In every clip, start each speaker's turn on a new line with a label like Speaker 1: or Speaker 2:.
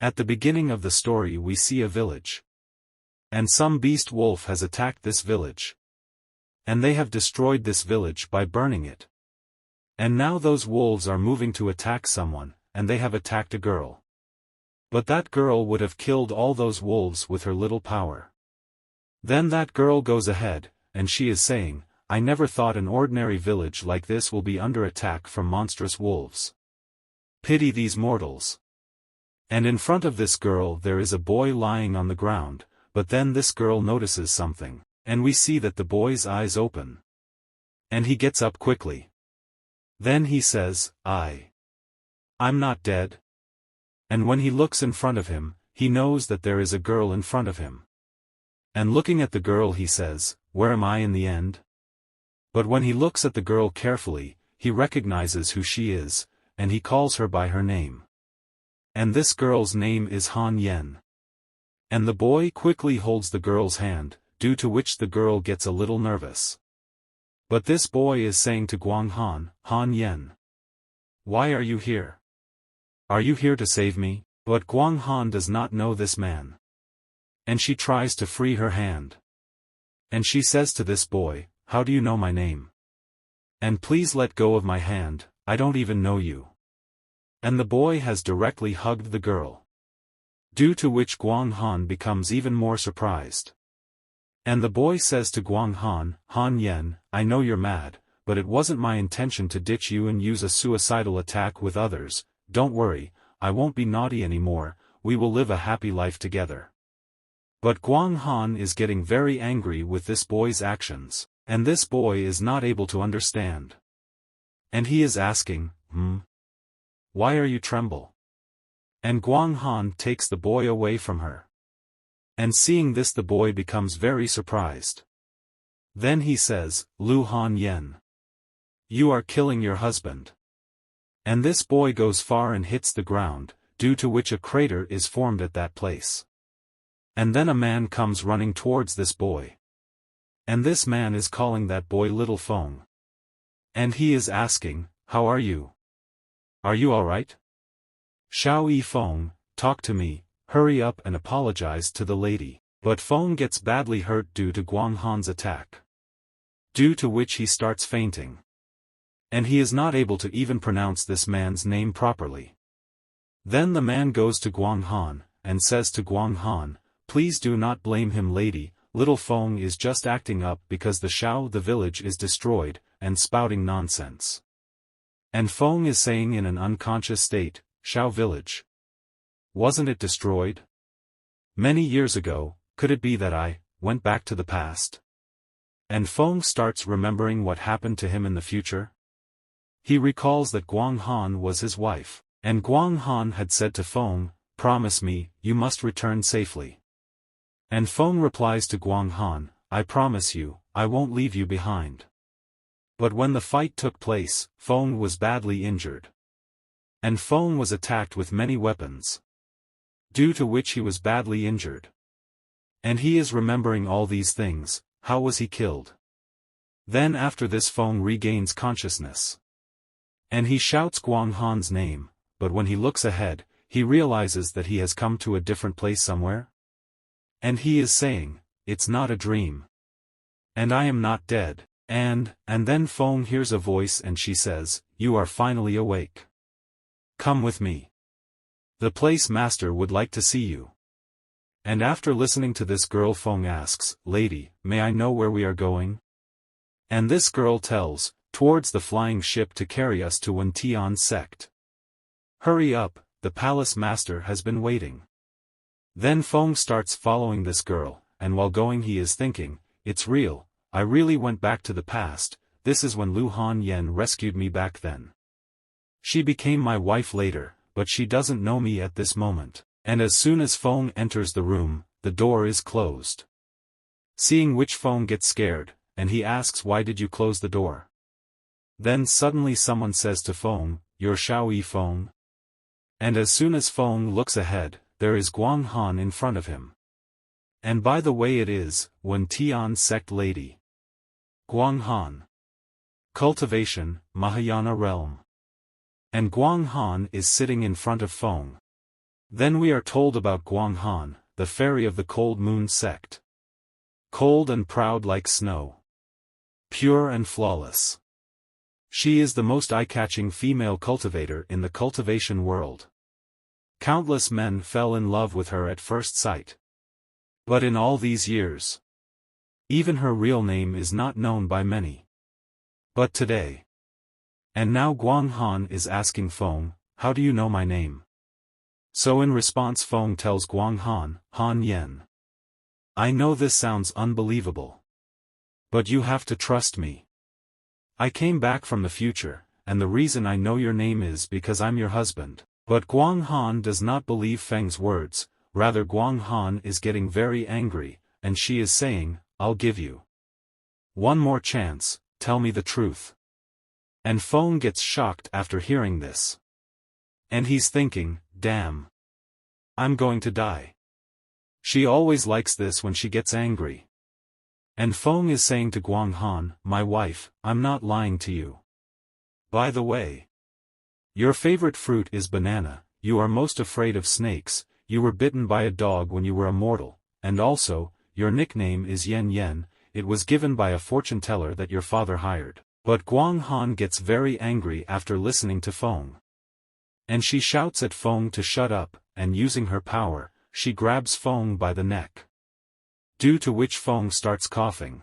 Speaker 1: At the beginning of the story we see a village. And some beast wolf has attacked this village. And they have destroyed this village by burning it. And now those wolves are moving to attack someone, and they have attacked a girl. But that girl would have killed all those wolves with her little power. Then that girl goes ahead, and she is saying, I never thought an ordinary village like this will be under attack from monstrous wolves. Pity these mortals. And in front of this girl there is a boy lying on the ground, but then this girl notices something, and we see that the boy's eyes open. And he gets up quickly. Then he says, I'm not dead. And when he looks in front of him, he knows that there is a girl in front of him. And looking at the girl he says, where am I in the end? But when he looks at the girl carefully, he recognizes who she is, and he calls her by her name. And this girl's name is Han Yen. And the boy quickly holds the girl's hand, due to which the girl gets a little nervous. But this boy is saying to Guang Han, Han Yen, why are you here? Are you here to save me? But Guang Han does not know this man. And she tries to free her hand. And she says to this boy, how do you know my name? And please let go of my hand, I don't even know you. And the boy has directly hugged the girl. Due to which Guang Han becomes even more surprised. And the boy says to Guang Han, Han Yen, I know you're mad, but it wasn't my intention to ditch you and use a suicidal attack with others. Don't worry, I won't be naughty anymore, we will live a happy life together. But Guang Han is getting very angry with this boy's actions, and this boy is not able to understand. And he is asking, why are you tremble? And Guang Han takes the boy away from her. And seeing this the boy becomes very surprised. Then he says, Lu Han Yen, you are killing your husband. And this boy goes far and hits the ground, due to which a crater is formed at that place. And then a man comes running towards this boy. And this man is calling that boy Little Feng. And he is asking, how are you? Are you alright? Xiao Yifeng, talk to me, hurry up and apologize to the lady. But Feng gets badly hurt due to Guang Han's attack. Due to which he starts fainting. And he is not able to even pronounce this man's name properly. Then the man goes to Guang Han, and says to Guang Han, please do not blame him lady, Little Feng is just acting up because the village is destroyed, and spouting nonsense. And Feng is saying in an unconscious state, Xiao village. Wasn't it destroyed? Many years ago, could it be that I went back to the past? And Feng starts remembering what happened to him in the future. He recalls that Guang Han was his wife, and Guang Han had said to Feng, promise me, you must return safely. And Feng replies to Guang Han, I promise you, I won't leave you behind. But when the fight took place, Feng was badly injured. And Feng was attacked with many weapons. Due to which he was badly injured. And he is remembering all these things, how was he killed? Then after this Feng regains consciousness. And he shouts Guang Han's name, but when he looks ahead, he realizes that he has come to a different place somewhere. And he is saying, it's not a dream. And I am not dead, and then Feng hears a voice and she says, you are finally awake. Come with me. The place master would like to see you. And after listening to this girl Feng asks, lady, may I know where we are going? And this girl tells, towards the flying ship to carry us to Tian's Sect. Hurry up, the palace master has been waiting. Then Feng starts following this girl, and while going he is thinking, it's real, I really went back to the past, this is when Lu Han Yen rescued me back then. She became my wife later, but she doesn't know me at this moment, and as soon as Feng enters the room, the door is closed. Seeing which Feng gets scared, and he asks why did you close the door? Then suddenly someone says to Feng, you're Xiao Yifeng? And as soon as Feng looks ahead, there is Guang Han in front of him. And by the way it is, Tian's Sect lady. Guang Han. Cultivation, Mahayana realm. And Guang Han is sitting in front of Feng. Then we are told about Guang Han, the fairy of the cold moon sect. Cold and proud like snow. Pure and flawless. She is the most eye-catching female cultivator in the cultivation world. Countless men fell in love with her at first sight. But in all these years, even her real name is not known by many. But today. And now Guang Han is asking Feng, how do you know my name? So in response Feng tells Guang Han, Han Yen. I know this sounds unbelievable. But you have to trust me. I came back from the future, and the reason I know your name is because I'm your husband. But Guang Han does not believe Feng's words, rather Guang Han is getting very angry, and she is saying, I'll give you one more chance, tell me the truth. And Feng gets shocked after hearing this. And he's thinking, damn. I'm going to die. She always likes this when she gets angry. And Feng is saying to Guang Han, my wife, I'm not lying to you. By the way, your favorite fruit is banana, you are most afraid of snakes, you were bitten by a dog when you were immortal, and also, your nickname is Yen Yen, it was given by a fortune teller that your father hired. But Guang Han gets very angry after listening to Feng. And she shouts at Feng to shut up, and using her power, she grabs Feng by the neck. Due to which Feng starts coughing.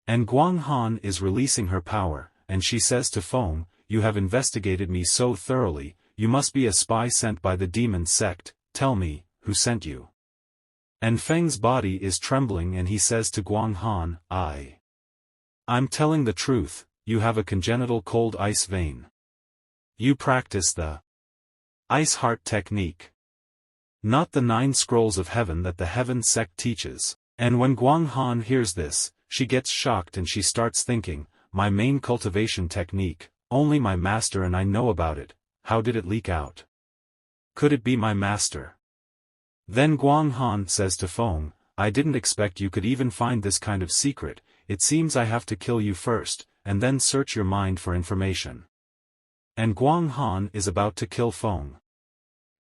Speaker 1: And Guang Han is releasing her power, and she says to Feng, you have investigated me so thoroughly, you must be a spy sent by the demon sect, tell me, who sent you? And Feng's body is trembling and he says to Guang Han, I'm telling the truth, you have a congenital cold ice vein. You practice the ice heart technique. Not the 9 scrolls of heaven that the heaven sect teaches. And when Guang Han hears this, she gets shocked and she starts thinking, my main cultivation technique, only my master and I know about it, how did it leak out? Could it be my master? Then Guang Han says to Feng, I didn't expect you could even find this kind of secret, it seems I have to kill you first, and then search your mind for information. And Guang Han is about to kill Feng.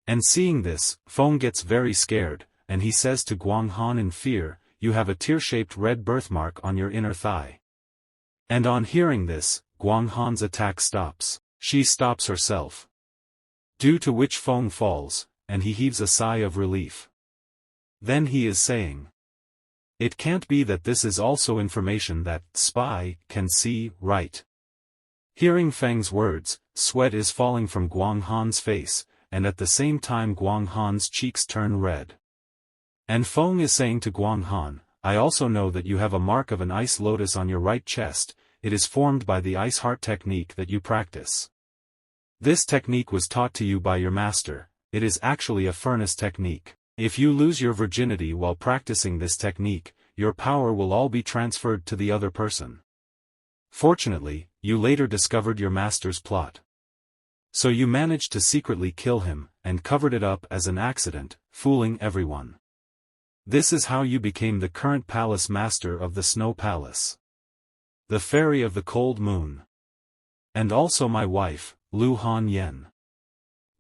Speaker 1: And seeing this, Feng gets very scared, and he says to Guang Han in fear, you have a tear-shaped red birthmark on your inner thigh. And on hearing this, Guang Han's attack stops. She stops herself. Due to which Feng falls, and he heaves a sigh of relief. Then he is saying, it can't be that this is also information that spy can see, right? Hearing Feng's words, sweat is falling from Guang Han's face, and at the same time Guang Han's cheeks turn red. And Feng is saying to Guang Han, I also know that you have a mark of an ice lotus on your right chest, it is formed by the ice heart technique that you practice. This technique was taught to you by your master, it is actually a furnace technique. If you lose your virginity while practicing this technique, your power will all be transferred to the other person. Fortunately, you later discovered your master's plot. So you managed to secretly kill him, and covered it up as an accident, fooling everyone. This is how you became the current palace master of the Snow Palace. The fairy of the cold moon. And also my wife, Lu Han Yen.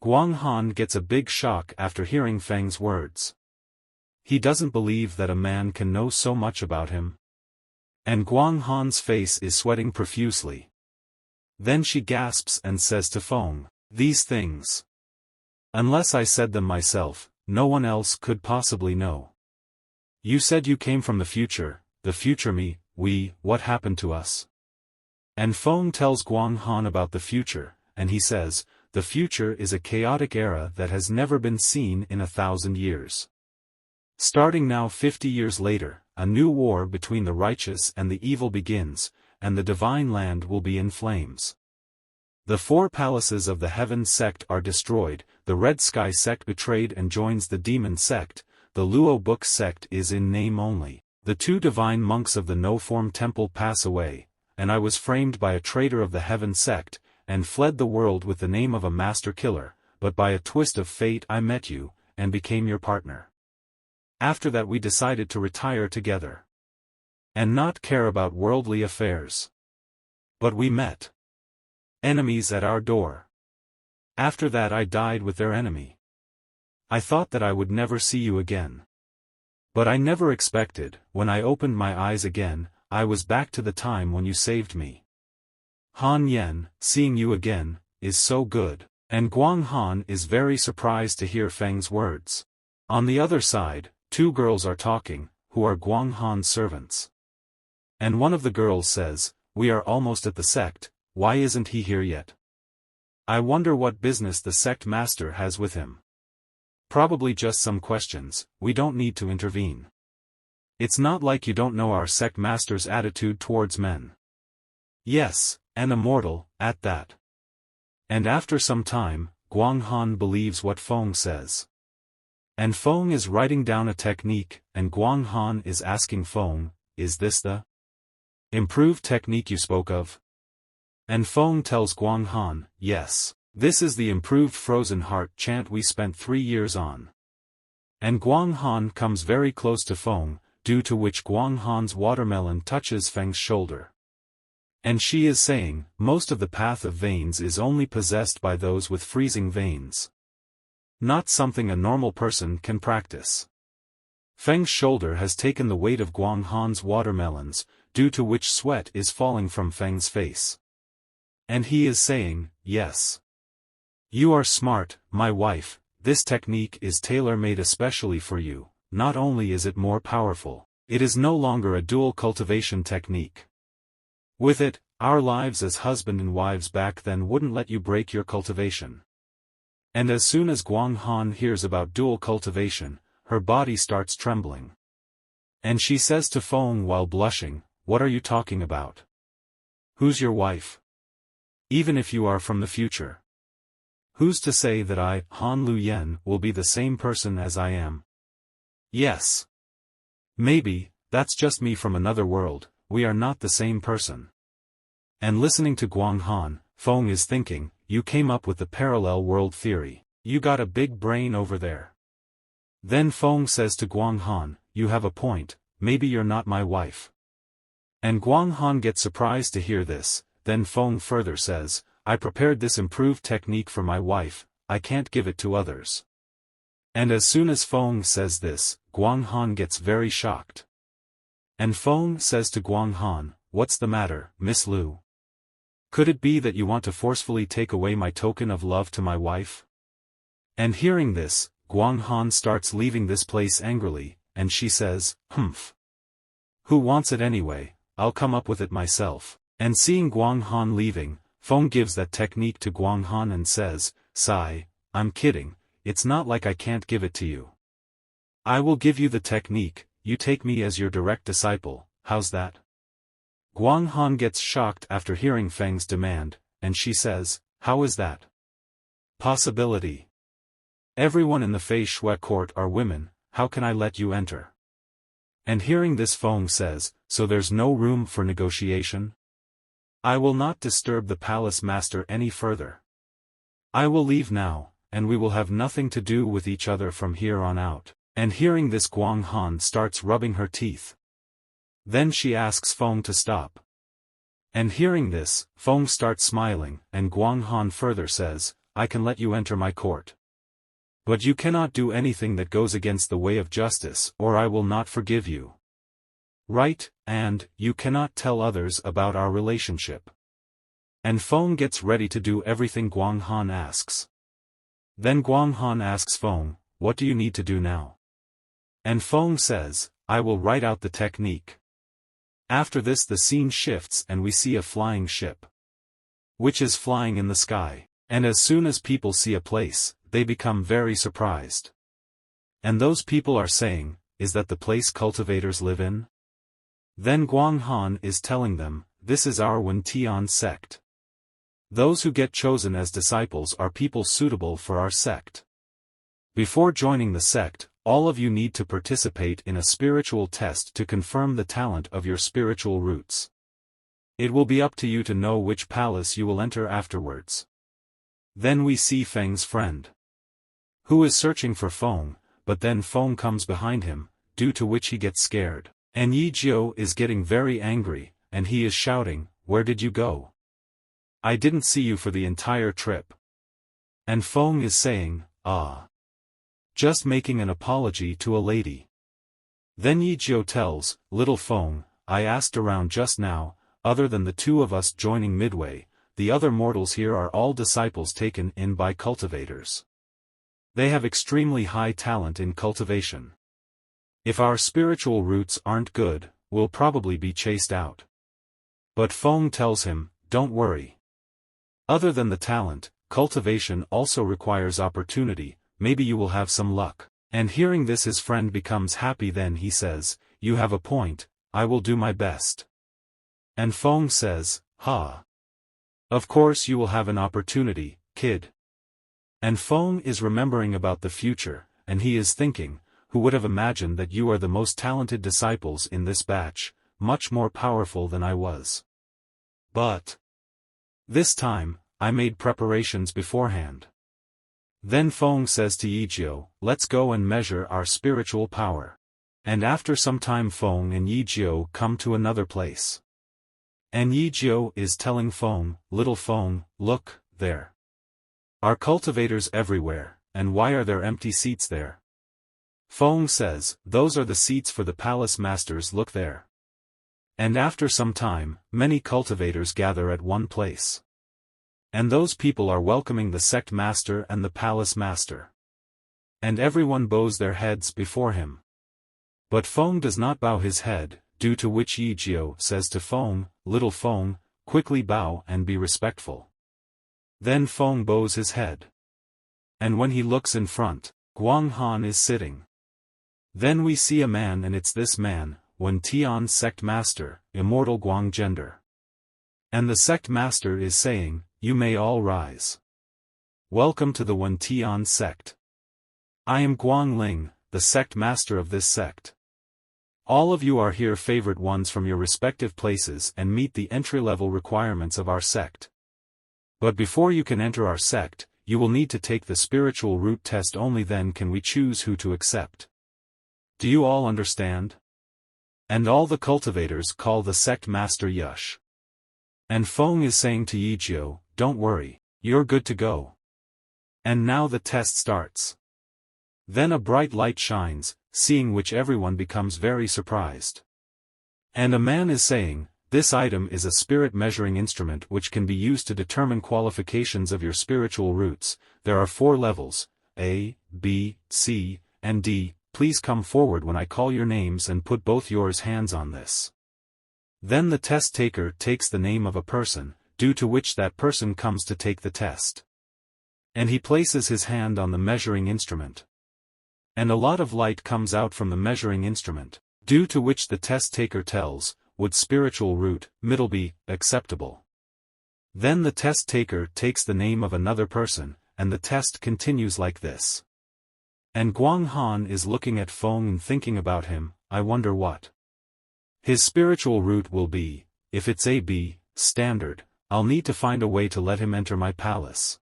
Speaker 1: Guang Han gets a big shock after hearing Feng's words. He doesn't believe that a man can know so much about him. And Guang Han's face is sweating profusely. Then she gasps and says to Feng, these things. Unless I said them myself, no one else could possibly know. You said you came from the future me, we, what happened to us? And Feng tells Guang Han about the future, and he says, the future is a chaotic era that has never been seen in 1,000 years. Starting now 50 years later, a new war between the righteous and the evil begins, and the divine land will be in flames. The 4 palaces of the Heaven Sect are destroyed, the Red Sky Sect betrayed and joins the Demon Sect, the Luo Book Sect is in name only, the 2 divine monks of the No-Form Temple pass away, and I was framed by a traitor of the Heaven Sect, and fled the world with the name of a master killer, but by a twist of fate I met you, and became your partner. After that we decided to retire together. And not care about worldly affairs. But we met. Enemies at our door. After that I died with their enemy. I thought that I would never see you again. But I never expected, when I opened my eyes again, I was back to the time when you saved me. Han Yen, seeing you again, is so good. And Guang Han is very surprised to hear Feng's words. On the other side, two girls are talking, who are Guang Han's servants. And one of the girls says, "We are almost at the sect, why isn't he here yet? I wonder what business the sect master has with him. Probably just some questions, we don't need to intervene. It's not like you don't know our sect master's attitude towards men." Yes, and Immortal, at that. And after some time, Guang Han believes what Feng says. And Feng is writing down a technique, and Guang Han is asking Feng, "Is this the improved technique you spoke of?" And Feng tells Guang Han, "Yes, this is the improved frozen heart chant we spent 3 years on." And Guang Han comes very close to Feng, due to which Guang Han's watermelon touches Feng's shoulder. And she is saying, most of the path of veins is only possessed by those with freezing veins. Not something a normal person can practice. Feng's shoulder has taken the weight of Guang Han's watermelons, due to which sweat is falling from Feng's face. And he is saying, "Yes. You are smart, my wife, this technique is tailor-made especially for you, not only is it more powerful, it is no longer a dual cultivation technique. With it, our lives as husband and wives back then wouldn't let you break your cultivation." And as soon as Guang Han hears about dual cultivation, her body starts trembling. And she says to Feng while blushing, "What are you talking about? Who's your wife? Even if you are from the future. Who's to say that I, Han Lu Yen, will be the same person as I am? Yes. Maybe, that's just me from another world, we are not the same person." And listening to Guang Han, Feng is thinking, "You came up with the parallel world theory. You got a big brain over there." Then Feng says to Guang Han, "You have a point, maybe you're not my wife." And Guang Han gets surprised to hear this, then Feng further says, "I prepared this improved technique for my wife, I can't give it to others." And as soon as Feng says this, Guang Han gets very shocked. And Feng says to Guang Han, "What's the matter, Miss Lu? Could it be that you want to forcefully take away my token of love to my wife?" And hearing this, Guang Han starts leaving this place angrily, and she says, "Humph. Who wants it anyway, I'll come up with it myself." And seeing Guang Han leaving, Feng gives that technique to Guang Han and says, "Sigh, I'm kidding, it's not like I can't give it to you. I will give you the technique, you take me as your direct disciple, how's that?" Guang Han gets shocked after hearing Feng's demand, and she says, "How is that possibility? Everyone in the Fei Shui court are women, how can I let you enter?" And hearing this Feng says, "So there's no room for negotiation? I will not disturb the palace master any further. I will leave now, and we will have nothing to do with each other from here on out." And hearing this Guang Han starts rubbing her teeth. Then she asks Feng to stop. And hearing this, Feng starts smiling, and Guang Han further says, "I can let you enter my court. But you cannot do anything that goes against the way of justice or I will not forgive you. Right, and, you cannot tell others about our relationship." And Feng gets ready to do everything Guang Han asks. Then Guang Han asks Feng, "What do you need to do now?" And Feng says, "I will write out the technique." After this the scene shifts and we see a flying ship, which is flying in the sky, and as soon as people see a place, they become very surprised. And those people are saying, "Is that the place cultivators live in?" Then Guang Han is telling them, "This is our Wen Tian sect. Those who get chosen as disciples are people suitable for our sect. Before joining the sect, all of you need to participate in a spiritual test to confirm the talent of your spiritual roots. It will be up to you to know which palace you will enter afterwards." Then we see Feng's friend, who is searching for Feng, but then Feng comes behind him, due to which he gets scared. And Yi Jiu is getting very angry, and he is shouting, "Where did you go? I didn't see you for the entire trip." And Feng is saying, "Ah. Just making an apology to a lady. Then Yijio tells, Little Feng, I asked around just now, other than the two of us joining midway, the other mortals here are all disciples taken in by cultivators. They have extremely high talent in cultivation. If our spiritual roots aren't good, we'll probably be chased out. But Feng tells him, don't worry. Other than the talent, cultivation also requires opportunity, maybe you will have some luck. And hearing this his friend becomes happy. Then he says, you have a point, I will do my best. And Feng says, ha. Of course you will have an opportunity, kid. And Feng is remembering about the future, and he is thinking, who would have imagined that you are the most talented disciples in this batch, much more powerful than I was. But this time, I made preparations beforehand. Then Feng says to Yijio, let's go and measure our spiritual power. And after some time Feng and Yijio come to another place. And Yijio is telling Feng, Little Feng, look, there are cultivators everywhere, and why are there empty seats there? Feng says, those are the seats for the palace masters, look there. And after some time, many cultivators gather at one place. And those people are welcoming the sect master and the palace master. And everyone bows their heads before him. But Feng does not bow his head, due to which Yijio says to Feng, Little Feng, quickly bow and be respectful. Then Feng bows his head. And when he looks in front, Guang Han is sitting. Then we see a man, and it's this man, Wen Tian's sect master, Immortal Guang Gender. And the sect master is saying, you may all rise. Welcome to the Wen Tian sect. I am Guang Ling, the sect master of this sect. All of you are here, favorite ones from your respective places, and meet the entry-level requirements of our sect. But before you can enter our sect, you will need to take the spiritual root test, only then can we choose who to accept. Do you all understand? And all the cultivators call the sect master Yush. And Feng is saying to Yijio, don't worry, you're good to go. And now the test starts. Then a bright light shines, seeing which everyone becomes very surprised. And a man is saying, this item is a spirit measuring instrument which can be used to determine qualifications of your spiritual roots. There are 4 levels, A, B, C, and D. Please come forward when I call your names and put both yours hands on this. Then the test taker takes the name of a person, due to which that person comes to take the test. And he places his hand on the measuring instrument. And a lot of light comes out from the measuring instrument, due to which the test taker tells, would spiritual root, middle be, acceptable. Then the test taker takes the name of another person, and the test continues like this. And Guang Han is looking at Feng and thinking about him, I wonder what his spiritual root will be. If it's AB, standard, I'll need to find a way to let him enter my palace.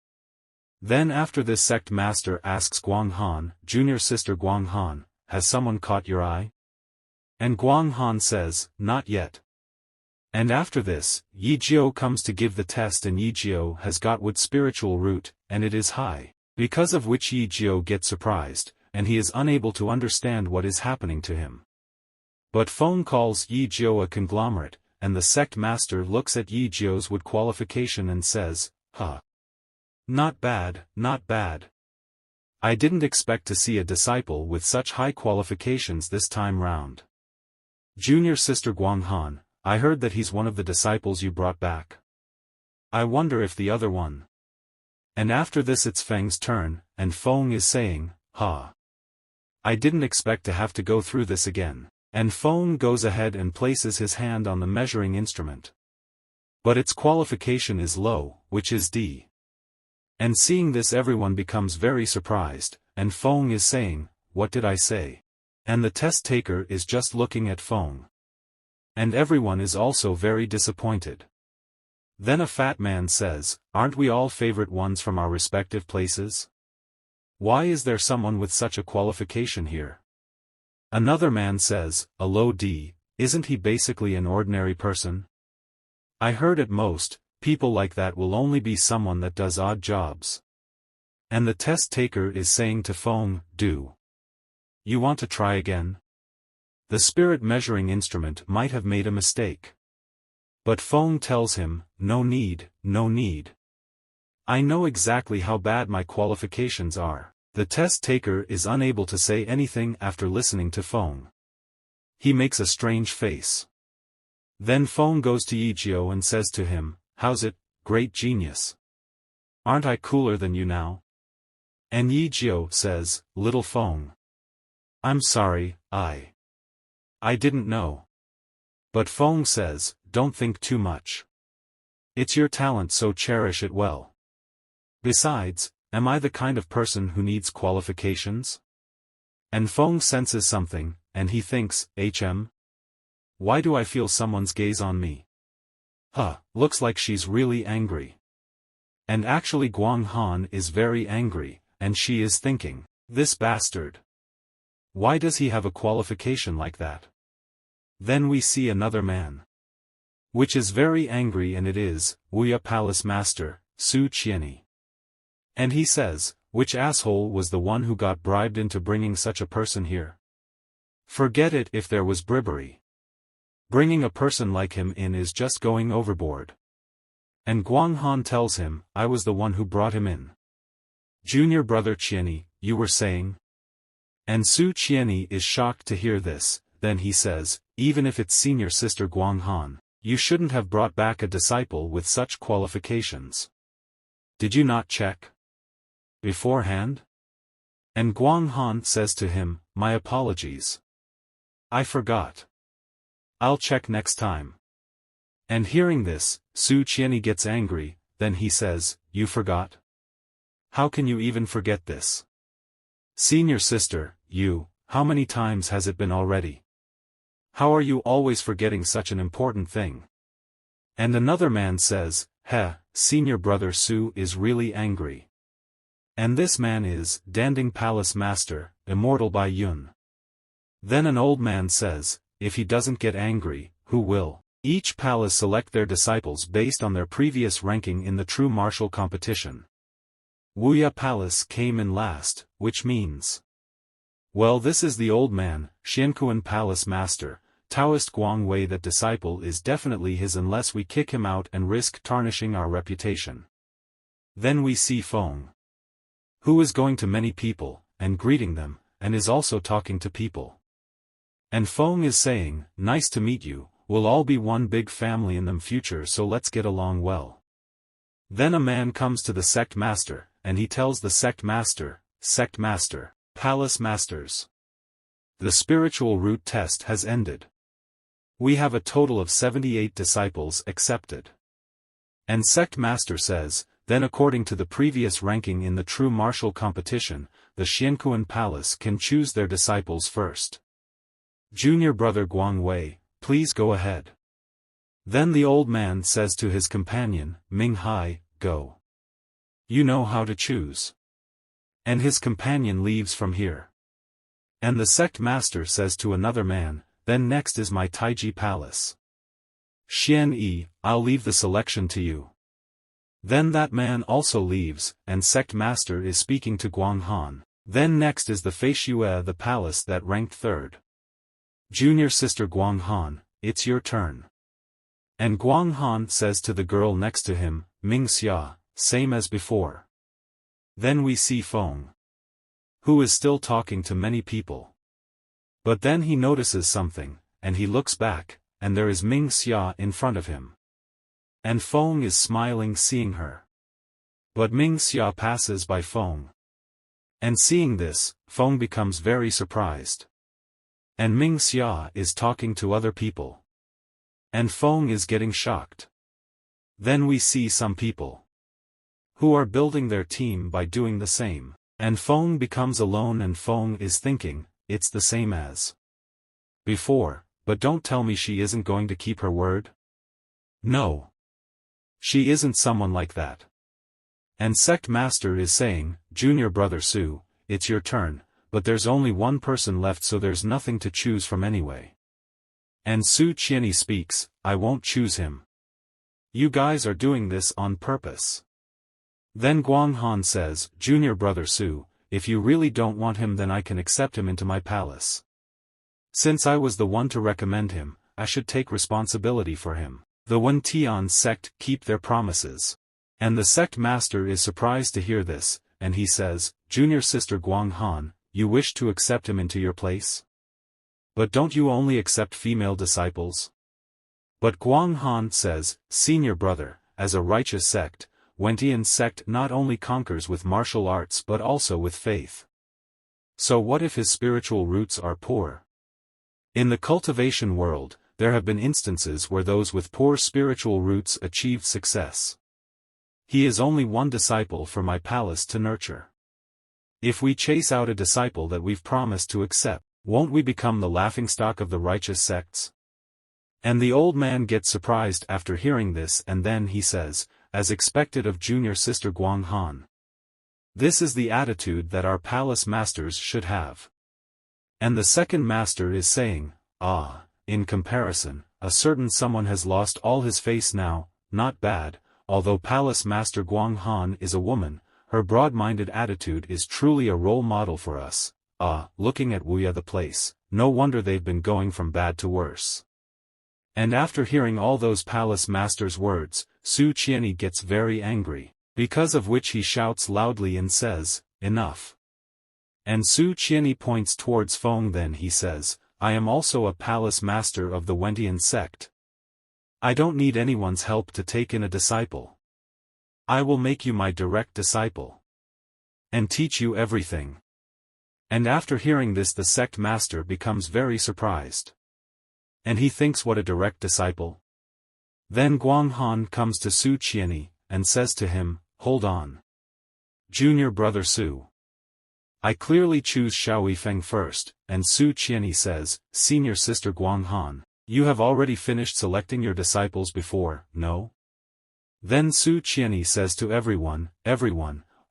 Speaker 1: Then after this sect master asks Guang Han, junior sister Guang Han, has someone caught your eye? And Guang Han says, not yet. And after this, Yijio comes to give the test, and Yijio has got wood spiritual root, and it is high, because of which Yijio gets surprised, and he is unable to understand what is happening to him. But Feng calls Yijio a conglomerate, and the sect master looks at Yijio's wood qualification and says, huh. Not bad, not bad. I didn't expect to see a disciple with such high qualifications this time round. Junior sister Guang Han, I heard that he's one of the disciples you brought back. I wonder if the other one. And after this it's Feng's turn, and Feng is saying, ha. I didn't expect to have to go through this again. And Feng goes ahead and places his hand on the measuring instrument. But its qualification is low, which is D. And seeing this everyone becomes very surprised, and Feng is saying, what did I say? And the test taker is just looking at Feng. And everyone is also very disappointed. Then a fat man says, aren't we all favorite ones from our respective places? Why is there someone with such a qualification here? Another man says, a low D, isn't he basically an ordinary person? I heard at most, people like that will only be someone that does odd jobs. And the test taker is saying to Feng, "Do you want to try again?" The spirit measuring instrument might have made a mistake. But Feng tells him, "No need, no need. I know exactly how bad my qualifications are." The test taker is unable to say anything after listening to Feng. He makes a strange face. Then Feng goes to Yijio and says to him, "How's it, great genius? Aren't I cooler than you now?" And Yijio says, "Little Feng, I'm sorry, I didn't know." But Feng says, "Don't think too much. It's your talent, so cherish it well. Besides, am I the kind of person who needs qualifications?" And Feng senses something, and he thinks, Why do I feel someone's gaze on me? Looks like she's really angry." And actually Guang Han is very angry, and she is thinking, "This bastard. Why does he have a qualification like that?" Then we see another man, which is very angry, and it is Wuya Palace Master, Su Qianyi. And he says, "Which asshole was the one who got bribed into bringing such a person here? Forget it if there was bribery. Bringing a person like him in is just going overboard." And Guang Han tells him, "I was the one who brought him in." "Junior brother Qianyi, you were saying?" And Su Qianyi is shocked to hear this. Then he says, "Even if it's senior sister Guang Han, you shouldn't have brought back a disciple with such qualifications. Did you not check beforehand?" And Guang Han says to him, "My apologies. I forgot. I'll check next time." And hearing this, Su Qianyi gets angry. Then he says, "You forgot? How can you even forget this? Senior sister, how many times has it been already? How are you always forgetting such an important thing?" And another man says, Senior brother Su is really angry. And this man is Danding Palace Master, Immortal by Yun. Then an old man says, "If he doesn't get angry, who will?" Each palace select their disciples based on their previous ranking in the true martial competition. Wuya Palace came in last, which means, well, this is the old man, Xiankuan Palace Master, Taoist Guang Wei. That disciple is definitely his unless we kick him out and risk tarnishing our reputation. Then we see Feng, who is going to many people, and greeting them, and is also talking to people. And Feng is saying, "Nice to meet you, we'll all be one big family in the future, so let's get along well." Then a man comes to the Sect Master, and he tells the Sect Master, "Palace Masters, the spiritual root test has ended. We have a total of 78 disciples accepted." And Sect Master says, "Then according to the previous ranking in the true martial competition, the Xiankuan Palace can choose their disciples first. Junior brother Guang Wei, please go ahead." Then the old man says to his companion, "Ming Hai, go. You know how to choose." And his companion leaves from here. And the Sect Master says to another man, "Then next is my Taiji Palace. Xian Yi, I'll leave the selection to you." Then that man also leaves, and Sect Master is speaking to Guang Han. Then next is the Feishue, the palace that ranked third. "Junior sister Guang Han, it's your turn." And Guang Han says to the girl next to him, "Ming Xia, same as before." Then we see Feng, who is still talking to many people. But then he notices something, and he looks back, and there is Ming Xia in front of him. And Feng is smiling seeing her. But Ming Xia passes by Feng. And seeing this, Feng becomes very surprised. And Ming Xia is talking to other people. And Feng is getting shocked. Then we see some people who are building their team by doing the same. And Feng becomes alone, and Feng is thinking, it's the same as before, but don't tell me she isn't going to keep her word? No. She isn't someone like that. And Sect Master is saying, "Junior brother Su, it's your turn, but there's only one person left, so there's nothing to choose from anyway." And Su Qianyi speaks, "I won't choose him. You guys are doing this on purpose. Then Guang Han says, Junior brother Su, if you really don't want him then I can accept him into my palace. Since I was the one to recommend him, I should take responsibility for him. The Wen Tian sect keep their promises. And the sect master is surprised to hear this, and he says, Junior sister Guang Han, you wish to accept him into your place? But don't you only accept female disciples? But Guang Han says, Senior brother, as a righteous sect, Wen Tian sect not only conquers with martial arts but also with faith. So what if his spiritual roots are poor? In the cultivation world, there have been instances where those with poor spiritual roots achieved success. He is only one disciple for my palace to nurture. If we chase out a disciple that we've promised to accept, won't we become the laughingstock of the righteous sects? And the old man gets surprised after hearing this, and then he says, as expected of junior sister Guang Han. This is the attitude that our palace masters should have. And the second master is saying, in comparison, a certain someone has lost all his face now, not bad, although palace master Guang Han is a woman, her broad-minded attitude is truly a role model for us. Looking at Wuya the place, no wonder they've been going from bad to worse. And after hearing all those palace masters' words, Su Qianni gets very angry, because of which he shouts loudly and says, enough. And Su Qianni points towards Feng, then he says, I am also a palace master of the Wentian sect. I don't need anyone's help to take in a disciple. I will make you my direct disciple. And teach you everything. And after hearing this the sect master becomes very surprised. And he thinks, what a direct disciple. Then Guang Han comes to Su Qianni, and says to him, hold on. Junior brother Su. I clearly choose Xiao Yifeng first, and Su Qianni says, Senior sister Guang Han, you have already finished selecting your disciples before, no? Then Su Qianni says to everyone,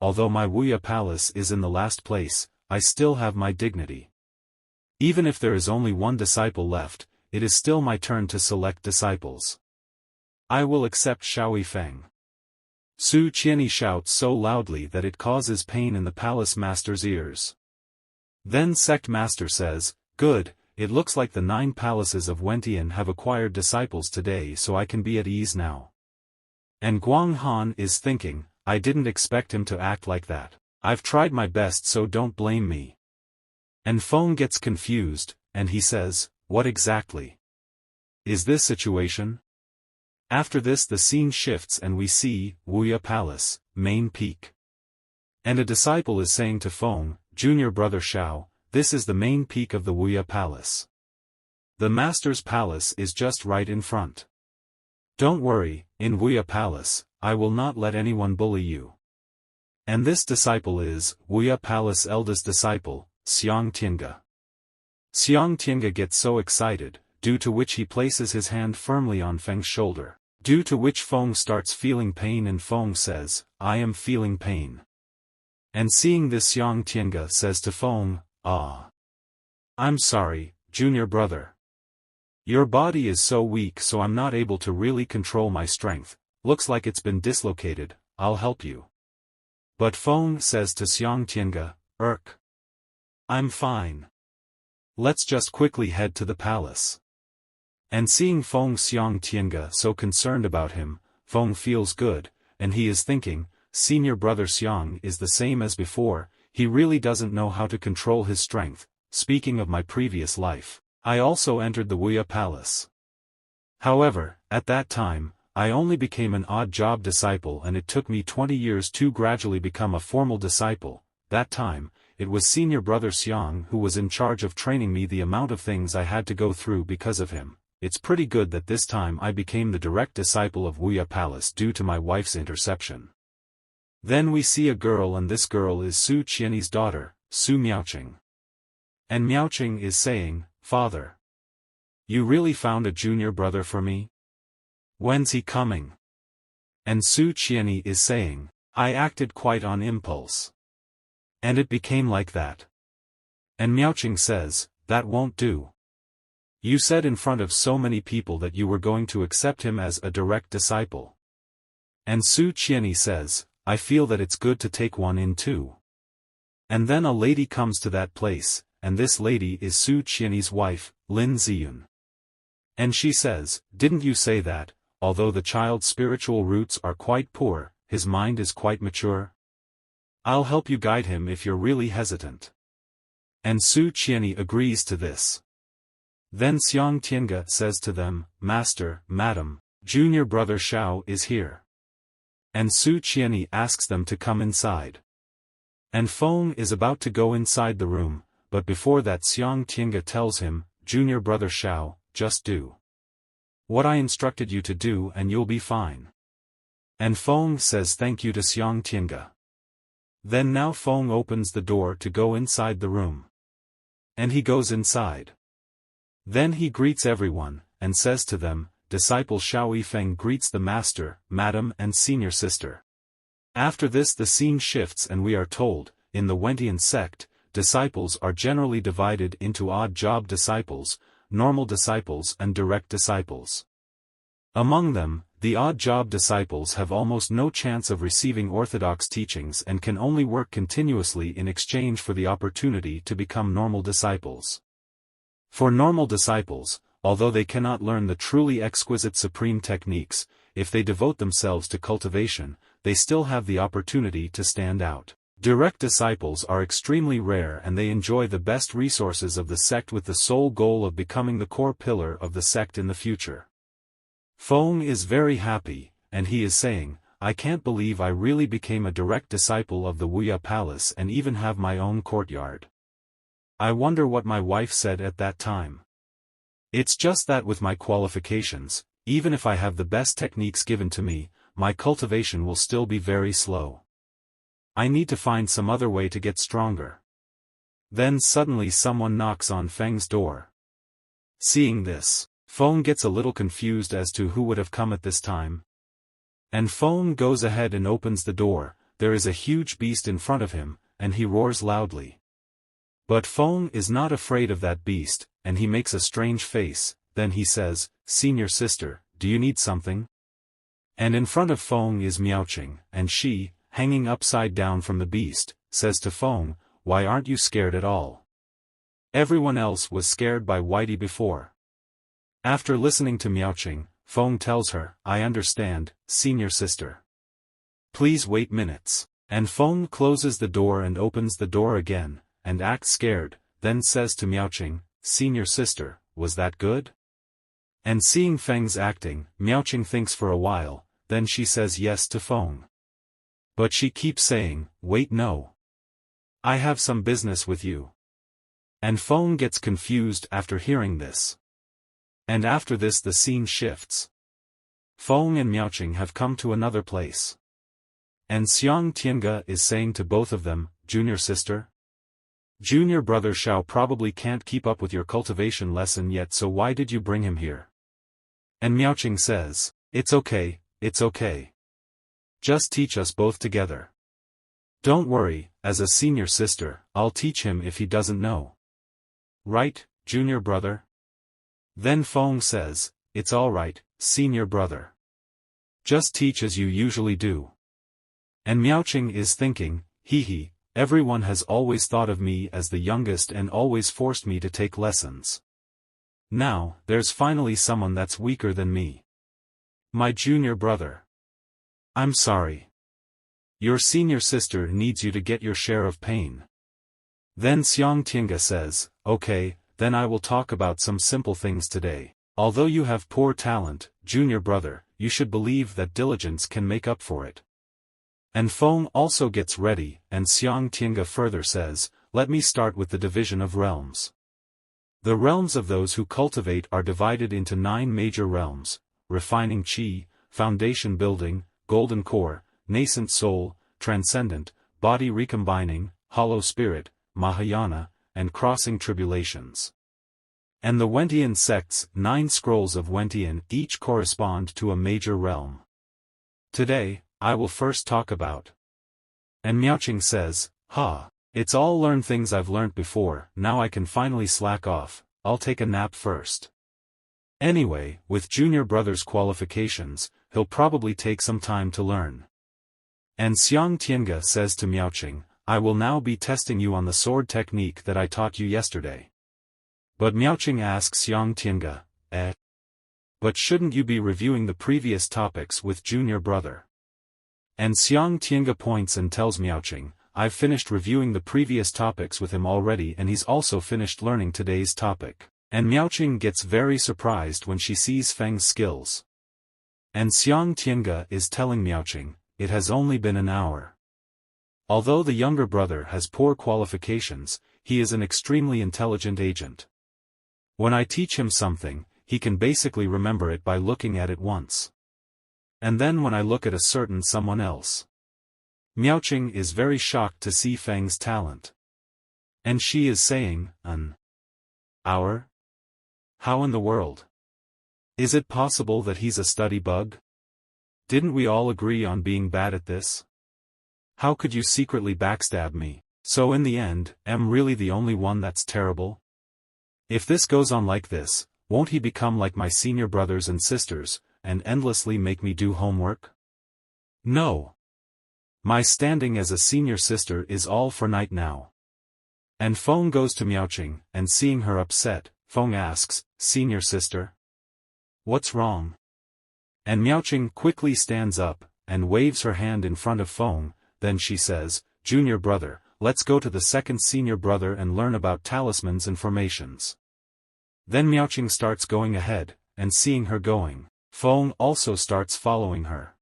Speaker 1: although my Wuya palace is in the last place, I still have my dignity. Even if there is only one disciple left, it is still my turn to select disciples. I will accept Xiao Yifeng. Su Qianni shouts so loudly that it causes pain in the palace master's ears. Then sect master says, good, it looks like the 9 palaces of Wentian have acquired disciples today, so I can be at ease now. And Guang Han is thinking, I didn't expect him to act like that. I've tried my best, so don't blame me. And Feng gets confused, and he says, what exactly is this situation? After this the scene shifts and we see Wuya Palace, main peak. And a disciple is saying to Feng, Junior brother Xiao, this is the main peak of the Wuya Palace. The master's palace is just right in front. Don't worry, in Wuya Palace, I will not let anyone bully you. And this disciple is Wuya Palace eldest disciple, Xiang Tiange. Xiang Tiange gets so excited, due to which he places his hand firmly on Feng's shoulder, due to which Feng starts feeling pain, and Feng says, I am feeling pain. And seeing this, Xiang Tiange says to Feng, I'm sorry, junior brother. Your body is so weak, so I'm not able to really control my strength, looks like it's been dislocated, I'll help you. But Feng says to Xiang Tiange, I'm fine. Let's just quickly head to the palace. And seeing Feng Xiang Tiange so concerned about him, Feng feels good, and he is thinking, senior brother Xiang is the same as before, he really doesn't know how to control his strength. Speaking of my previous life, I also entered the Wuya Palace. However, at that time, I only became an odd job disciple, and it took me 20 years to gradually become a formal disciple. That time, it was senior brother Xiang who was in charge of training me. The amount of things I had to go through because of him, it's pretty good that this time I became the direct disciple of Wuya Palace due to my wife's interception. Then we see a girl, and this girl is Su Qianni's daughter, Su Miaoqing. And Miaoqing is saying, Father, you really found a junior brother for me? When's he coming? And Su Qianni is saying, I acted quite on impulse. And it became like that. And Miaoqing says, that won't do. You said in front of so many people that you were going to accept him as a direct disciple. And Su Qianni says, I feel that it's good to take one in too. And then a lady comes to that place, and this lady is Su Qianyi's wife, Lin CeeCee. And she says, didn't you say that, although the child's spiritual roots are quite poor, his mind is quite mature? I'll help you guide him if you're really hesitant. And Su Qianyi agrees to this. Then Xiang Tiange says to them, Master, Madam, junior brother Xiao is here. And Su Qianyi asks them to come inside. And Feng is about to go inside the room, but before that Xiang Tiange tells him, junior brother Xiao, just do what I instructed you to do and you'll be fine. And Feng says thank you to Xiang Tiange. Then now Feng opens the door to go inside the room. And he goes inside. Then he greets everyone, and says to them, disciple Xiao Yifeng greets the master, madam and senior sister. After this the scene shifts and we are told, in the Wentian sect, disciples are generally divided into odd job disciples, normal disciples and direct disciples. Among them, the odd job disciples have almost no chance of receiving orthodox teachings and can only work continuously in exchange for the opportunity to become normal disciples. For normal disciples, although they cannot learn the truly exquisite supreme techniques, if they devote themselves to cultivation, they still have the opportunity to stand out. Direct disciples are extremely rare and they enjoy the best resources of the sect with the sole goal of becoming the core pillar of the sect in the future. Feng is very happy, and he is saying, I can't believe I really became a direct disciple of the Wuya Palace and even have my own courtyard. I wonder what my wife said at that time. It's just that with my qualifications, even if I have the best techniques given to me, my cultivation will still be very slow. I need to find some other way to get stronger. Then suddenly someone knocks on Feng's door. Seeing this, Feng gets a little confused as to who would have come at this time. And Feng goes ahead and opens the door. There is a huge beast in front of him, and he roars loudly. But Feng is not afraid of that beast, and he makes a strange face. Then he says, Senior sister, do you need something? And in front of Feng is Miaoqing, and she, hanging upside down from the beast, says to Feng, why aren't you scared at all? Everyone else was scared by Whitey before. After listening to Miaoqing, Feng tells her, I understand, senior sister. Please wait minutes. And Feng closes the door and opens the door again, and acts scared, then says to Miaoqing, senior sister, was that good? And seeing Feng's acting, Miaoqing thinks for a while, then she says yes to Feng. But she keeps saying, wait no. I have some business with you. And Feng gets confused after hearing this. And after this the scene shifts. Feng and Miaoqing have come to another place. And Xiang Tiange is saying to both of them, junior sister? Junior brother Xiao probably can't keep up with your cultivation lesson yet, so why did you bring him here? And Miaoqing says, it's okay, it's okay. Just teach us both together. Don't worry, as a senior sister, I'll teach him if he doesn't know. Right, junior brother? Then Feng says, it's all right, senior brother. Just teach as you usually do. And Miaoqing is thinking, hee, everyone has always thought of me as the youngest and always forced me to take lessons. Now, there's finally someone that's weaker than me. My junior brother. I'm sorry. Your senior sister needs you to get your share of pain. Then Xiang Tiange says, okay, then I will talk about some simple things today. Although you have poor talent, junior brother, you should believe that diligence can make up for it. And Feng also gets ready, and Xiang Tiange further says, let me start with the division of realms. The realms of those who cultivate are divided into 9 major realms: refining qi, foundation building, golden core, nascent soul, transcendent, body recombining, hollow spirit, Mahayana, and crossing tribulations. And the Wentian sects, 9 scrolls of Wentian, each correspond to a major realm. Today, I will first talk about. And Miaoqing says, it's all learned things I've learnt before, now I can finally slack off, I'll take a nap first. Anyway, with junior brother's qualifications, he'll probably take some time to learn. And Xiang Tiange says to Miaoqing, I will now be testing you on the sword technique that I taught you yesterday. But Miaoqing asks Xiang Tiange, but shouldn't you be reviewing the previous topics with junior brother? And Xiang Tiange points and tells Miaoqing, I've finished reviewing the previous topics with him already and he's also finished learning today's topic. And Miaoqing gets very surprised when she sees Feng's skills. And Xiang Tiange is telling Miaoqing, it has only been an hour. Although the younger brother has poor qualifications, he is an extremely intelligent agent. When I teach him something, he can basically remember it by looking at it once. And then when I look at a certain someone else. Miaoqing is very shocked to see Feng's talent. And she is saying, an hour? How in the world? Is it possible that he's a study bug? Didn't we all agree on being bad at this? How could you secretly backstab me? So in the end, am really the only one that's terrible? If this goes on like this, won't he become like my senior brothers and sisters, and endlessly make me do homework? No. My standing as a senior sister is all for night now. And Feng goes to Miaoqing, and seeing her upset, Feng asks, Senior sister? What's wrong? And Miaoqing quickly stands up, and waves her hand in front of Feng, then she says, Junior brother, let's go to the second senior brother and learn about talismans and formations. Then Miaoqing starts going ahead, and seeing her going, Feng also starts following her.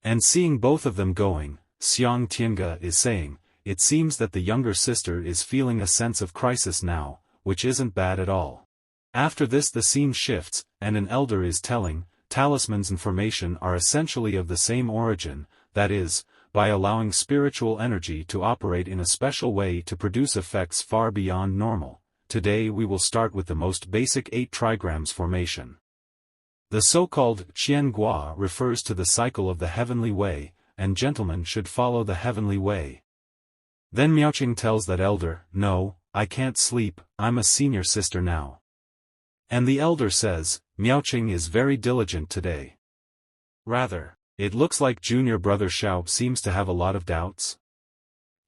Speaker 1: And seeing both of them going, Xiang Tiange is saying, it seems that the younger sister is feeling a sense of crisis now, which isn't bad at all. After this the scene shifts, and an elder is telling, talismans and formation are essentially of the same origin, that is, by allowing spiritual energy to operate in a special way to produce effects far beyond normal. Today we will start with the most basic 8 trigrams formation. The so-called Qian Gua refers to the cycle of the heavenly way, and gentlemen should follow the heavenly way. Then Miaoqing tells that elder, no, I can't sleep, I'm a senior sister now. And the elder says, Miaoqing is very diligent today. Rather, it looks like junior brother Xiao seems to have a lot of doubts.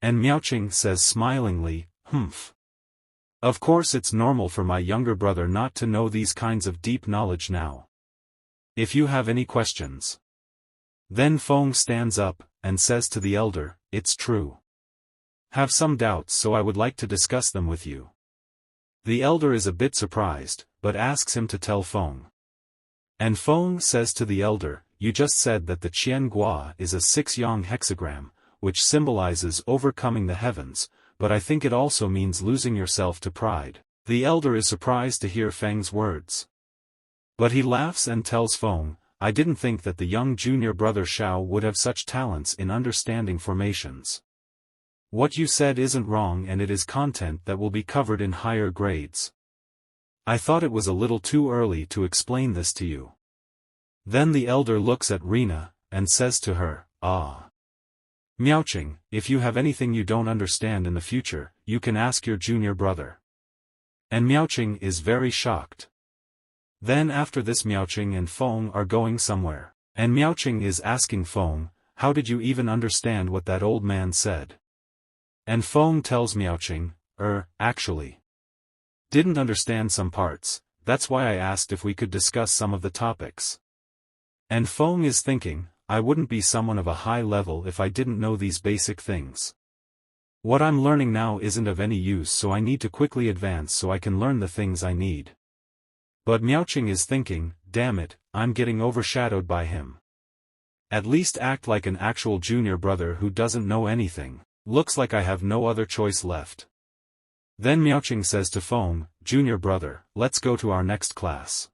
Speaker 1: And Miaoqing says smilingly, humph. Of course it's normal for my younger brother not to know these kinds of deep knowledge now. If you have any questions. Then Feng stands up, and says to the elder, it's true. Have some doubts so I would like to discuss them with you. The elder is a bit surprised, but asks him to tell Feng. And Feng says to the elder, you just said that the Qian Gua is a 6-yang hexagram, which symbolizes overcoming the heavens, but I think it also means losing yourself to pride. The elder is surprised to hear Feng's words. But he laughs and tells Feng, I didn't think that the young junior brother Xiao would have such talents in understanding formations. What you said isn't wrong and it is content that will be covered in higher grades. I thought it was a little too early to explain this to you. Then the elder looks at Rina, and says to her, Miaoqing, if you have anything you don't understand in the future, you can ask your junior brother. And Miaoqing is very shocked. Then after this Miaoqing and Feng are going somewhere, and Miaoqing is asking Feng, how did you even understand what that old man said? And Feng tells Miaoqing, actually. Didn't understand some parts, that's why I asked if we could discuss some of the topics. And Feng is thinking, I wouldn't be someone of a high level if I didn't know these basic things. What I'm learning now isn't of any use so I need to quickly advance so I can learn the things I need. But Miaoqing is thinking, damn it, I'm getting overshadowed by him. At least act like an actual junior brother who doesn't know anything. Looks like I have no other choice left. Then Miaoqing says to Feng, Junior brother, let's go to our next class.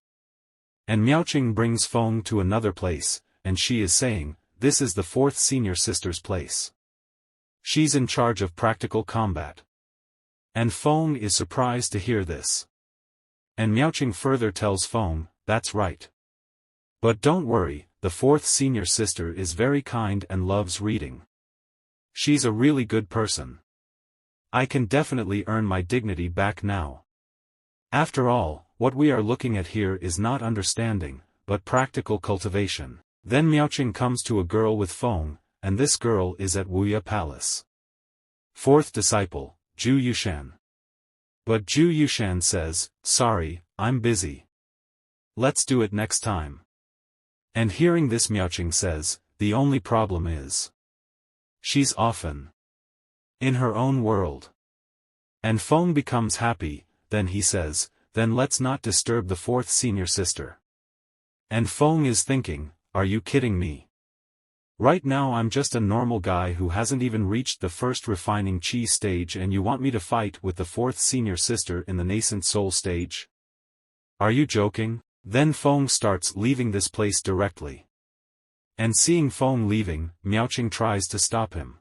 Speaker 1: And Miaoqing brings Feng to another place, and she is saying, this is the 4th senior sister's place. She's in charge of practical combat. And Feng is surprised to hear this. And Miaoqing further tells Feng, that's right. But don't worry, the 4th senior sister is very kind and loves reading. She's a really good person. I can definitely earn my dignity back now. After all, what we are looking at here is not understanding, but practical cultivation. Then Miaoqing comes to a girl with Feng, and this girl is at Wuya Palace. Fourth disciple, Zhu Yushan. But Zhu Yushan says, sorry, I'm busy. Let's do it next time. And hearing this, Miaoqing says, the only problem is she's often in her own world. And Feng becomes happy, then he says, then let's not disturb the fourth senior sister. And Feng is thinking, are you kidding me? Right now I'm just a normal guy who hasn't even reached the first refining chi stage, and you want me to fight with the fourth senior sister in the nascent soul stage? Are you joking? Then Feng starts leaving this place directly. And seeing Feng leaving, Miaoqing tries to stop him.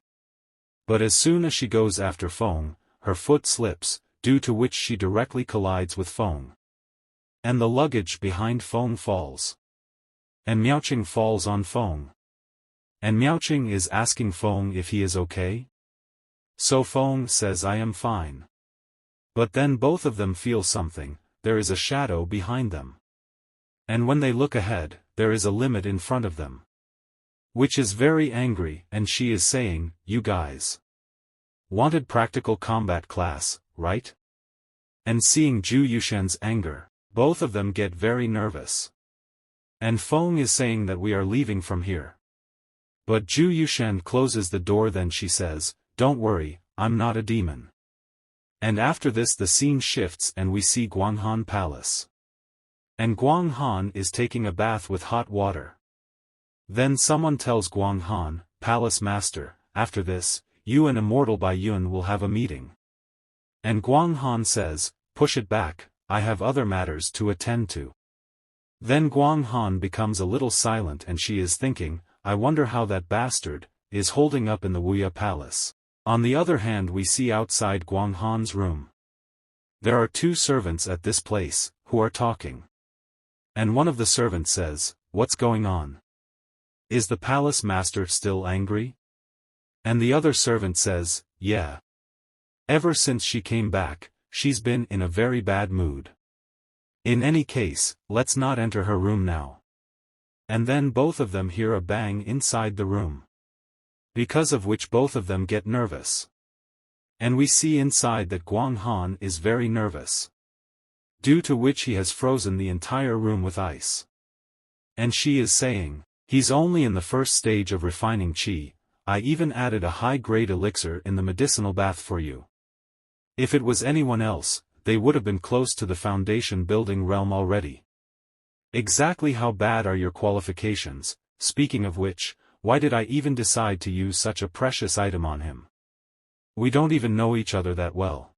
Speaker 1: But as soon as she goes after Feng, her foot slips, due to which she directly collides with Feng. And the luggage behind Feng falls. And Miaoqing falls on Feng. And Miaoqing is asking Feng if he is okay. So Feng says I am fine. But then both of them feel something, there is a shadow behind them. And when they look ahead, there is a limit in front of them, which is very angry, and she is saying, you guys wanted practical combat class, right? And seeing Zhu Yushan's anger, both of them get very nervous. And Feng is saying that we are leaving from here. But Zhu Yushan closes the door, then she says, don't worry, I'm not a demon. And after this the scene shifts and we see Guang Han Palace. And Guang Han is taking a bath with hot water. Then someone tells Guang Han, Palace Master, after this, you and Immortal Bai Yun will have a meeting. And Guang Han says, push it back, I have other matters to attend to. Then Guang Han becomes a little silent and she is thinking, I wonder how that bastard is holding up in the Wuya Palace. On the other hand, we see outside Guang Han's room. There are two servants at this place, who are talking. And one of the servants says, what's going on? Is the palace master still angry? And the other servant says, yeah. Ever since she came back, she's been in a very bad mood. In any case, let's not enter her room now. And then both of them hear a bang inside the room, because of which both of them get nervous. And we see inside that Guang Han is very nervous, due to which he has frozen the entire room with ice. And she is saying, he's only in the first stage of refining chi, I even added a high-grade elixir in the medicinal bath for you. If it was anyone else, they would have been close to the foundation building realm already. Exactly how bad are your qualifications? Speaking of which, why did I even decide to use such a precious item on him? We don't even know each other that well.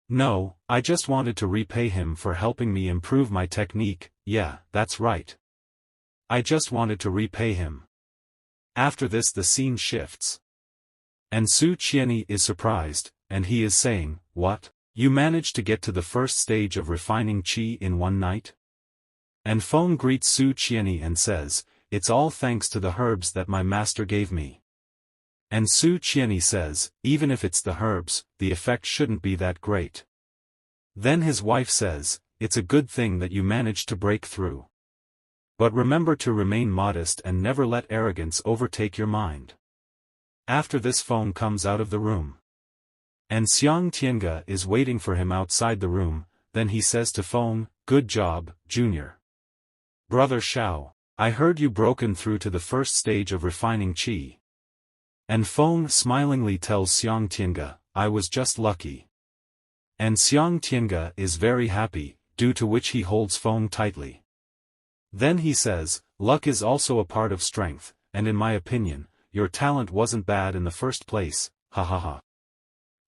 Speaker 1: No, I just wanted to repay him for helping me improve my technique, yeah, that's right. I just wanted to repay him. After this the scene shifts. And Su Qianyi is surprised, and he is saying, what? You managed to get to the first stage of refining chi in one night? And Feng greets Su Qianyi and says, it's all thanks to the herbs that my master gave me. And Su Qianyi says, even if it's the herbs, the effect shouldn't be that great. Then his wife says, it's a good thing that you managed to break through. But remember to remain modest and never let arrogance overtake your mind. After this Feng comes out of the room. And Xiang Tiange is waiting for him outside the room, then he says to Feng, good job, Junior. Brother Xiao, I heard you broken through to the first stage of refining chi. And Feng smilingly tells Xiang Tiange, I was just lucky. And Xiang Tiange is very happy, due to which he holds Feng tightly. Then he says, luck is also a part of strength, and in my opinion, your talent wasn't bad in the first place, ha ha ha.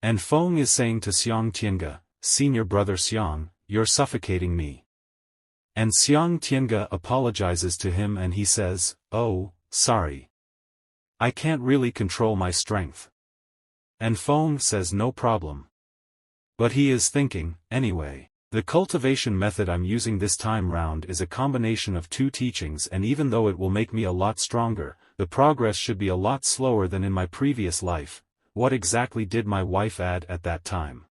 Speaker 1: And Feng is saying to Xiang Tiange, senior brother Xiang, you're suffocating me. And Xiang Tiange apologizes to him and he says, oh, sorry. I can't really control my strength. And Feng says no problem. But he is thinking, anyway, the cultivation method I'm using this time round is a combination of two teachings, and even though it will make me a lot stronger, the progress should be a lot slower than in my previous life. What exactly did my wife add at that time?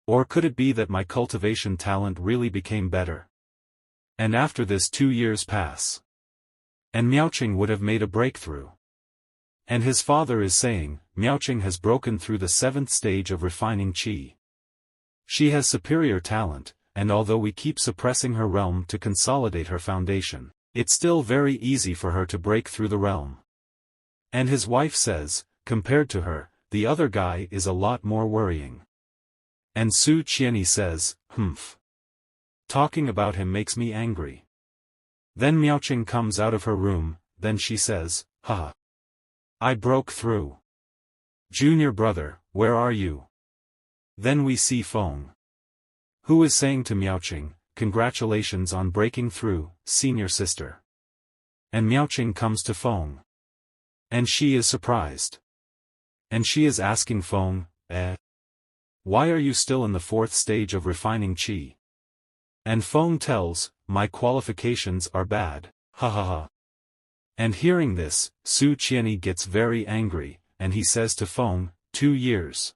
Speaker 1: Or could it be that my cultivation talent really became better? And after this 2 years pass. And Miaoqing would have made a breakthrough. And his father is saying, Miaoqing has broken through the 7th stage of refining qi. She has superior talent, and although we keep suppressing her realm to consolidate her foundation, it's still very easy for her to break through the realm. And his wife says, compared to her, the other guy is a lot more worrying. And Su Qianyi says, humph. Talking about him makes me angry. Then Miaoqing comes out of her room, then she says, haha. I broke through. Junior brother, where are you? Then we see Feng, who is saying to Miaoqing, congratulations on breaking through, senior sister. And Miaoqing comes to Feng. And she is surprised. And she is asking Feng, why are you still in the 4th stage of refining qi? And Feng tells, my qualifications are bad, ha ha ha. And hearing this, Su Qianyi gets very angry, and he says to Feng, 2 years.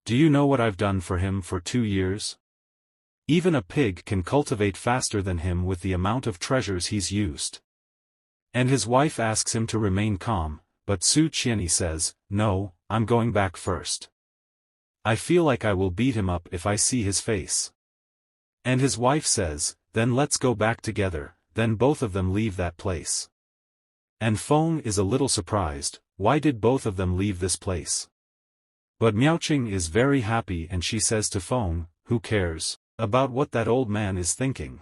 Speaker 1: Do you know what I've done for him for 2 years? Even a pig can cultivate faster than him with the amount of treasures he's used. And his wife asks him to remain calm, but Su Qianyi says, no, I'm going back first. I feel like I will beat him up if I see his face. And his wife says, then let's go back together, then both of them leave that place. And Feng is a little surprised, why did both of them leave this place? But Miaoqing is very happy and she says to Feng, who cares about what that old man is thinking?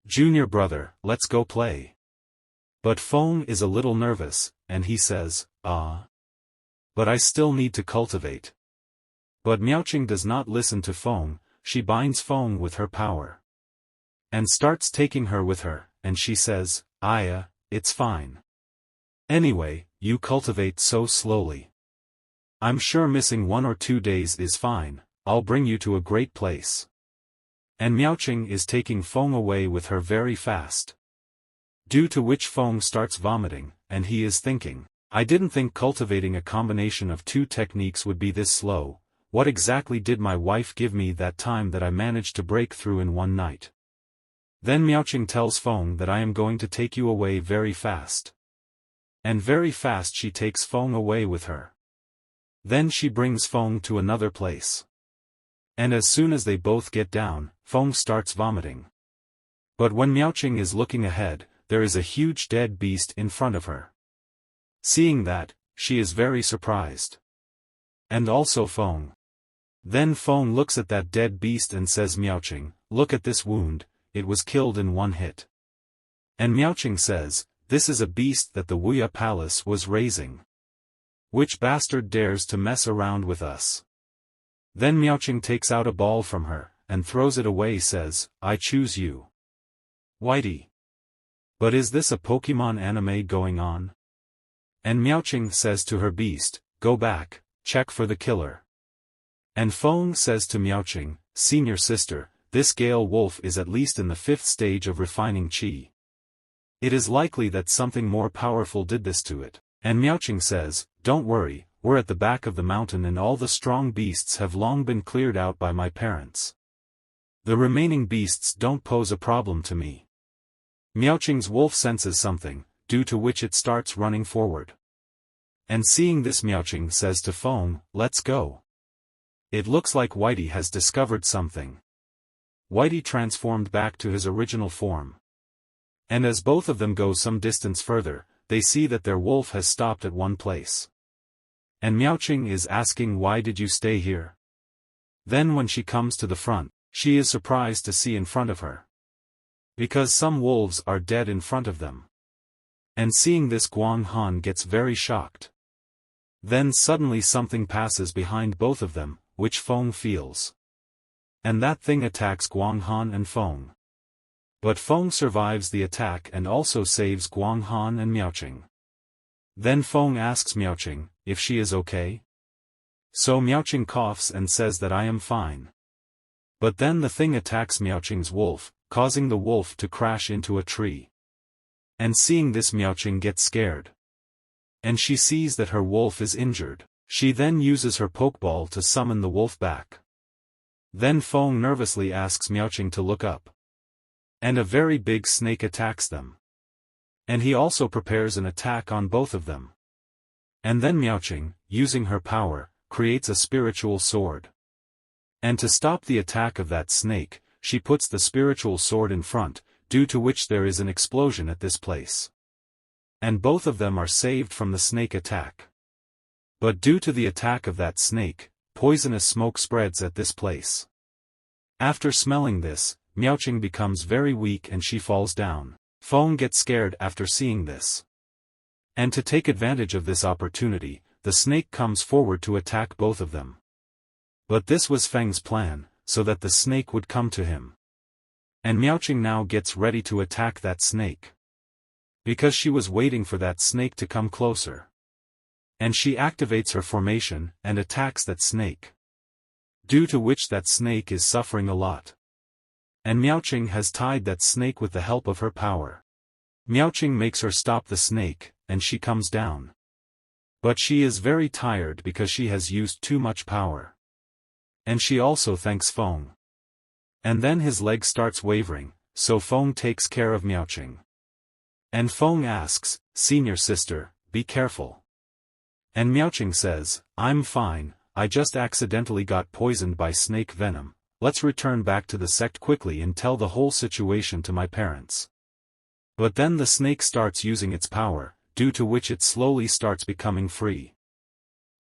Speaker 1: Junior brother, let's go play. But Feng is a little nervous, and he says, but I still need to cultivate. But Miaoqing does not listen to Feng, she binds Feng with her power. And starts taking her with her, and she says, Aya, it's fine. Anyway, you cultivate so slowly. I'm sure missing 1 or 2 days is fine, I'll bring you to a great place. And Miaoqing is taking Feng away with her very fast. Due to which Feng starts vomiting, and he is thinking, I didn't think cultivating a combination of 2 techniques would be this slow, what exactly did my wife give me that time that I managed to break through in 1 night? Then Miaoqing tells Feng that I am going to take you away very fast. And very fast she takes Feng away with her. Then she brings Feng to another place. And as soon as they both get down, Feng starts vomiting. But when Miaoqing is looking ahead, there is a huge dead beast in front of her. Seeing that, she is very surprised. And also Feng. Then Feng looks at that dead beast and says, Miaoqing, look at this wound, it was killed in 1 hit. And Miaoqing says, this is a beast that the Wuya Palace was raising. Which bastard dares to mess around with us? Then Miaoqing takes out a ball from her, and throws it away, says, I choose you. Whitey. But is this a Pokemon anime going on? And Miaoqing says to her beast, go back, check for the killer. And Feng says to Miaoqing, senior sister, this Gale Wolf is at least in the 5th stage of refining qi. It is likely that something more powerful did this to it. And Miaoqing says, don't worry, we're at the back of the mountain and all the strong beasts have long been cleared out by my parents. The remaining beasts don't pose a problem to me. Miaoqing's wolf senses something, due to which it starts running forward. And seeing this, Miaoqing says to Feng, let's go. It looks like Whitey has discovered something. Whitey transformed back to his original form. And as both of them go some distance further, they see that their wolf has stopped at one place. And Miaoqing is asking, why did you stay here? Then when she comes to the front, she is surprised to see in front of her. Because some wolves are dead in front of them. And seeing this, Guang Han gets very shocked. Then suddenly something passes behind both of them, which Feng feels. And that thing attacks Guang Han and Feng. But Feng survives the attack and also saves Guang Han and Miaoqing. Then Feng asks Miaoqing, if she is okay? So Miaoqing coughs and says that I am fine. But then the thing attacks Miaoqing's wolf, causing the wolf to crash into a tree. And seeing this, Miaoqing gets scared. And she sees that her wolf is injured. She then uses her pokeball to summon the wolf back. Then Feng nervously asks Miaoqing to look up. And a very big snake attacks them. And he also prepares an attack on both of them. And then Miaoqing, using her power, creates a spiritual sword. And to stop the attack of that snake, she puts the spiritual sword in front, due to which there is an explosion at this place. And both of them are saved from the snake attack. But due to the attack of that snake, poisonous smoke spreads at this place. After smelling this, Miaoqing becomes very weak and she falls down. Feng gets scared after seeing this. And to take advantage of this opportunity, the snake comes forward to attack both of them. But this was Feng's plan, so that the snake would come to him. And Miaoqing now gets ready to attack that snake. Because she was waiting for that snake to come closer. And she activates her formation, and attacks that snake. Due to which that snake is suffering a lot. And Miaoqing has tied that snake with the help of her power. Miaoqing makes her stop the snake, and she comes down. But she is very tired because she has used too much power. And she also thanks Feng. And then his leg starts wavering, so Feng takes care of Miaoqing. And Feng asks, "Senior sister, be careful." And Miaoqing says, "I'm fine, I just accidentally got poisoned by snake venom, let's return back to the sect quickly and tell the whole situation to my parents." But then the snake starts using its power, due to which it slowly starts becoming free.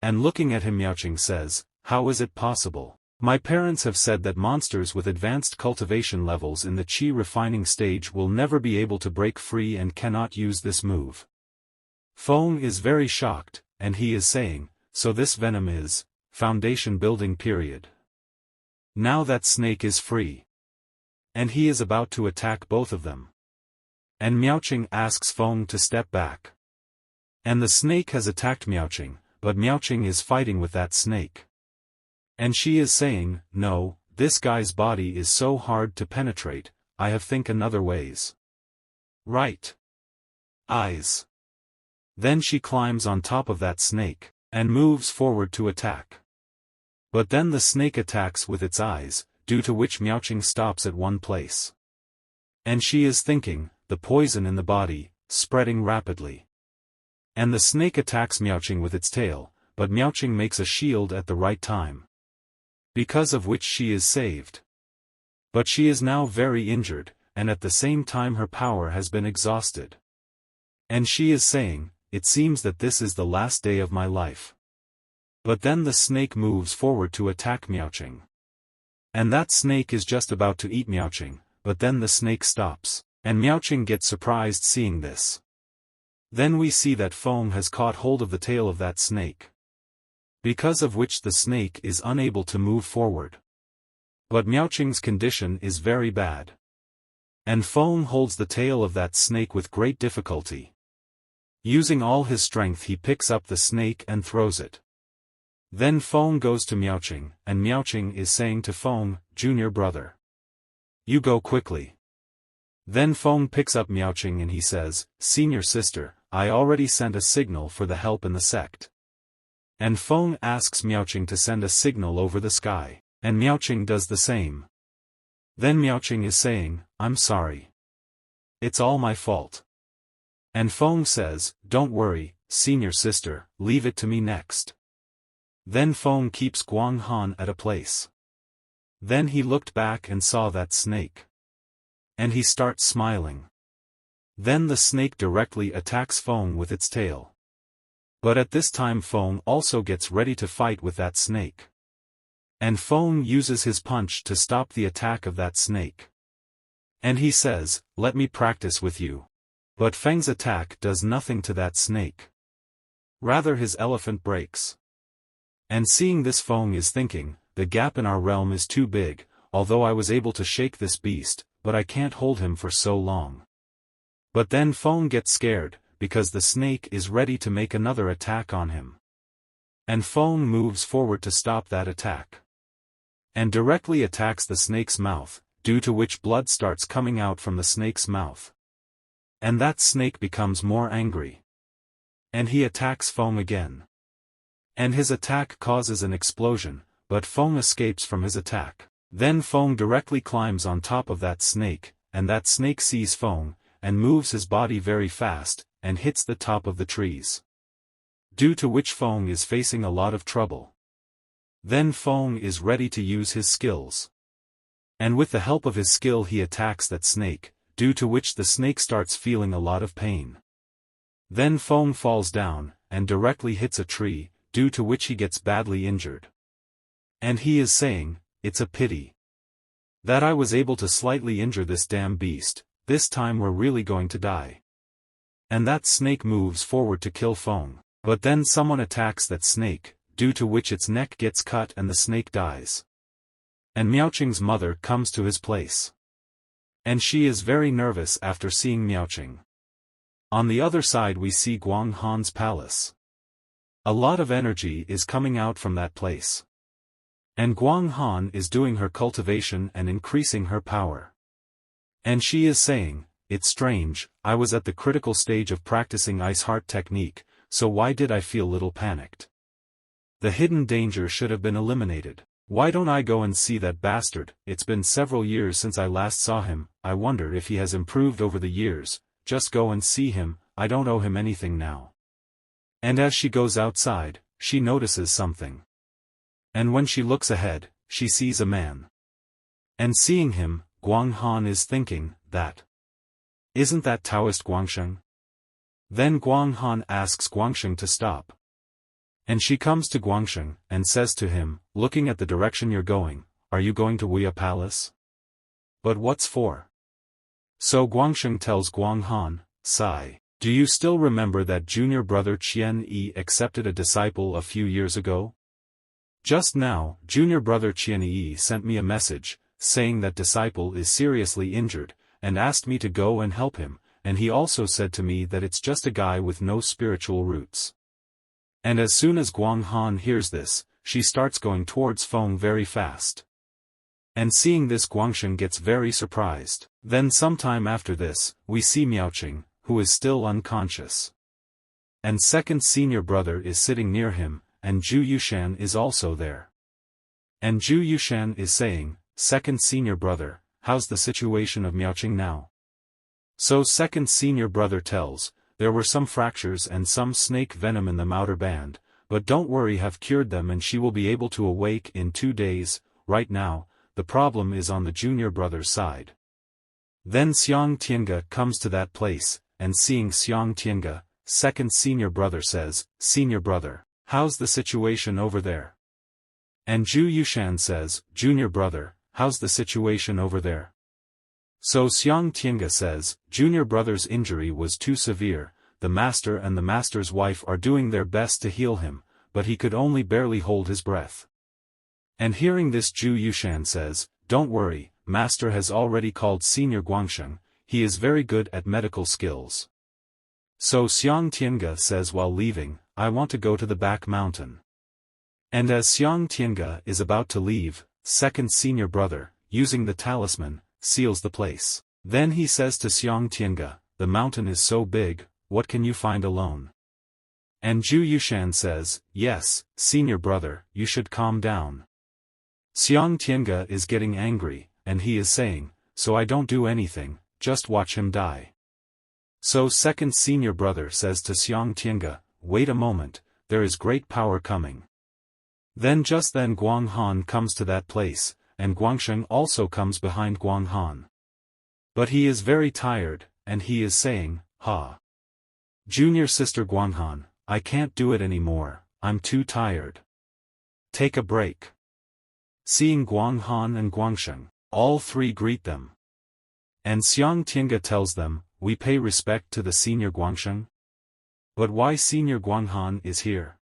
Speaker 1: And looking at him Miaoqing says, "How is it possible? My parents have said that monsters with advanced cultivation levels in the qi refining stage will never be able to break free and cannot use this move." Feng is very shocked, and he is saying, "So this venom is foundation building period. Now that snake is free." And he is about to attack both of them. And Miaoqing asks Feng to step back. And the snake has attacked Miaoqing, but Miaoqing is fighting with that snake. And she is saying, "No, this guy's body is so hard to penetrate, I have think another ways." Right. Eyes. Then she climbs on top of that snake, and moves forward to attack. But then the snake attacks with its eyes, due to which Miaoqing stops at one place. And she is thinking, the poison in the body, spreading rapidly. And the snake attacks Miaoqing with its tail, but Miaoqing makes a shield at the right time. Because of which she is saved. But she is now very injured, and at the same time her power has been exhausted. And she is saying, "It seems that this is the last day of my life." But then the snake moves forward to attack Miaoqing. And that snake is just about to eat Miaoqing, but then the snake stops, and Miaoqing gets surprised seeing this. Then we see that Feng has caught hold of the tail of that snake. Because of which the snake is unable to move forward. But Miaoqing's condition is very bad. And Feng holds the tail of that snake with great difficulty. Using all his strength he picks up the snake and throws it. Then Feng goes to Miaoqing, and Miaoqing is saying to Feng, "Junior brother. You go quickly." Then Feng picks up Miaoqing and he says, "Senior sister, I already sent a signal for the help in the sect." And Feng asks Miaoqing to send a signal over the sky, and Miaoqing does the same. Then Miaoqing is saying, "I'm sorry. It's all my fault." And Feng says, "Don't worry, senior sister, leave it to me next." Then Feng keeps Guang Han at a place. Then he looked back and saw that snake. And he starts smiling. Then the snake directly attacks Feng with its tail. But at this time Feng also gets ready to fight with that snake. And Feng uses his punch to stop the attack of that snake. And he says, "Let me practice with you." But Feng's attack does nothing to that snake. Rather his elephant breaks. And seeing this Feng is thinking, "The gap in our realm is too big, although I was able to shake this beast, but I can't hold him for so long." But then Feng gets scared, because the snake is ready to make another attack on him. And Feng moves forward to stop that attack. And directly attacks the snake's mouth, due to which blood starts coming out from the snake's mouth. And that snake becomes more angry. And he attacks Feng again. And his attack causes an explosion, but Feng escapes from his attack. Then Feng directly climbs on top of that snake, and that snake sees Feng, and moves his body very fast, and hits the top of the trees. due to which Feng is facing a lot of trouble. Then Feng is ready to use his skills. And with the help of his skill he attacks that snake, due to which the snake starts feeling a lot of pain. Then Feng falls down, and directly hits a tree, due to which he gets badly injured. And he is saying, "It's a pity that I was able to slightly injure this damn beast, this time we're really going to die." And that snake moves forward to kill Feng, but then someone attacks that snake, due to which its neck gets cut and the snake dies. And Miaoqing's mother comes to his place. And she is very nervous after seeing Miaoqing. On the other side we see Guang Han's palace. A lot of energy is coming out from that place. And Guang Han is doing her cultivation and increasing her power. And she is saying, "It's strange, I was at the critical stage of practicing Ice Heart technique, so why did I feel little panicked? The hidden danger should have been eliminated. Why don't I go and see that bastard? It's been several years since I last saw him, I wonder if he has improved over the years, just go and see him, I don't owe him anything now." And as she goes outside, she notices something. And when she looks ahead, she sees a man. And seeing him, Guang Han is thinking, isn't that Taoist Guangsheng? Then Guang Han asks Guangsheng to stop. And she comes to Guangsheng, and says to him, looking at the direction you're going, "Are you going to Wuya Palace? But what's for?" So Guangsheng tells Guang Han, "Sigh. Do you still remember that junior brother Qian Yi accepted a disciple a few years ago? Just now, junior brother Qian Yi sent me a message, saying that disciple is seriously injured, and asked me to go and help him, and he also said to me that it's just a guy with no spiritual roots." And as soon as Guang Han hears this, she starts going towards Feng very fast. And seeing this Guangsheng gets very surprised. Then sometime after this, we see Miaoqing, who is still unconscious. And second senior brother is sitting near him, and Zhu Yushan is also there. And Zhu Yushan is saying, "Second senior brother, how's the situation of Miaoqing now?" So second senior brother tells, "There were some fractures and some snake venom in the outer band, but don't worry, have cured them and she will be able to awake in 2 days, right now, the problem is on the junior brother's side." Then Xiang Tiange comes to that place, and seeing Xiang Tiange, second senior brother says, "Senior brother, how's the situation over there?" And Zhu Yushan says, "Junior brother, how's the situation over there?" So Xiang Tiange says, "Junior brother's injury was too severe, the master and the master's wife are doing their best to heal him, but he could only barely hold his breath." And hearing this Zhu Yushan says, "Don't worry, master has already called senior Guangsheng, he is very good at medical skills." So Xiang Tiange says while leaving, "I want to go to the back mountain." And as Xiang Tiange is about to leave, second senior brother, using the talisman, seals the place. Then he says to Xiang Tiange, "The mountain is so big, what can you find alone?" And Zhu Yushan says, "Yes, senior brother, you should calm down." Xiang Tiange is getting angry, and he is saying, "So I don't do anything, just watch him die." So second senior brother says to Xiang Tiange, "Wait a moment, there is great power coming." Then just then Guang Han comes to that place, and Guangsheng also comes behind Guang Han. But he is very tired, and he is saying, Junior sister Guang Han, I can't do it anymore, I'm too tired. Take a break." Seeing Guang Han and Guangsheng, all three greet them. And Xiang Tiange tells them, "We pay respect to the senior Guangsheng? But why senior Guang Han is here?"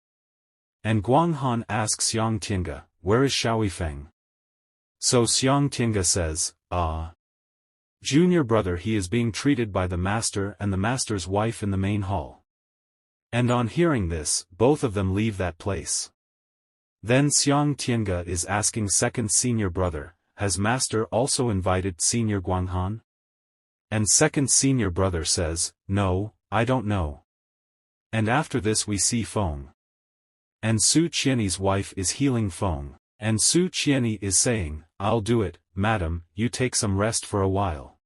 Speaker 1: And Guang Han asks Xiang Tiange, "Where is Xiao Yifeng?" So Xiang Tiange says, Junior brother, he is being treated by the master and the master's wife in the main hall." And on hearing this, both of them leave that place. Then Xiang Tiange is asking second senior brother, "Has master also invited senior Guang Han?" And second senior brother says, "No, I don't know." And after this we see Feng. And Su Qianyi's wife is healing Feng, and Su Qianyi is saying, "I'll do it, madam, you take some rest for a while."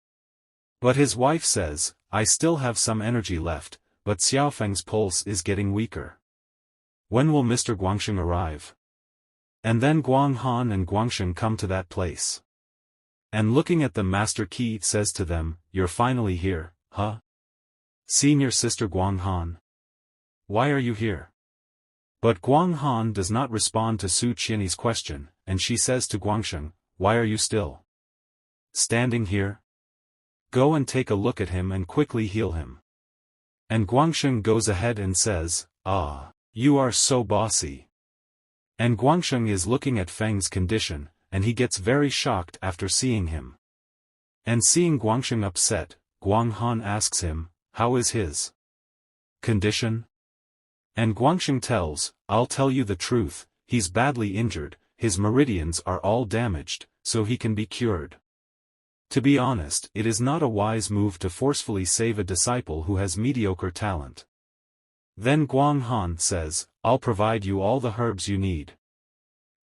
Speaker 1: But his wife says, "I still have some energy left, but Xiaofeng's pulse is getting weaker. When will Mr. Guangsheng arrive? And then Guang Han and Guangsheng come to that place. And looking at them, Master Qi says to them, "You're finally here, huh? Senior sister Guang Han. Why are you here?" But Guang Han does not respond to Su Qian's question, and she says to Guangsheng, "Why are you still standing here? Go and take a look at him and quickly heal him." And Guangsheng goes ahead and says, "Ah, you are so bossy." And Guangsheng is looking at Feng's condition, and he gets very shocked after seeing him. And seeing Guangsheng upset, Guang Han asks him, "How is his condition?" And Guangsheng tells, "I'll tell you the truth, he's badly injured, his meridians are all damaged, so he can be cured. To be honest, it is not a wise move to forcefully save a disciple who has mediocre talent." Then Guang Han says, "I'll provide you all the herbs you need."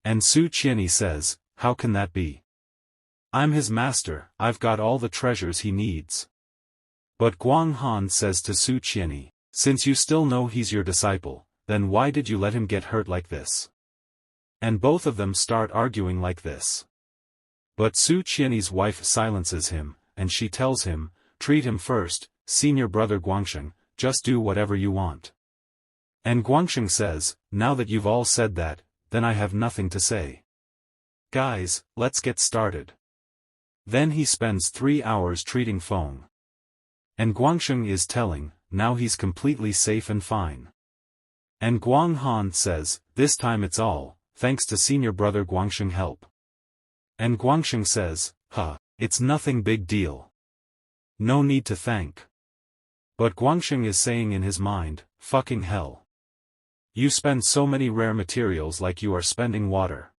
Speaker 1: And Su Qian says, "How can that be? I'm his master, I've got all the treasures he needs." But Guang Han says to Su Qian, "Since you still know he's your disciple, then why did you let him get hurt like this?" And both of them start arguing like this. But Su Qian's wife silences him, and she tells him, "Treat him first, senior brother Guangsheng, just do whatever you want." And Guangsheng says, "Now that you've all said that, then I have nothing to say. Guys, let's get started." Then he spends 3 hours treating Feng. And Guangsheng is telling, now he's completely safe and fine. And Guang Han says, "This time it's all, thanks to senior brother Guangsheng help." And Guangsheng says, "It's nothing big deal. No need to thank." But Guangsheng is saying in his mind, "Fucking hell. You spend so many rare materials like you are spending water.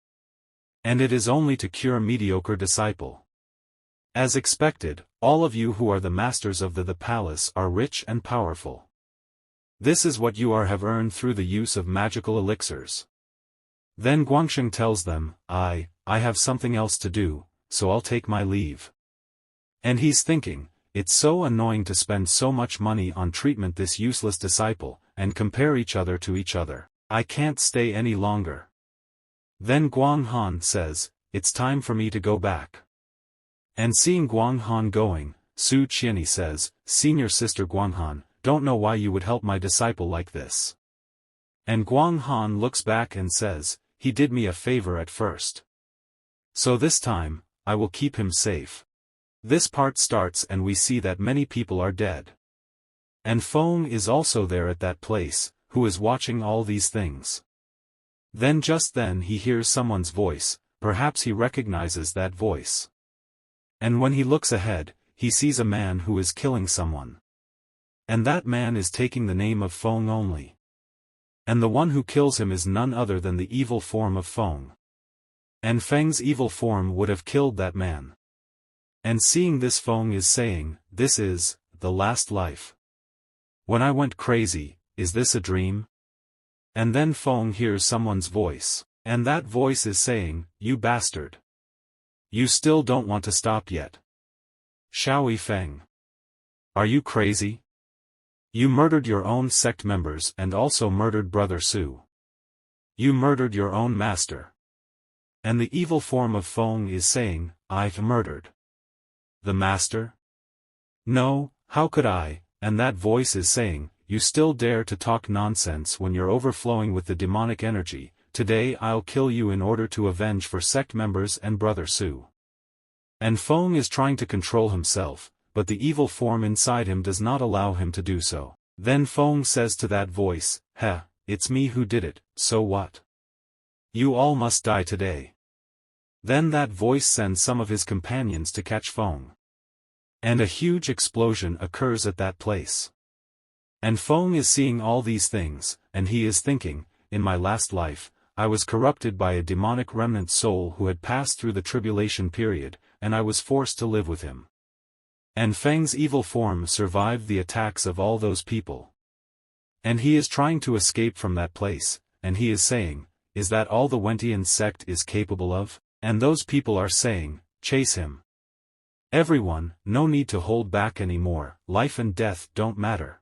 Speaker 1: And it is only to cure mediocre disciple. As expected, all of you who are the masters of the palace are rich and powerful. This is what you have earned through the use of magical elixirs." Then Guangsheng tells them, I have something else to do, so I'll take my leave." And he's thinking, it's so annoying to spend so much money on treatment this useless disciple, and compare each other to each other. I can't stay any longer. Then Guang Han says, "It's time for me to go back." And seeing Guang Han going, Su Qian says, "Senior sister Guang Han, don't know why you would help my disciple like this." And Guang Han looks back and says, "He did me a favor at first. So this time, I will keep him safe." This part starts and we see that many people are dead. And Feng is also there at that place, who is watching all these things. Then just then he hears someone's voice, perhaps he recognizes that voice. And when he looks ahead, he sees a man who is killing someone. And that man is taking the name of Feng only. And the one who kills him is none other than the evil form of Feng. And Feng's evil form would have killed that man. And seeing this, Feng is saying, "This is the last life. When I went crazy, is this a dream?" And then Feng hears someone's voice, and that voice is saying, "You bastard. You still don't want to stop yet. Xiao Yifeng. Are you crazy? You murdered your own sect members and also murdered Brother Su. You murdered your own master." And the evil form of Feng is saying, "I've murdered the master? No, how could I?" And that voice is saying, "You still dare to talk nonsense when you're overflowing with the demonic energy. Today I'll kill you in order to avenge for sect members and Brother Su." And Feng is trying to control himself, but the evil form inside him does not allow him to do so. Then Feng says to that voice, It's me who did it, so what? You all must die today." Then that voice sends some of his companions to catch Feng. And a huge explosion occurs at that place. And Feng is seeing all these things, and he is thinking, in my last life, I was corrupted by a demonic remnant soul who had passed through the tribulation period, and I was forced to live with him. And Feng's evil form survived the attacks of all those people. And he is trying to escape from that place, and he is saying, is that all the Wentian sect is capable of? And those people are saying, chase him. Everyone, no need to hold back anymore, life and death don't matter.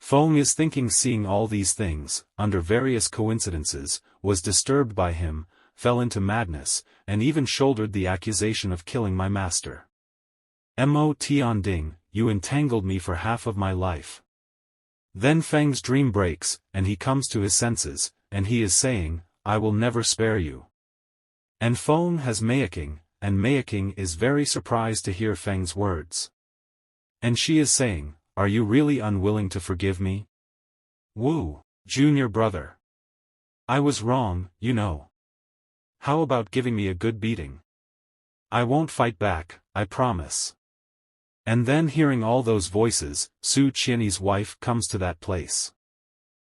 Speaker 1: Feng is thinking, seeing all these things, under various coincidences, was disturbed by him, fell into madness, and even shouldered the accusation of killing my master. Mo Tianding, you entangled me for half of my life. Then Feng's dream breaks, and he comes to his senses, and he is saying, I will never spare you. And Feng has Mei Ying, and Mei Ying is very surprised to hear Feng's words. And she is saying, are you really unwilling to forgive me? Wu, junior brother. I was wrong, you know. How about giving me a good beating? I won't fight back, I promise. And then hearing all those voices, Su Qian's wife comes to that place.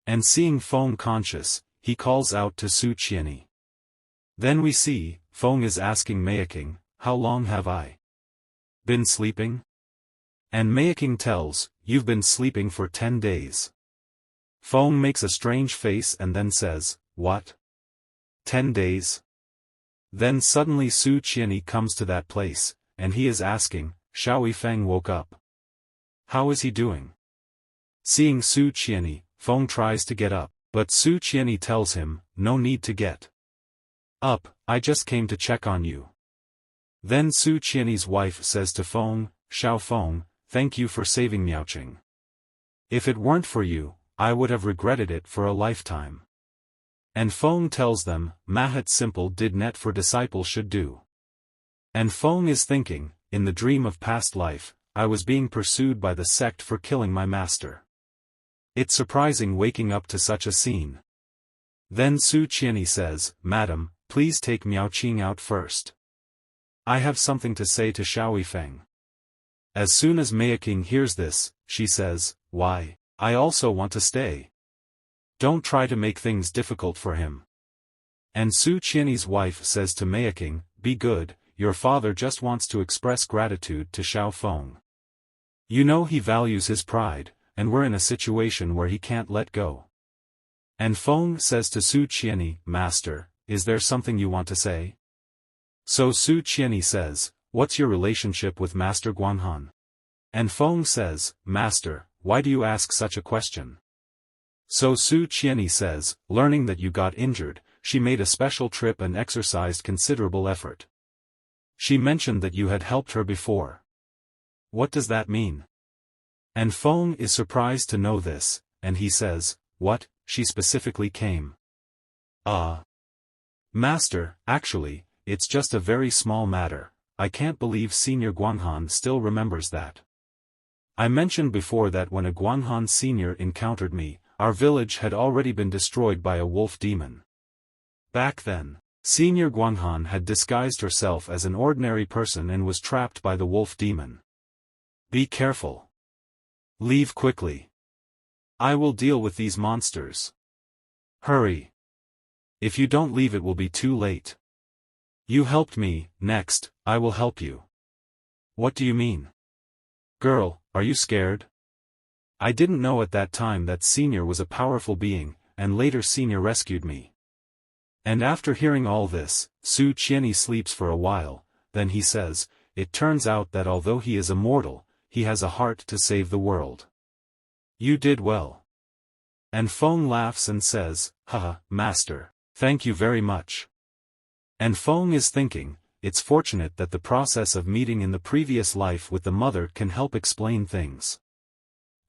Speaker 1: And seeing Feng conscious, he calls out to Su Qian. Then we see, Feng is asking Mei Ying, how long have I been sleeping? And Mei Ying tells, you've been sleeping for 10 days. Feng makes a strange face and then says, what? 10 days? Then suddenly Su Qian comes to that place, and he is asking, Xiao Yifeng woke up. How is he doing? Seeing Su Qian, Feng tries to get up, but Su Qian tells him, no need to get up, I just came to check on you. Then Su Qian's wife says to Feng, Xiao Feng, thank you for saving Miaoqing. If it weren't for you, I would have regretted it for a lifetime. And Feng tells them, Mahat simple did net for disciple should do. And Feng is thinking, in the dream of past life, I was being pursued by the sect for killing my master. It's surprising waking up to such a scene. Then Su Qian says, Madam, please take Miaoqing out first. I have something to say to Xiao Yifeng. As soon as Mei Ying hears this, she says, why, I also want to stay. Don't try to make things difficult for him. And Su Qian's wife says to Mei Ying, be good, your father just wants to express gratitude to Xiao Feng. You know he values his pride, and we're in a situation where he can't let go. And Feng says to Su Qian, Master, is there something you want to say? So Su Qian says, what's your relationship with Master Guang Han? And Feng says, Master, why do you ask such a question? So Su Qian says, learning that you got injured, she made a special trip and exercised considerable effort. She mentioned that you had helped her before. What does that mean? And Feng is surprised to know this, and he says, what, she specifically came? Master, actually, it's just a very small matter, I can't believe Senior Guang Han still remembers that. I mentioned before that when a Guang Han Senior encountered me, our village had already been destroyed by a wolf demon. Back then, Senior Guang Han had disguised herself as an ordinary person and was trapped by the wolf demon. Be careful. Leave quickly. I will deal with these monsters. Hurry. If you don't leave it will be too late. You helped me, next, I will help you. What do you mean? Girl, are you scared? I didn't know at that time that Senior was a powerful being, and later Senior rescued me. And after hearing all this, Su Qian sleeps for a while, then he says, it turns out that although he is immortal, he has a heart to save the world. You did well. And Feng laughs and says, haha, Master, thank you very much. And Feng is thinking, it's fortunate that the process of meeting in the previous life with the mother can help explain things.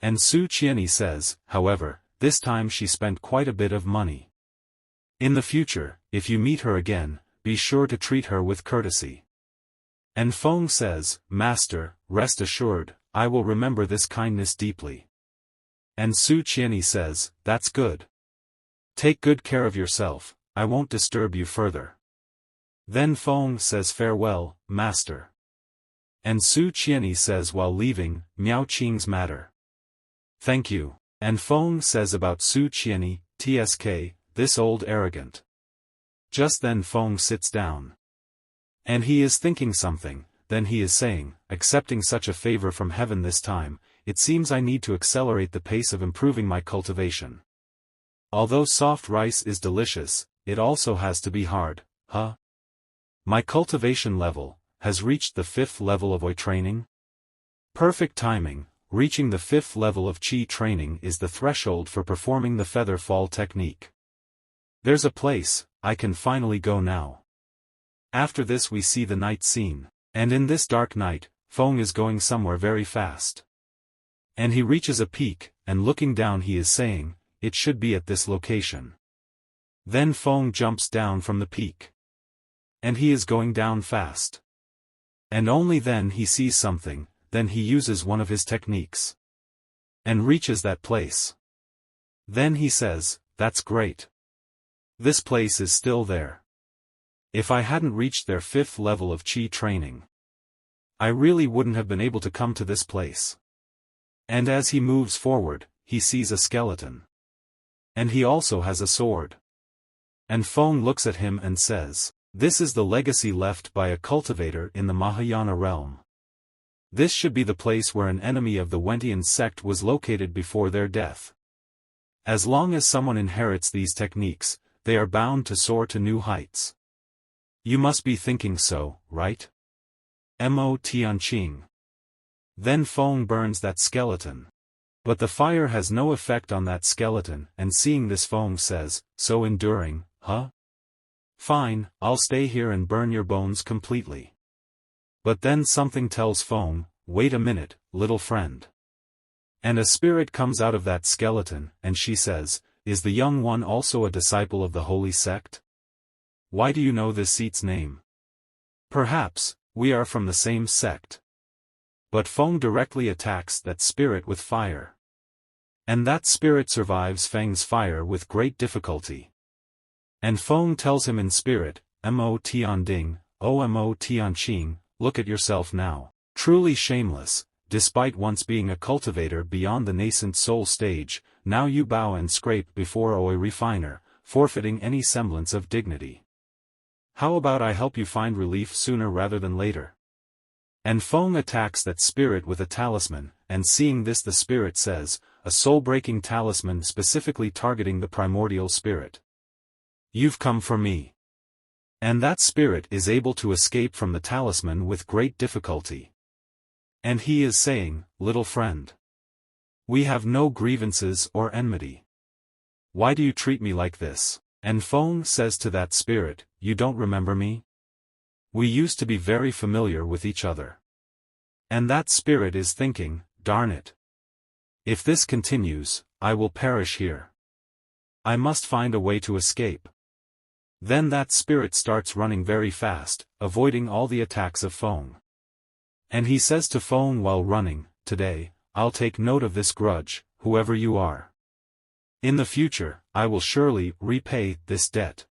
Speaker 1: And Su Qian says, however, this time she spent quite a bit of money. In the future, if you meet her again, be sure to treat her with courtesy. And Feng says, Master, rest assured, I will remember this kindness deeply. And Su Qian says, that's good. Take good care of yourself, I won't disturb you further. Then Feng says farewell, Master. And Su Qian says while leaving, Miaoqing's matter. Thank you. And Feng says about Su Qian, tsk, this old arrogant. Just then Feng sits down. And he is thinking something, then he is saying, accepting such a favor from heaven this time, it seems I need to accelerate the pace of improving my cultivation. Although soft rice is delicious, it also has to be hard, huh? My cultivation level has reached the 5th level of Oi training. Perfect timing, reaching the 5th level of Qi training is the threshold for performing the feather fall technique. There's a place, I can finally go now. After this we see the night scene, and in this dark night, Feng is going somewhere very fast. And he reaches a peak, and looking down he is saying, it should be at this location. Then Feng jumps down from the peak. And he is going down fast. And only then he sees something, then he uses one of his techniques. And reaches that place. Then he says, that's great. This place is still there. If I hadn't reached their 5th level of Qi training, I really wouldn't have been able to come to this place. And as he moves forward, he sees a skeleton. And he also has a sword. And Feng looks at him and says, this is the legacy left by a cultivator in the Mahayana realm. This should be the place where an enemy of the Wentian sect was located before their death. As long as someone inherits these techniques, they are bound to soar to new heights. You must be thinking so, right? Mo Tianqing. Then Feng burns that skeleton. But the fire has no effect on that skeleton, and seeing this Feng says, so enduring, huh? Fine, I'll stay here and burn your bones completely. But then something tells Feng, wait a minute, little friend. And a spirit comes out of that skeleton, and she says, is the young one also a disciple of the holy sect? Why do you know this seat's name? Perhaps, we are from the same sect. But Feng directly attacks that spirit with fire. And that spirit survives Feng's fire with great difficulty. And Feng tells him in spirit, Mo Tianding, O Mo Tianqing, look at yourself now. Truly shameless, despite once being a cultivator beyond the nascent soul stage, now you bow and scrape before a refiner, forfeiting any semblance of dignity. How about I help you find relief sooner rather than later? And Feng attacks that spirit with a talisman, and seeing this the spirit says, a soul-breaking talisman specifically targeting the primordial spirit. You've come for me. And that spirit is able to escape from the talisman with great difficulty. And he is saying, little friend. We have no grievances or enmity. Why do you treat me like this? And Feng says to that spirit, you don't remember me? We used to be very familiar with each other. And that spirit is thinking, darn it. If this continues, I will perish here. I must find a way to escape. Then that spirit starts running very fast, avoiding all the attacks of Feng. And he says to Feng while running, today, I'll take note of this grudge, whoever you are. In the future, I will surely repay this debt.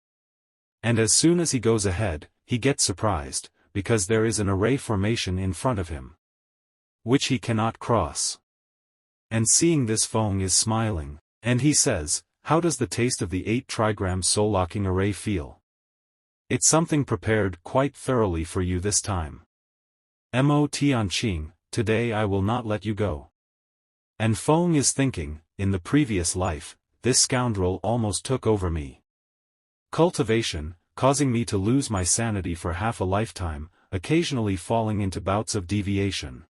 Speaker 1: And as soon as he goes ahead, he gets surprised, because there is an array formation in front of him, which he cannot cross. And seeing this Feng is smiling, and he says, how does the taste of the 8 trigram soul-locking array feel? It's something prepared quite thoroughly for you this time. Mo Tianqing, today I will not let you go. And Feng is thinking, in the previous life, this scoundrel almost took over me. Cultivation, causing me to lose my sanity for half a lifetime, occasionally falling into bouts of deviation.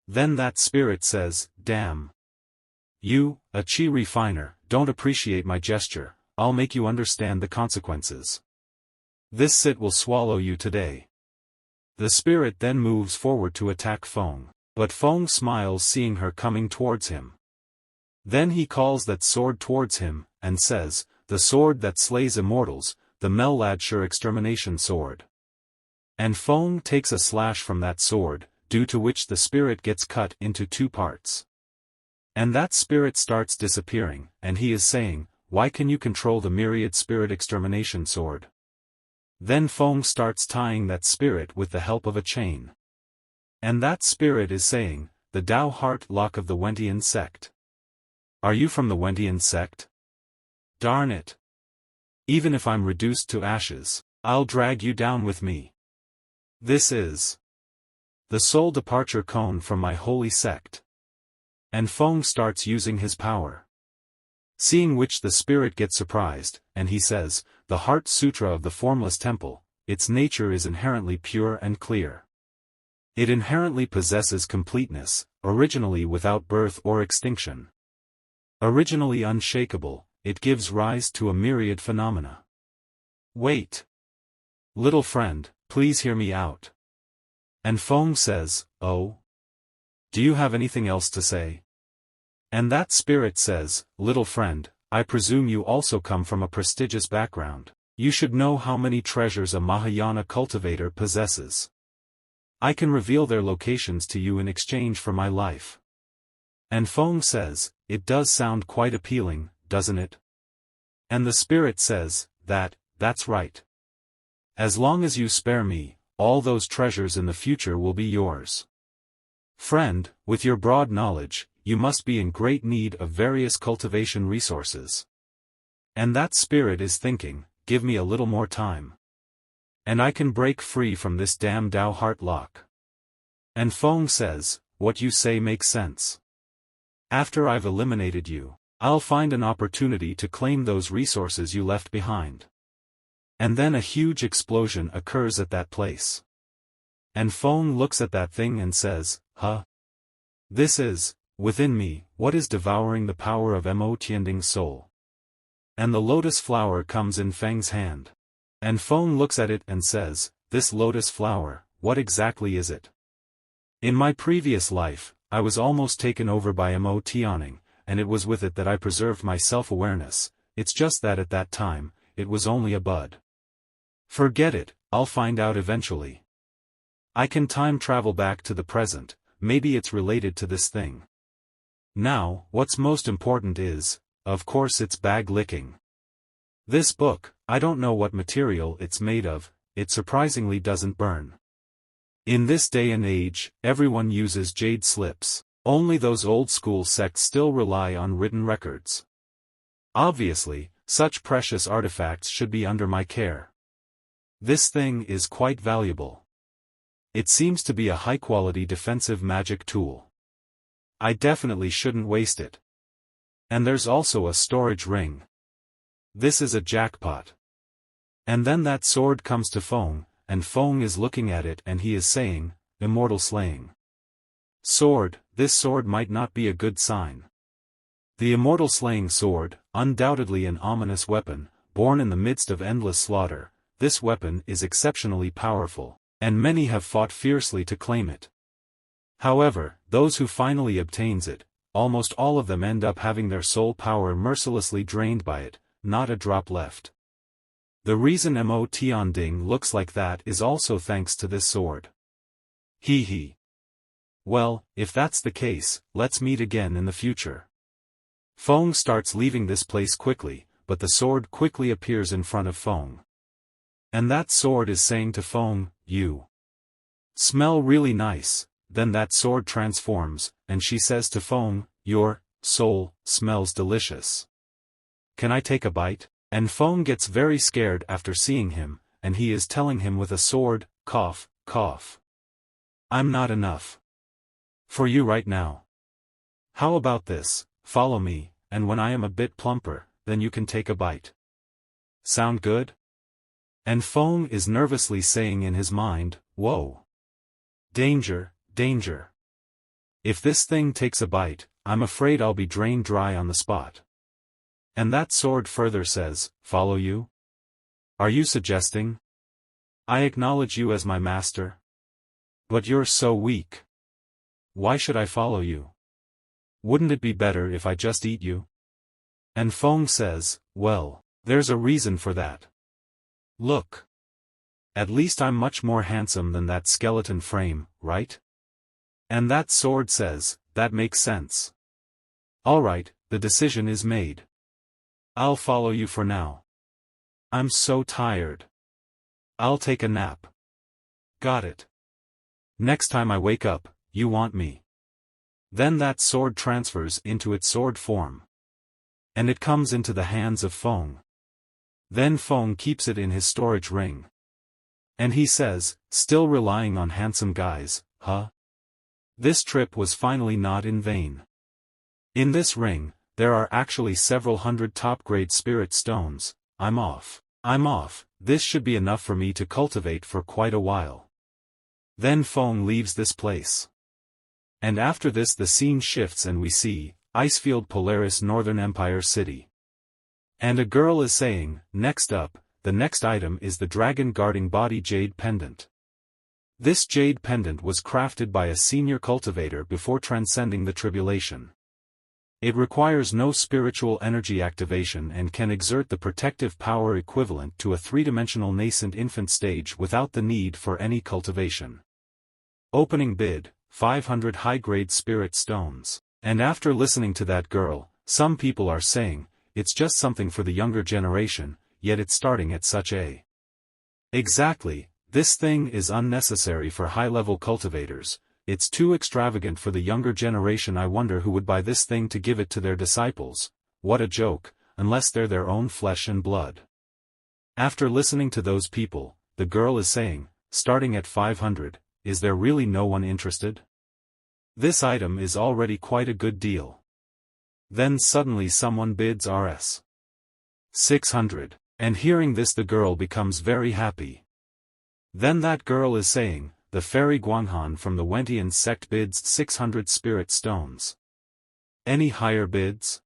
Speaker 1: Then that spirit says, damn. You, a Qi refiner, don't appreciate my gesture, I'll make you understand the consequences. This sit will swallow you today. The spirit then moves forward to attack Feng, but Feng smiles seeing her coming towards him. Then he calls that sword towards him, and says, the sword that slays immortals, the Melladshur extermination sword. And Feng takes a slash from that sword, due to which the spirit gets cut into 2 parts. And that spirit starts disappearing, and he is saying, why can you control the myriad spirit extermination sword? Then Feng starts tying that spirit with the help of a chain. And that spirit is saying, the Tao heart lock of the Wentian sect. Are you from the Wentian sect? Darn it. Even if I'm reduced to ashes, I'll drag you down with me. This is the soul departure cone from my holy sect. And Feng starts using his power. Seeing which the spirit gets surprised, and he says, the Heart Sutra of the Formless Temple, its nature is inherently pure and clear. It inherently possesses completeness, originally without birth or extinction. Originally unshakable, it gives rise to a myriad phenomena. Wait. Little friend, please hear me out. And Feng says, oh? Do you have anything else to say? And that spirit says, little friend, I presume you also come from a prestigious background. You should know how many treasures a Mahayana cultivator possesses. I can reveal their locations to you in exchange for my life. And Feng says, it does sound quite appealing, doesn't it? And the spirit says, that's right. As long as you spare me, all those treasures in the future will be yours. Friend, with your broad knowledge, you must be in great need of various cultivation resources. And that spirit is thinking, give me a little more time. And I can break free from this damn Dao heart lock. And Feng says, what you say makes sense. After I've eliminated you, I'll find an opportunity to claim those resources you left behind. And then a huge explosion occurs at that place. And Feng looks at that thing and says, huh? This is, within me, what is devouring the power of Mo Tianding's soul. And the lotus flower comes in Feng's hand. And Feng looks at it and says, this lotus flower, what exactly is it? In my previous life, I was almost taken over by Mo Tianing, and it was with it that I preserved my self-awareness. It's just that at that time, it was only a bud. Forget it, I'll find out eventually. I can time travel back to the present, maybe it's related to this thing. Now, what's most important is, of course it's bag licking. This book, I don't know what material it's made of, it surprisingly doesn't burn. In this day and age, everyone uses jade slips, only those old-school sects still rely on written records. Obviously, such precious artifacts should be under my care. This thing is quite valuable. It seems to be a high-quality defensive magic tool. I definitely shouldn't waste it. And there's also a storage ring. This is a jackpot. And then that sword comes to Feng, and Feng is looking at it and he is saying, Immortal slaying. Sword, this sword might not be a good sign. The immortal slaying sword, undoubtedly an ominous weapon, born in the midst of endless slaughter, this weapon is exceptionally powerful, and many have fought fiercely to claim it. However, those who finally obtains it, almost all of them end up having their soul power mercilessly drained by it, not a drop left. The reason Mo Tianding looks like that is also thanks to this sword. Hee hee. Well, if that's the case, let's meet again in the future. Feng starts leaving this place quickly, but the sword quickly appears in front of Feng. And that sword is saying to Feng, you smell really nice. Then that sword transforms, and she says to Feng, your soul smells delicious. Can I take a bite? And Feng gets very scared after seeing him, and he is telling him with a sword, cough, cough. I'm not enough for you right now. How about this, follow me, and when I am a bit plumper, then you can take a bite. Sound good? And Feng is nervously saying in his mind, whoa. Danger, danger. If this thing takes a bite, I'm afraid I'll be drained dry on the spot. And that sword further says, follow you? Are you suggesting? I acknowledge you as my master. But you're so weak. Why should I follow you? Wouldn't it be better if I just eat you? And Feng says, well, there's a reason for that. Look. At least I'm much more handsome than that skeleton frame, right? And that sword says, that makes sense. Alright, the decision is made. I'll follow you for now. I'm so tired. I'll take a nap. Got it. Next time I wake up, you want me. Then that sword transfers into its sword form. And it comes into the hands of Feng. Then Feng keeps it in his storage ring. And he says, still relying on handsome guys, huh? This trip was finally not in vain. In this ring, there are actually several hundred top-grade spirit stones. I'm off. This should be enough for me to cultivate for quite a while. Then Feng leaves this place. And after this the scene shifts and we see, Icefield Polaris Northern Empire City. And a girl is saying, next up, the next item is the dragon guarding body jade pendant. This jade pendant was crafted by a senior cultivator before transcending the tribulation. It requires no spiritual energy activation and can exert the protective power equivalent to a three-dimensional nascent infant stage without the need for any cultivation. Opening bid, 500 high-grade spirit stones. And after listening to that girl, some people are saying, it's just something for the younger generation, yet it's starting at such a. Exactly, this thing is unnecessary for high-level cultivators, it's too extravagant for the younger generation. I wonder who would buy this thing to give it to their disciples. What a joke, unless they're their own flesh and blood. After listening to those people, the girl is saying, starting at 500, is there really no one interested? This item is already quite a good deal. Then suddenly someone bids Rs. 600, and hearing this the girl becomes very happy. Then that girl is saying, the fairy Guang Han from the Wentian sect bids 600 spirit stones. Any higher bids?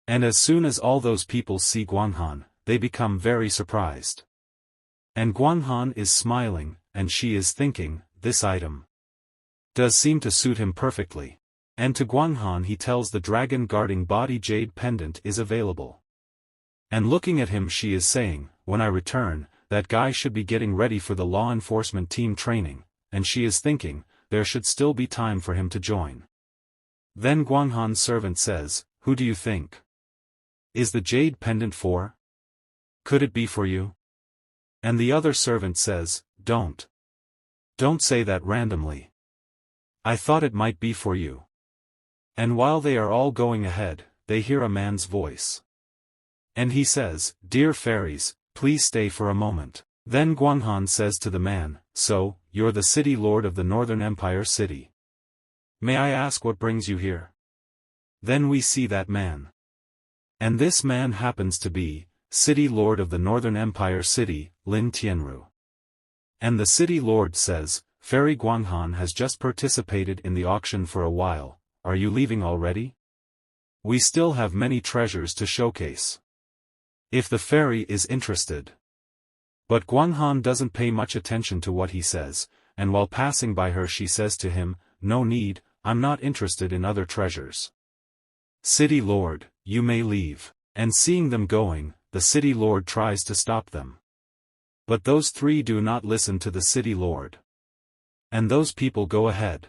Speaker 1: And as soon as all those people see Guang Han, they become very surprised. And Guang Han is smiling, and she is thinking, this item does seem to suit him perfectly. And to Guang Han he tells the dragon guarding body jade pendant is available. And looking at him she is saying, when I return, that guy should be getting ready for the law enforcement team training, and she is thinking, there should still be time for him to join. Then Guang Han's servant says, who do you think? Is the jade pendant for? Could it be for you? And the other servant says, don't say that randomly. I thought it might be for you. And while they are all going ahead, they hear a man's voice. And he says, dear fairies, please stay for a moment. Then Guang Han says to the man, so, you're the city lord of the Northern Empire City. May I ask what brings you here? Then we see that man. And this man happens to be, city lord of the Northern Empire City, Lin Tianru. And the city lord says, Fairy Guang Han has just participated in the auction for a while, are you leaving already? We still have many treasures to showcase. If the fairy is interested. But Guang Han doesn't pay much attention to what he says, and while passing by her she says to him, no need, I'm not interested in other treasures. City Lord, you may leave. And seeing them going, the City Lord tries to stop them. But those three do not listen to the City Lord. And those people go ahead.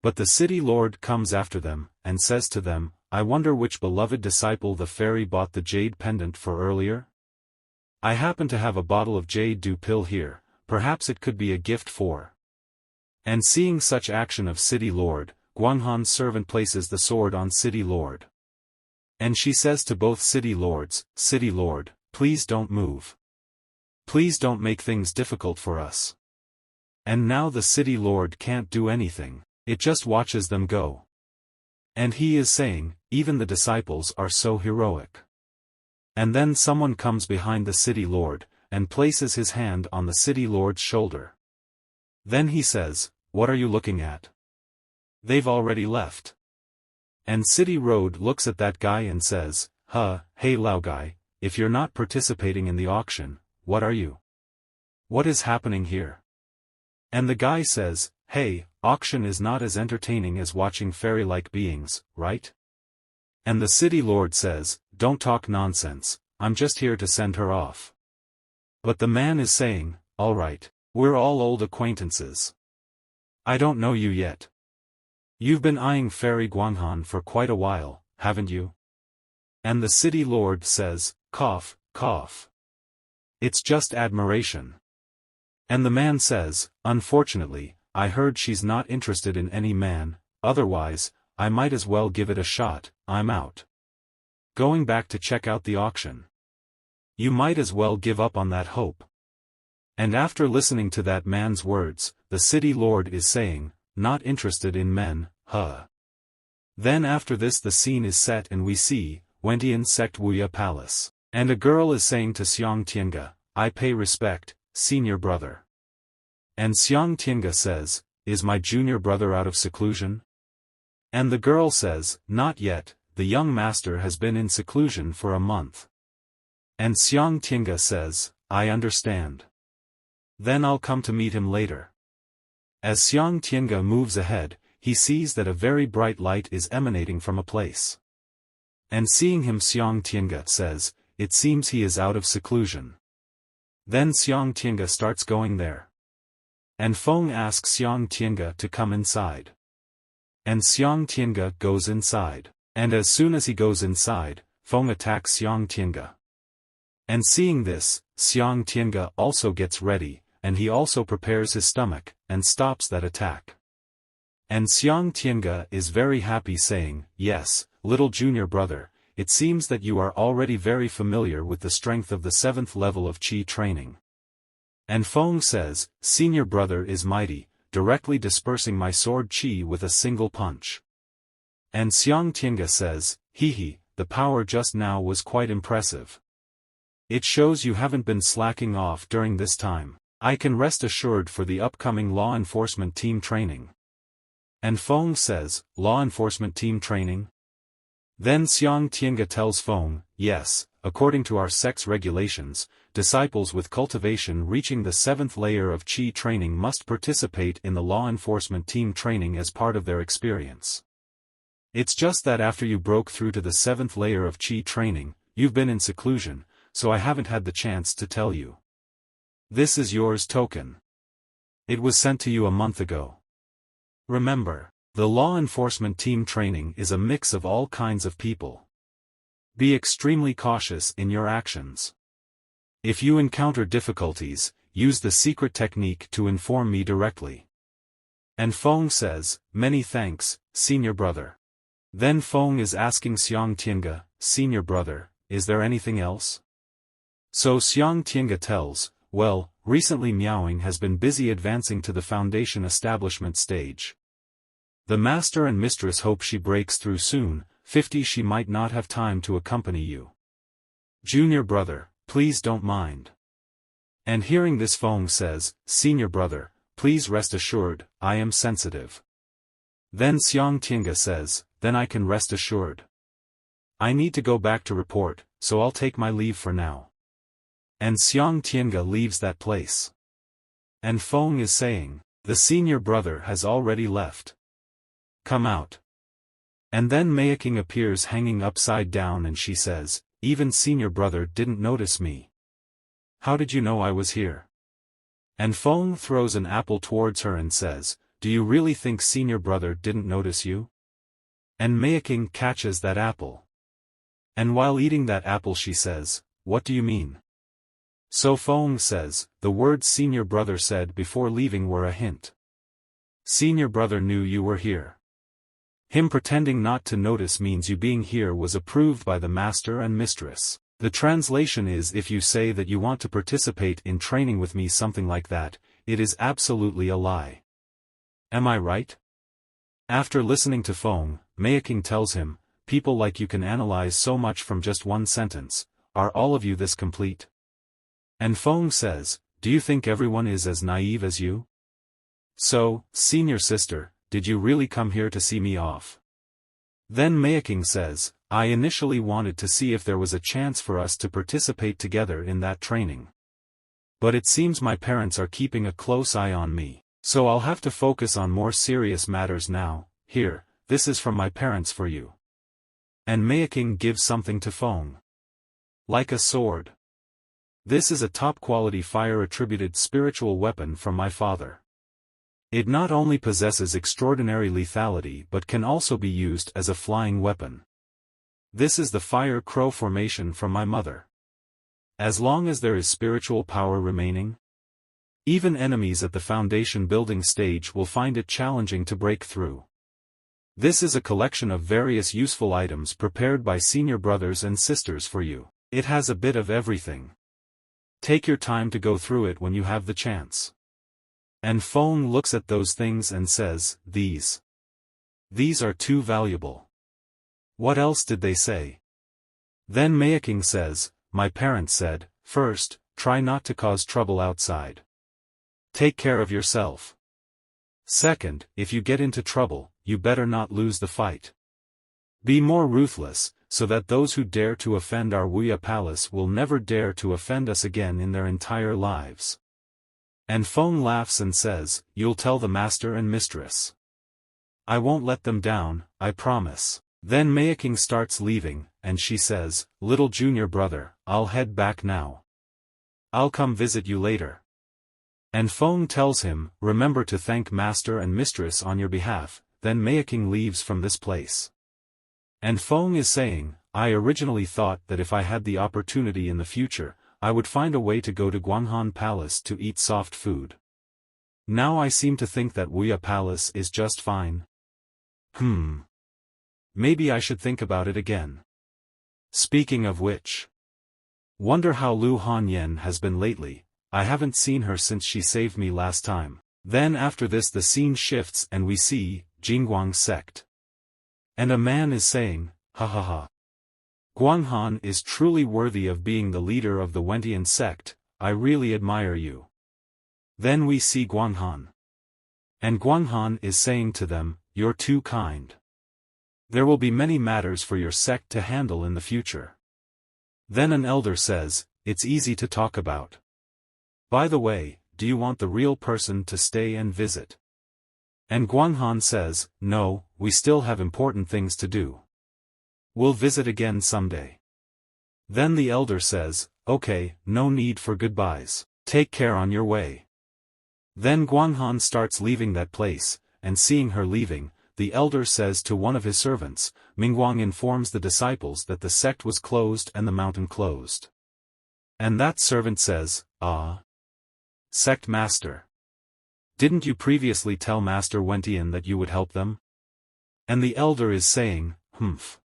Speaker 1: But the City Lord comes after them, and says to them, I wonder which beloved disciple the fairy bought the jade pendant for earlier? I happen to have a bottle of jade dew pill here, perhaps it could be a gift for. And seeing such action of City Lord, Guang Han's servant places the sword on City Lord. And she says to both City Lords, City Lord, please don't move. Please don't make things difficult for us. And now the City Lord can't do anything, it just watches them go. And he is saying, even the disciples are so heroic. And then someone comes behind the City Lord, and places his hand on the City Lord's shoulder. Then he says, what are you looking at? They've already left. And City Road looks at that guy and says, hey Lao guy, if you're not participating in the auction, what are you? What is happening here? And the guy says, hey, auction is not as entertaining as watching fairy-like beings, right? And the City Lord says, don't talk nonsense, I'm just here to send her off. But the man is saying, all right, we're all old acquaintances. I don't know you yet. You've been eyeing Fairy Guang Han for quite a while, haven't you? And the City Lord says, cough, cough. It's just admiration. And the man says, unfortunately, I heard she's not interested in any man, otherwise, I might as well give it a shot, I'm out. Going back to check out the auction. You might as well give up on that hope. And after listening to that man's words, the City Lord is saying, not interested in men, Then after this the scene is set and we see, Wentian Sect Wuya Palace. And a girl is saying to Xiang Tiange, I pay respect, senior brother. And Xiang Tiange says, "Is my junior brother out of seclusion?" And the girl says, "Not yet, the young master has been in seclusion for a month." And Xiang Tiange says, "I understand. Then I'll come to meet him later." As Xiang Tiange moves ahead, he sees that a very bright light is emanating from a place. And seeing him, Xiang Tiange says, "It seems he is out of seclusion." Then Xiang Tiange starts going there. And Feng asks Xiang Tiange to come inside. And Xiang Tiange goes inside. And as soon as he goes inside, Feng attacks Xiang Tiange. And seeing this, Xiang Tiange also gets ready, and he also prepares his stomach, and stops that attack. And Xiang Tiange is very happy, saying, "Yes, little junior brother, it seems that you are already very familiar with the strength of the 7th level of Qi training." And Feng says, "Senior brother is mighty, directly dispersing my sword Qi with a single punch." And Xiang Tiange says, "Hee, the power just now was quite impressive. It shows you haven't been slacking off during this time. I can rest assured for the upcoming law enforcement team training." And Feng says, "Law enforcement team training?" Then Xiang Tiange tells Feng, "Yes, according to our sect's regulations, disciples with cultivation reaching the 7th layer of Qi training must participate in the law enforcement team training as part of their experience. It's just that after you broke through to the 7th layer of Qi training, you've been in seclusion, so I haven't had the chance to tell you. This is yours token. It was sent to you a month ago. Remember, the law enforcement team training is a mix of all kinds of people. Be extremely cautious in your actions. If you encounter difficulties, use the secret technique to inform me directly." And Feng says, "Many thanks, senior brother." Then Feng is asking Xiang Tiange, "Senior brother, is there anything else?" So Xiang Tiange tells, "Well, recently Miaoying has been busy advancing to the foundation establishment stage. The master and mistress hope she breaks through soon. 50 she might not have time to accompany you. Junior brother, please don't mind." And hearing this, Feng says, "Senior brother, please rest assured, I am sensitive." Then Xiang Tiange says, "Then I can rest assured. I need to go back to report, so I'll take my leave for now." And Xiang Tiange leaves that place. And Feng is saying, "The senior brother has already left. Come out." And then Mei Ying appears hanging upside down and she says, "Even senior brother didn't notice me. How did you know I was here?" And Feng throws an apple towards her and says, "Do you really think senior brother didn't notice you?" And Mei Ying catches that apple. And while eating that apple she says, "What do you mean?" So Feng says, "The words senior brother said before leaving were a hint. Senior brother knew you were here. Him pretending not to notice means you being here was approved by the master and mistress. The translation is, if you say that you want to participate in training with me, something like that, it is absolutely a lie. Am I right?" After listening to Feng, Mei Ying tells him, "People like you can analyze so much from just one sentence. Are all of you this complete?" And Feng says, "Do you think everyone is as naive as you? So, senior sister, did you really come here to see me off?" Then Mei Ying says, "I initially wanted to see if there was a chance for us to participate together in that training. But it seems my parents are keeping a close eye on me, so I'll have to focus on more serious matters now. Here, this is from my parents for you." And Mei Ying gives something to Feng. Like a sword. "This is a top-quality fire-attributed spiritual weapon from my father. It not only possesses extraordinary lethality but can also be used as a flying weapon. This is the fire crow formation from my mother. As long as there is spiritual power remaining, even enemies at the foundation building stage will find it challenging to break through. This is a collection of various useful items prepared by senior brothers and sisters for you. It has a bit of everything. Take your time to go through it when you have the chance." And Feng looks at those things and says, These are too valuable. What else did they say?" Then Mei Ying says, "My parents said, first, try not to cause trouble outside. Take care of yourself. Second, if you get into trouble, you better not lose the fight. Be more ruthless, so that those who dare to offend our Wuya Palace will never dare to offend us again in their entire lives. And Feng laughs and says, you'll tell the master and mistress. I won't let them down, I promise. Then Mei Ying starts leaving, and she says, little junior brother, I'll head back now. I'll come visit you later. And Feng tells him, remember to thank master and mistress on your behalf. Then Mei Ying leaves from this place. And Feng is saying, I originally thought that if I had the opportunity in the future, I would find a way to go to Guang Han Palace to eat soft food. Now I seem to think that Wuya Palace is just fine. Maybe I should think about it again. Speaking of which. Wonder how Lu Hanyan has been lately. I haven't seen her since she saved me last time. Then after this the scene shifts and we see, Jingguang's sect. And a man is saying, ha ha ha. Guang Han is truly worthy of being the leader of the Wentian sect, I really admire you. Then we see Guang Han. And Guang Han is saying to them, you're too kind. There will be many matters for your sect to handle in the future. Then an elder says, it's easy to talk about. By the way, do you want the real person to stay and visit? And Guang Han says, no, we still have important things to do. We'll visit again someday. Then the elder says, okay, no need for goodbyes, take care on your way. Then Guang Han starts leaving that place, and seeing her leaving, the elder says to one of his servants, Mingguang informs the disciples that the sect was closed and the mountain closed. And that servant says, ah. Sect master. Didn't you previously tell Master Wentian that you would help them? And the elder is saying, humph.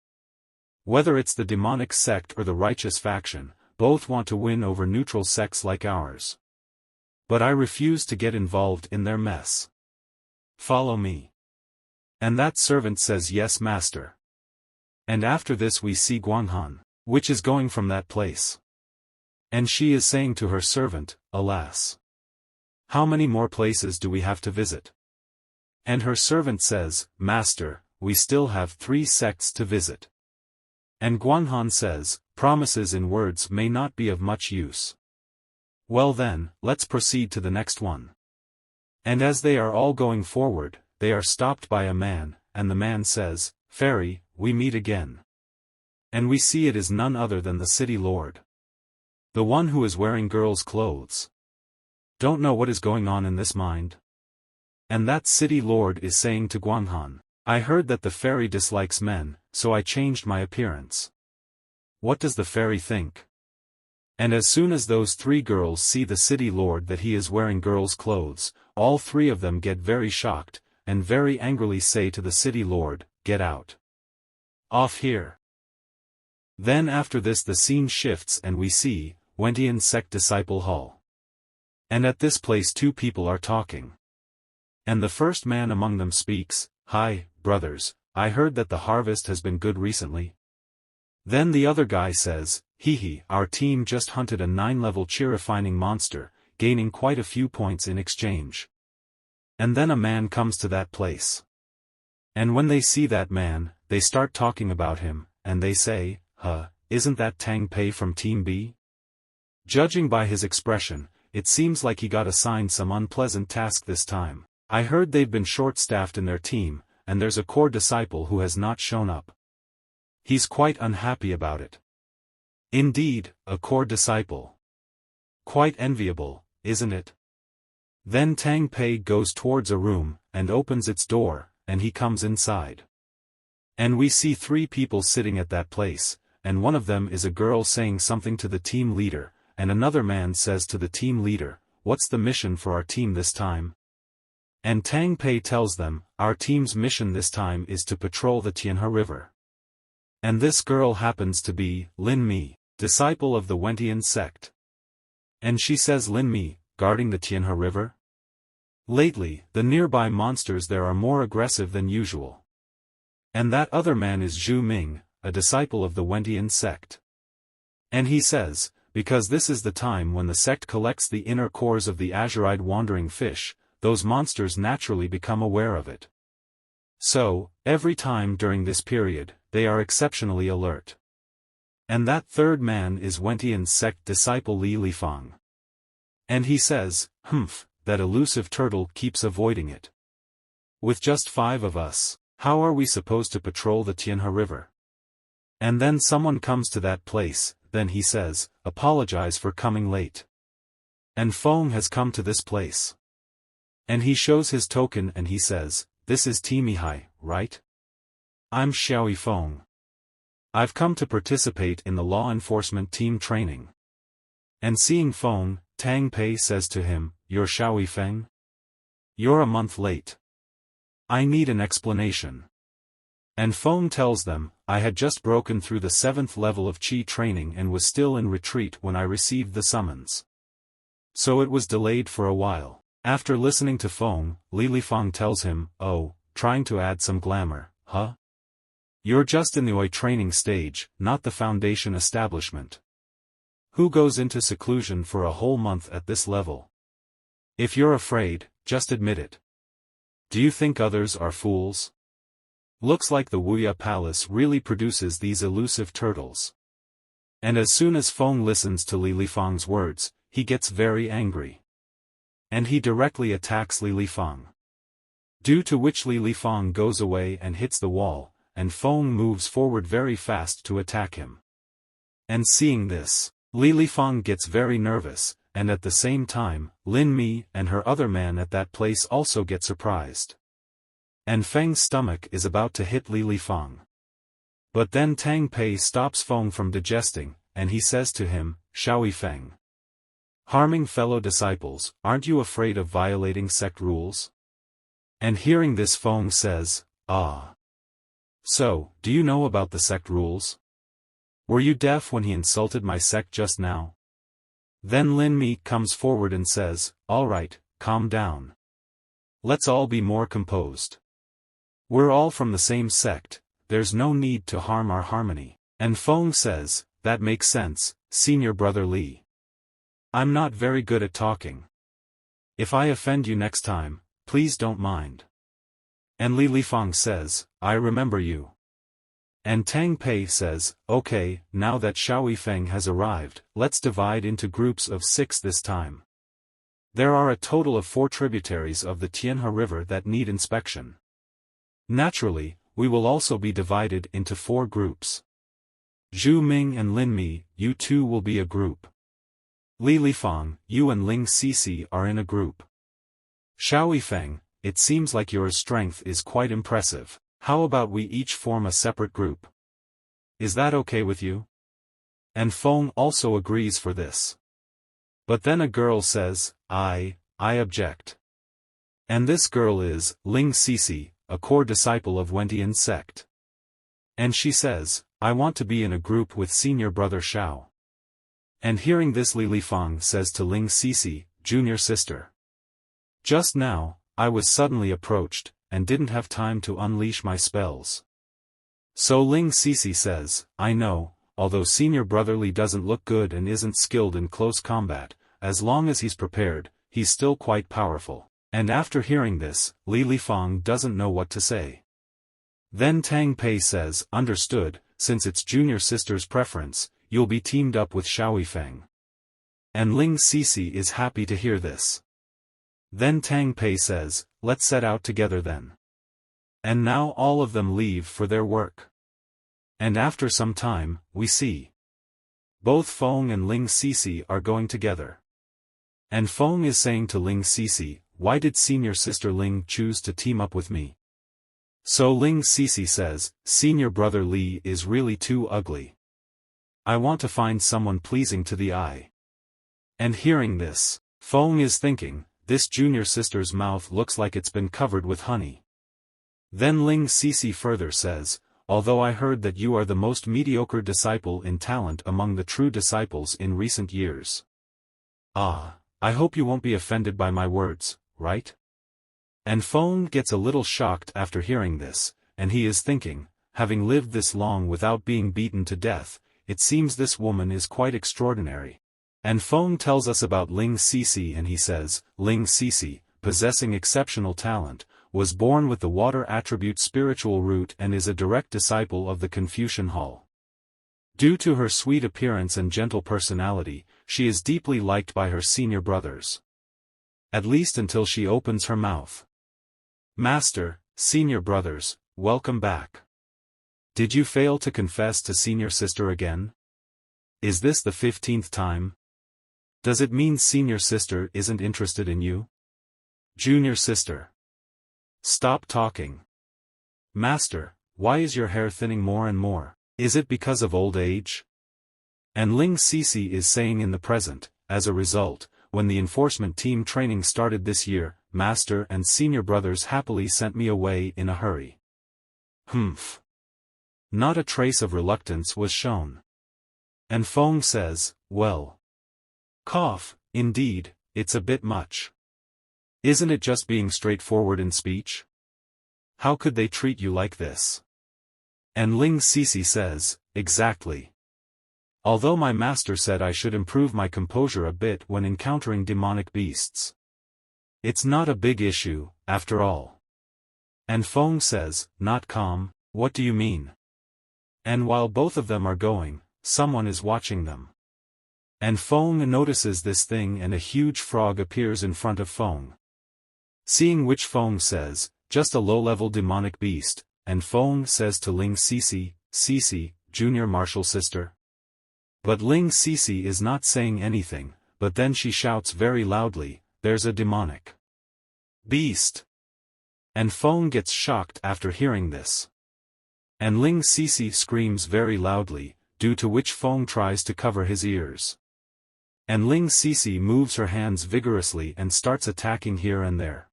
Speaker 1: Whether it's the demonic sect or the righteous faction, both want to win over neutral sects like ours. But I refuse to get involved in their mess. Follow me. And that servant says yes master. And after this we see Guang Han, which is going from that place. And she is saying to her servant, alas. How many more places do we have to visit? And her servant says, master, we still have 3 sects to visit. And Guang Han says, promises in words may not be of much use. Well then, let's proceed to the next one. And as they are all going forward, they are stopped by a man, and the man says, Fairy, we meet again. And we see it is none other than the city lord. The one who is wearing girls' clothes. Don't know what is going on in this mind. And that city lord is saying to Guang Han, I heard that the fairy dislikes men, so I changed my appearance. What does the fairy think? And as soon as those 3 girls see the city lord that he is wearing girls' clothes, all 3 of them get very shocked, and very angrily say to the city lord, get out. Off here. Then after this the scene shifts and we see, Wentian sect disciple hall. And at this place 2 people are talking. And the first man among them speaks, Hi, brothers, I heard that the harvest has been good recently. Then the other guy says, Hee, our team just hunted a 9-level chi-refining monster, gaining quite a few points in exchange. And then a man comes to that place. And when they see that man, they start talking about him, and they say, isn't that Tang Pei from Team B? Judging by his expression, it seems like he got assigned some unpleasant task this time. I heard they've been short-staffed in their team, and there's a core disciple who has not shown up. He's quite unhappy about it. Indeed, a core disciple. Quite enviable, isn't it? Then Tang Pei goes towards a room, and opens its door, and he comes inside. And we see 3 people sitting at that place, and one of them is a girl saying something to the team leader, and another man says to the team leader, what's the mission for our team this time? And Tang Pei tells them, our team's mission this time is to patrol the Tianhe River. And this girl happens to be, Lin Mi, disciple of the Wentian sect. And she says Lin Mi, guarding the Tianhe River? Lately, the nearby monsters there are more aggressive than usual. And that other man is Zhu Ming, a disciple of the Wentian sect. And he says, because this is the time when the sect collects the inner cores of the azure-eyed wandering fish, those monsters naturally become aware of it. So, every time during this period, they are exceptionally alert. And that third man is Wentian's sect disciple Li Lifang. And he says, that elusive turtle keeps avoiding it. With just 5 of us, how are we supposed to patrol the Tianhe River? And then someone comes to that place, then he says, apologize for coming late. And Feng has come to this place. And he shows his token and he says, this is Timihai, right? I'm Xiao Yifeng. I've come to participate in the law enforcement team training. And seeing Feng, Tang Pei says to him, you're Xiao Yifeng? You're a month late. I need an explanation. And Feng tells them, I had just broken through the 7th level of Qi training and was still in retreat when I received the summons. So it was delayed for a while. After listening to Feng, Li Lifang tells him, oh, trying to add some glamour, huh? You're just in the Oi training stage, not the foundation establishment. Who goes into seclusion for a whole month at this level? If you're afraid, just admit it. Do you think others are fools? Looks like the Wuya Palace really produces these elusive turtles. And as soon as Feng listens to Li Lifang's words, he gets very angry. And he directly attacks Li Lifang. Due to which Li Lifang goes away and hits the wall, and Feng moves forward very fast to attack him. And seeing this, Li Lifang gets very nervous, and at the same time, Lin Mi and her other man at that place also get surprised. And Feng's stomach is about to hit Li Lifang. But then Tang Pei stops Feng from digesting, and he says to him, Xiao Yifeng. Harming fellow disciples, aren't you afraid of violating sect rules? And hearing this Feng says, ah. So, do you know about the sect rules? Were you deaf when he insulted my sect just now? Then Lin Mi comes forward and says, all right, calm down. Let's all be more composed. We're all from the same sect, there's no need to harm our harmony. And Feng says, that makes sense, senior brother Li. I'm not very good at talking. If I offend you next time, please don't mind. And Li Lifang says, I remember you. And Tang Pei says, okay, now that Xiao Yifeng has arrived, let's divide into groups of 6 this time. There are a total of 4 tributaries of the Tianhe River that need inspection. Naturally, we will also be divided into 4 groups. Zhu Ming and Lin Mi, you two will be a group. Li Lifang, you and Ling CeeCee are in a group. Xiao Yifeng, it seems like your strength is quite impressive. How about we each form a separate group? Is that okay with you? And Feng also agrees for this. But then a girl says, I object. And this girl is Ling CeeCee, a core disciple of Wentian's sect. And she says, I want to be in a group with senior brother Xiao. And hearing this Li Lifang says to Ling CeeCee, junior sister. Just now, I was suddenly approached, and didn't have time to unleash my spells. So Ling CeeCee says, I know, although senior brother Li doesn't look good and isn't skilled in close combat, as long as he's prepared, he's still quite powerful. And after hearing this, Li Lifang doesn't know what to say. Then Tang Pei says, understood, since it's junior sister's preference, you'll be teamed up with Xiao Yifeng. And Ling CeeCee is happy to hear this. Then Tang Pei says, let's set out together then. And now all of them leave for their work. And after some time, we see. Both Feng and Ling CeeCee are going together. And Feng is saying to Ling CeeCee, why did senior sister Ling choose to team up with me? So Ling CeeCee says, senior brother Li is really too ugly. I want to find someone pleasing to the eye. And hearing this, Feng is thinking, this junior sister's mouth looks like it's been covered with honey. Then Ling CeeCee further says, although I heard that you are the most mediocre disciple in talent among the true disciples in recent years. Ah, I hope you won't be offended by my words, right? And Feng gets a little shocked after hearing this, and he is thinking, having lived this long without being beaten to death, it seems this woman is quite extraordinary, And Feng tells us about Ling CeeCee and he says, Ling CeeCee, possessing exceptional talent, was born with the water attribute spiritual root and is a direct disciple of the Confucian Hall. Due to her sweet appearance and gentle personality, she is deeply liked by her senior brothers. At least until she opens her mouth. Master, senior brothers, welcome back. Did you fail to confess to senior sister again? Is this the 15th time? Does it mean senior sister isn't interested in you? Junior sister. Stop talking. Master, why is your hair thinning more and more? Is it because of old age? And Ling CeeCee is saying in the present, as a result, when the enforcement team training started this year, master and senior brothers happily sent me away in a hurry. Humph. Not a trace of reluctance was shown. And Feng says, well. Cough, indeed, it's a bit much. Isn't it just being straightforward in speech? How could they treat you like this? And Ling CeeCee says, exactly. Although my master said I should improve my composure a bit when encountering demonic beasts. It's not a big issue, after all. And Feng says, not calm, what do you mean? And while both of them are going, someone is watching them. And Feng notices this thing and a huge frog appears in front of Feng. Seeing which Feng says, just a low-level demonic beast, and Feng says to Ling CeeCee, CeeCee, junior martial sister. But Ling CeeCee is not saying anything, but then she shouts very loudly, there's a demonic beast. And Feng gets shocked after hearing this. And Ling CeeCee screams very loudly, due to which Feng tries to cover his ears. And Ling CeeCee moves her hands vigorously and starts attacking here and there.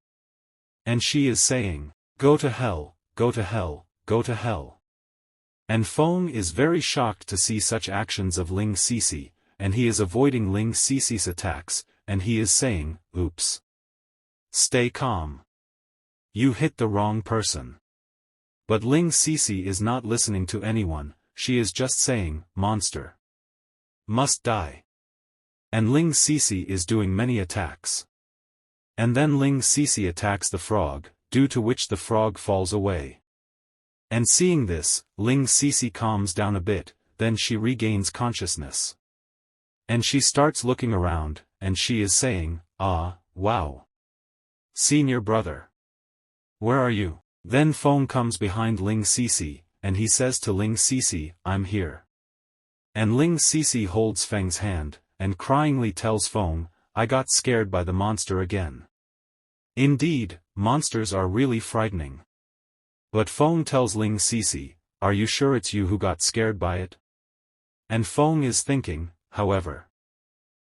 Speaker 1: And she is saying, go to hell, go to hell, go to hell. And Feng is very shocked to see such actions of Ling CeeCee, and he is avoiding Ling CeeCee's attacks, and he is saying, oops. Stay calm. You hit the wrong person. But Ling CeeCee is not listening to anyone, she is just saying, monster. Must die. And Ling CeeCee is doing many attacks. And then Ling CeeCee attacks the frog, due to which the frog falls away. And seeing this, Ling CeeCee calms down a bit, then she regains consciousness. And she starts looking around, and she is saying, ah, wow. Senior brother. Where are you? Then Feng comes behind Ling CeeCee, and he says to Ling CeeCee, I'm here. And Ling CeeCee holds Feng's hand, and cryingly tells Feng, I got scared by the monster again. Indeed, monsters are really frightening. But Feng tells Ling CeeCee, are you sure it's you who got scared by it? And Feng is thinking, however.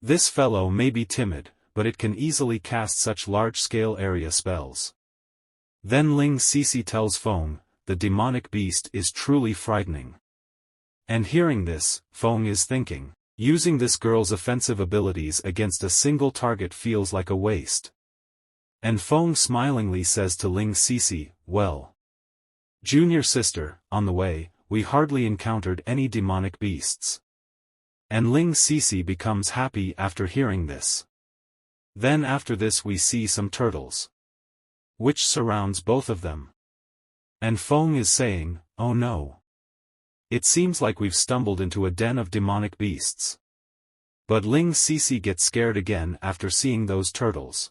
Speaker 1: This fellow may be timid, but it can easily cast such large-scale area spells. Then Ling CeeCee tells Feng, the demonic beast is truly frightening. And hearing this, Feng is thinking, using this girl's offensive abilities against a single target feels like a waste. And Feng smilingly says to Ling CeeCee, well. Junior sister, on the way, we hardly encountered any demonic beasts. And Ling CeeCee becomes happy after hearing this. Then after this we see some turtles. Which surrounds both of them. And Feng is saying, oh no. It seems like we've stumbled into a den of demonic beasts. But Ling CeeCee gets scared again after seeing those turtles.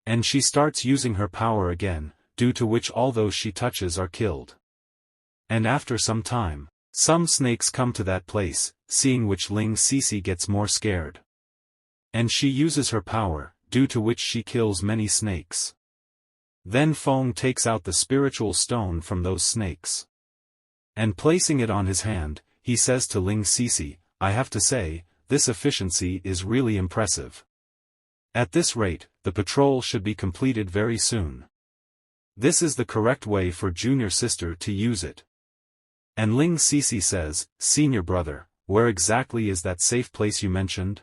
Speaker 1: And she starts using her power again, due to which all those she touches are killed. And after some time, some snakes come to that place, seeing which Ling CeeCee gets more scared. And she uses her power, due to which she kills many snakes. Then Feng takes out the spiritual stone from those snakes. And placing it on his hand, he says to Ling CeeCee, I have to say, this efficiency is really impressive. At this rate, the patrol should be completed very soon. This is the correct way for junior sister to use it. And Ling CeeCee says, senior brother, where exactly is that safe place you mentioned?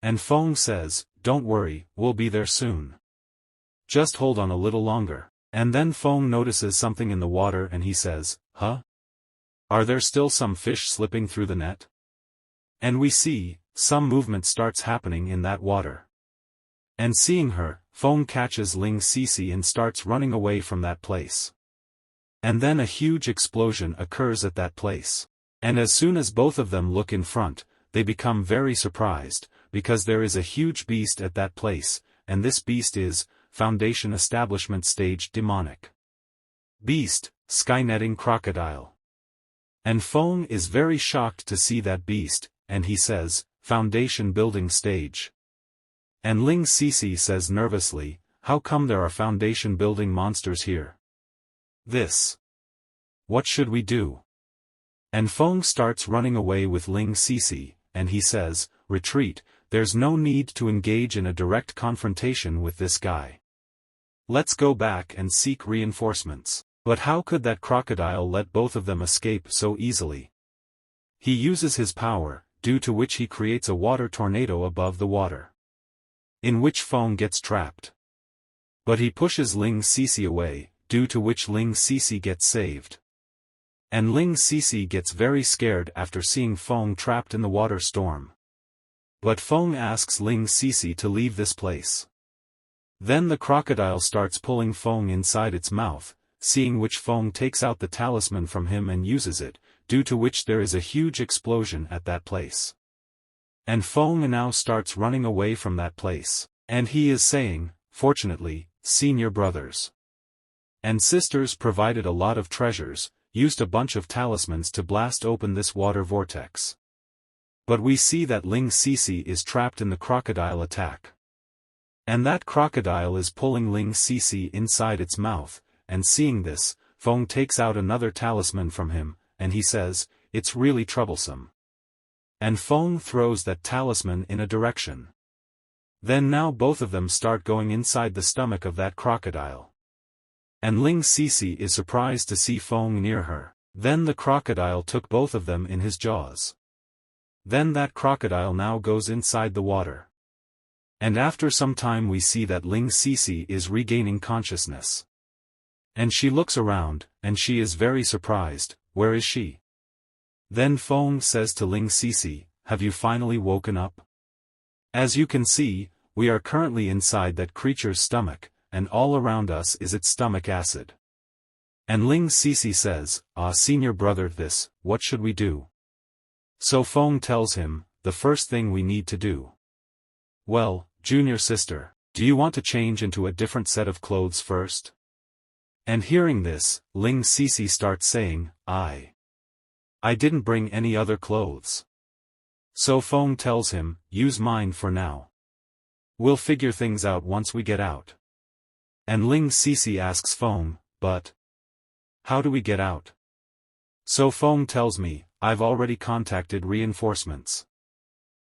Speaker 1: And Feng says, don't worry, we'll be there soon. Just hold on a little longer. And then Feng notices something in the water and he says, huh? Are there still some fish slipping through the net? And we see, some movement starts happening in that water. And seeing her, Feng catches Ling CeeCee and starts running away from that place. And then a huge explosion occurs at that place. And as soon as both of them look in front, they become very surprised, because there is a huge beast at that place, and this beast is, Foundation Establishment Stage Demonic Beast, Skynetting Crocodile. And Feng is very shocked to see that beast, and he says, Foundation Building Stage. And Ling CeeCee says nervously, how come there are foundation building monsters here? What should we do? And Feng starts running away with Ling CeeCee, and he says, retreat, there's no need to engage in a direct confrontation with this guy. Let's go back and seek reinforcements. But how could that crocodile let both of them escape so easily? He uses his power, due to which he creates a water tornado above the water, in which Feng gets trapped. But he pushes Ling CeeCee away, due to which Ling CeeCee gets saved. And Ling CeeCee gets very scared after seeing Feng trapped in the water storm. But Feng asks Ling CeeCee to leave this place. Then the crocodile starts pulling Feng inside its mouth, seeing which Feng takes out the talisman from him and uses it, due to which there is a huge explosion at that place. And Feng now starts running away from that place, and he is saying, fortunately, senior brothers and sisters provided a lot of treasures, used a bunch of talismans to blast open this water vortex. But we see that Ling CeeCee is trapped in the crocodile attack. And that crocodile is pulling Ling CeeCee inside its mouth, and seeing this, Feng takes out another talisman from him, and he says, it's really troublesome. And Feng throws that talisman in a direction. Then now both of them start going inside the stomach of that crocodile. And Ling CeeCee is surprised to see Feng near her. Then the crocodile took both of them in his jaws. Then that crocodile now goes inside the water. And after some time we see that Ling CeeCee is regaining consciousness. And she looks around, and she is very surprised, where is she? Then Feng says to Ling CeeCee, have you finally woken up? As you can see, we are currently inside that creature's stomach, and all around us is its stomach acid. And Ling CeeCee says, senior brother, what should we do? So Feng tells him, the first thing we need to do. Well, junior sister, do you want to change into a different set of clothes first? And hearing this, Ling CeeCee starts saying, I didn't bring any other clothes. So Feng tells him, use mine for now. We'll figure things out once we get out. And Ling CeeCee asks Feng, but how do we get out? So Feng tells me, I've already contacted reinforcements.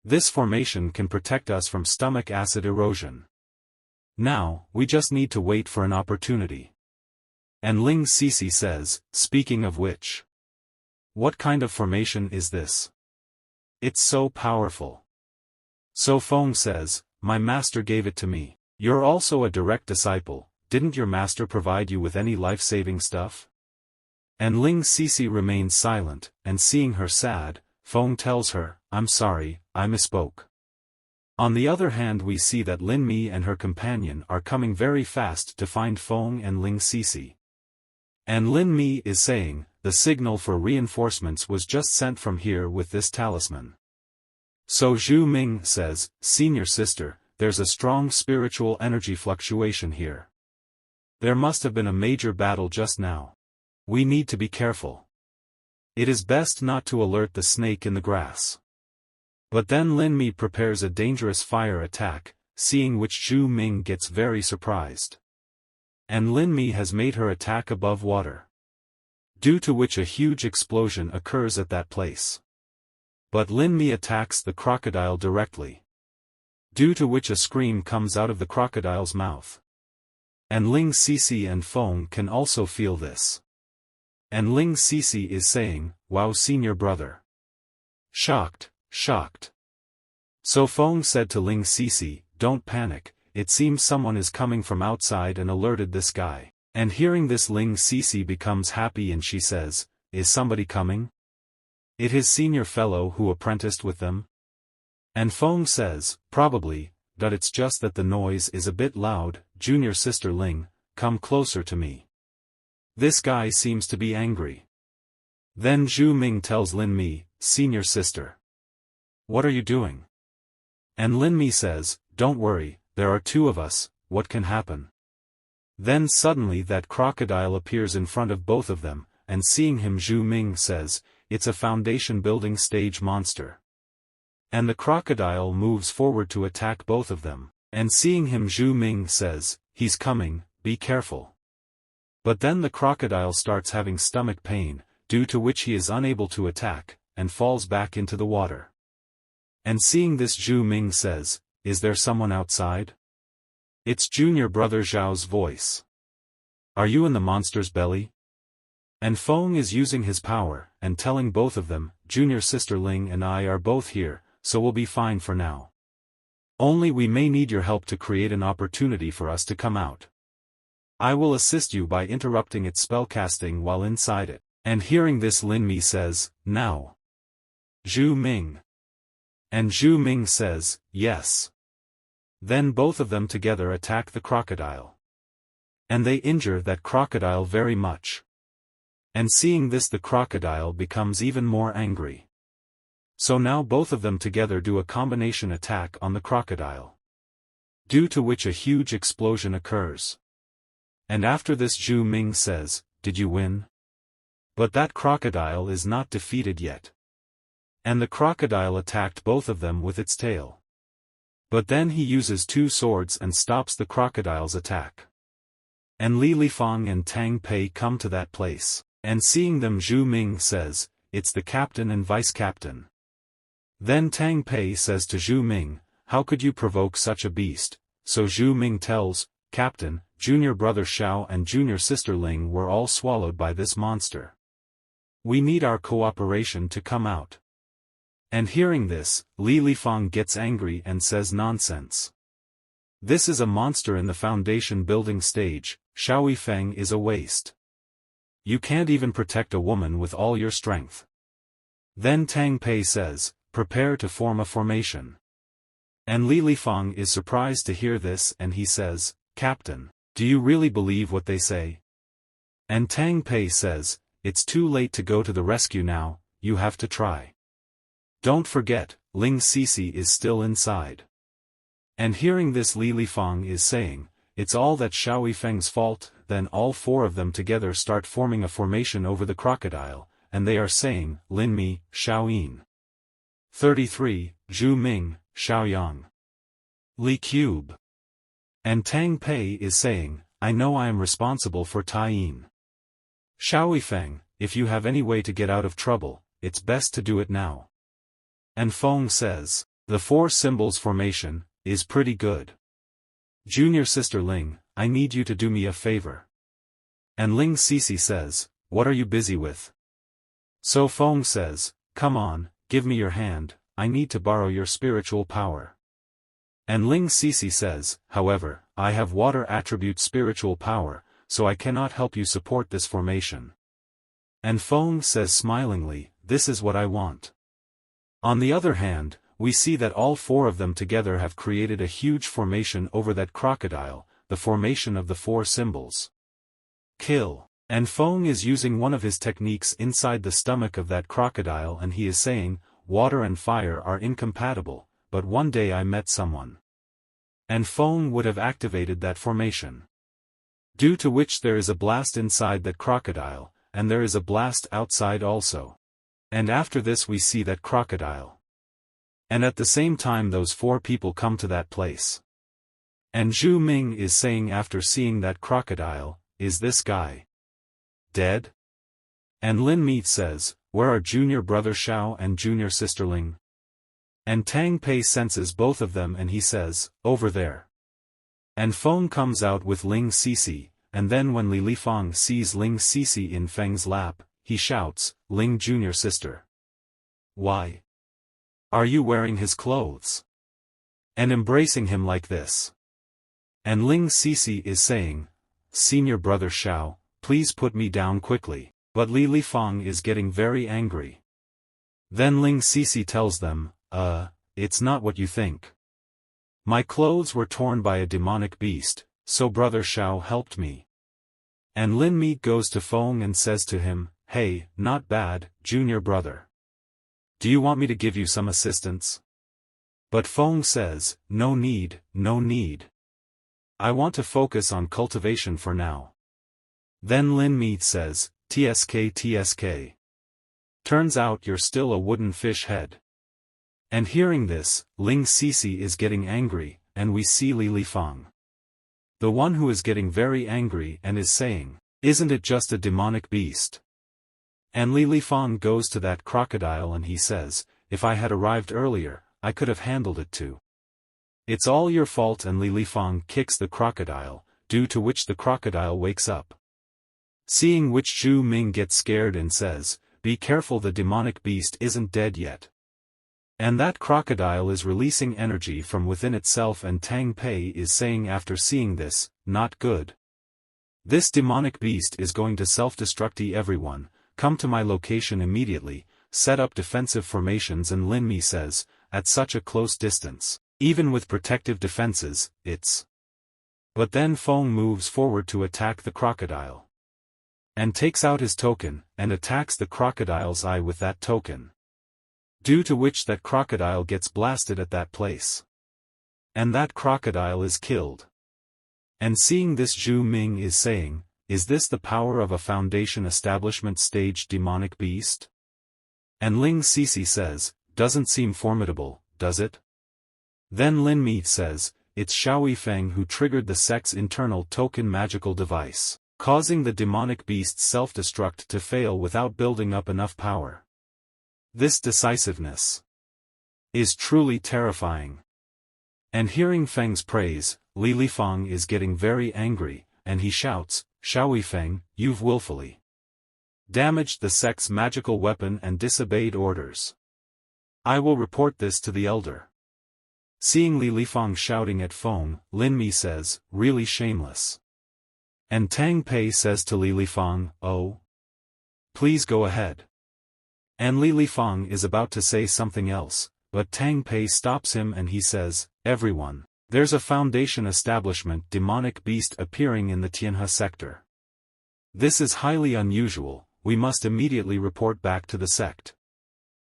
Speaker 1: This formation can protect us from stomach acid erosion. Now, we just need to wait for an opportunity. And Ling CeeCee says, speaking of which, what kind of formation is this? It's so powerful. So Feng says, my master gave it to me. You're also a direct disciple, didn't your master provide you with any life-saving stuff? And Ling CeeCee remains silent, and seeing her sad, Feng tells her, I'm sorry, I misspoke. On the other hand we see that Lin Mi and her companion are coming very fast to find Feng and Ling CeeCee. And Lin Mi is saying, the signal for reinforcements was just sent from here with this talisman. So Zhu Ming says, senior sister, there's a strong spiritual energy fluctuation here. There must have been a major battle just now. We need to be careful. It is best not to alert the snake in the grass. But then Lin Mi prepares a dangerous fire attack, seeing which Zhu Ming gets very surprised. And Lin Mi has made her attack above water, due to which a huge explosion occurs at that place. But Lin Mi attacks the crocodile directly, due to which a scream comes out of the crocodile's mouth. And Ling CeeCee and Feng can also feel this. And Ling CeeCee is saying, wow, senior brother. Shocked. So Feng said to Ling CeeCee, don't panic, it seems someone is coming from outside and alerted this guy. And hearing this Ling CeeCee becomes happy and she says, is somebody coming? It is senior fellow who apprenticed with them? And Feng says, probably, but it's just that the noise is a bit loud. Junior sister Ling, come closer to me. This guy seems to be angry. Then Zhu Ming tells Lin Mi, senior sister. What are you doing? And Lin Mi says, don't worry, there are two of us, what can happen? Then suddenly that crocodile appears in front of both of them, and seeing him Zhu Ming says, it's a foundation building stage monster. And the crocodile moves forward to attack both of them, and seeing him Zhu Ming says, he's coming, be careful. But then the crocodile starts having stomach pain, due to which he is unable to attack, and falls back into the water. And seeing this Zhu Ming says, is there someone outside? It's junior brother Zhao's voice. Are you in the monster's belly? And Feng is using his power, and telling both of them, junior sister Ling and I are both here, so we'll be fine for now. Only we may need your help to create an opportunity for us to come out. I will assist you by interrupting its spellcasting while inside it. And hearing this Lin Mi says, now. Zhu Ming. And Zhu Ming says, yes. Then both of them together attack the crocodile. And they injure that crocodile very much. And seeing this the crocodile becomes even more angry. So now both of them together do a combination attack on the crocodile. Due to which a huge explosion occurs. And after this Zhu Ming says, did you win? But that crocodile is not defeated yet. And the crocodile attacked both of them with its tail. But then he uses two swords and stops the crocodile's attack. And Li Lifang and Tang Pei come to that place, and seeing them Zhu Ming says, it's the captain and vice-captain. Then Tang Pei says to Zhu Ming, how could you provoke such a beast? So Zhu Ming tells, Captain, junior brother Xiao and junior sister Ling were all swallowed by this monster. We need our cooperation to come out. And hearing this, Li Lifang gets angry and says nonsense. This is a monster in the foundation building stage. Xiao Yifeng is a waste. You can't even protect a woman with all your strength. Then Tang Pei says, prepare to form a formation. And Li Lifang is surprised to hear this and he says, Captain, do you really believe what they say? And Tang Pei says, it's too late to go to the rescue now, you have to try. Don't forget, Ling CeeCee is still inside. And hearing this Li Lifang is saying, it's all that Xiao Yifeng's fault. Then all four of them together start forming a formation over the crocodile, and they are saying, Lin Mi, Xiao Yin. 33, Zhu Ming, Xiao Yang. Li Cube. And Tang Pei is saying, I know I am responsible for Tai Yin. Xiao Yifeng, if you have any way to get out of trouble, it's best to do it now. And Feng says, the four symbols formation is pretty good. Junior sister Ling, I need you to do me a favor. And Ling CeeCee says, what are you busy with? So Feng says, come on, give me your hand, I need to borrow your spiritual power. And Ling CeeCee says, however, I have water attribute spiritual power, so I cannot help you support this formation. And Feng says smilingly, this is what I want. On the other hand, we see that all four of them together have created a huge formation over that crocodile, the formation of the four symbols. Kill. And Feng is using one of his techniques inside the stomach of that crocodile and he is saying, water and fire are incompatible, but one day I met someone. And Feng would have activated that formation. Due to which there is a blast inside that crocodile, and there is a blast outside also. And after this we see that crocodile. And at the same time those four people come to that place. And Zhu Ming is saying after seeing that crocodile, is this guy dead? And Lin Mi says, where are junior brother Xiao and junior sister Ling? And Tang Pei senses both of them and he says, over there. And Feng comes out with Ling CeeCee, and then when Li Lifang sees Ling CeeCee in Feng's lap, he shouts, Ling junior sister. Why? Are you wearing his clothes? And embracing him like this. And Ling CeeCee is saying, senior brother Xiao, please put me down quickly, but Li Lifang is getting very angry. Then Ling CeeCee tells them, it's not what you think. My clothes were torn by a demonic beast, so brother Xiao helped me. And Lin Mi goes to Feng and says to him, hey, not bad, junior brother. Do you want me to give you some assistance? But Feng says, no need, no need. I want to focus on cultivation for now. Then Lin Mi says, TSK. Turns out you're still a wooden fish head. And hearing this, Ling CeeCee is getting angry, and we see Li Feng. The one who is getting very angry and is saying, isn't it just a demonic beast? And Li Feng goes to that crocodile and he says, if I had arrived earlier, I could have handled it too. It's all your fault, and Li Feng kicks the crocodile, due to which the crocodile wakes up. Seeing which Zhu Ming gets scared and says, be careful, the demonic beast isn't dead yet. And that crocodile is releasing energy from within itself, and Tang Pei is saying after seeing this, not good. This demonic beast is going to self-destruct. Everyone, come to my location immediately, set up defensive formations. And Lin Mi says, at such a close distance, even with protective defenses, it's... But then Feng moves forward to attack the crocodile. And takes out his token, and attacks the crocodile's eye with that token. Due to which that crocodile gets blasted at that place. And that crocodile is killed. And seeing this, Zhu Ming is saying, is this the power of a foundation establishment stage demonic beast? And Ling CeeCee says, doesn't seem formidable, does it? Then Lin Mi says, it's Xiao Yifeng who triggered the Sect's internal token magical device, causing the demonic beast's self-destruct to fail without building up enough power. This decisiveness is truly terrifying. And hearing Feng's praise, Li Feng is getting very angry, and he shouts, Xiao Yifeng, you've willfully damaged the Sect's magical weapon and disobeyed orders. I will report this to the elder. Seeing Li Feng shouting at Feng, Lin Mi says, really shameless. And Tang Pei says to Li Feng, oh, please go ahead. And Li Feng is about to say something else, but Tang Pei stops him and he says, everyone, there's a foundation establishment demonic beast appearing in the Tianhe sector. This is highly unusual, we must immediately report back to the sect.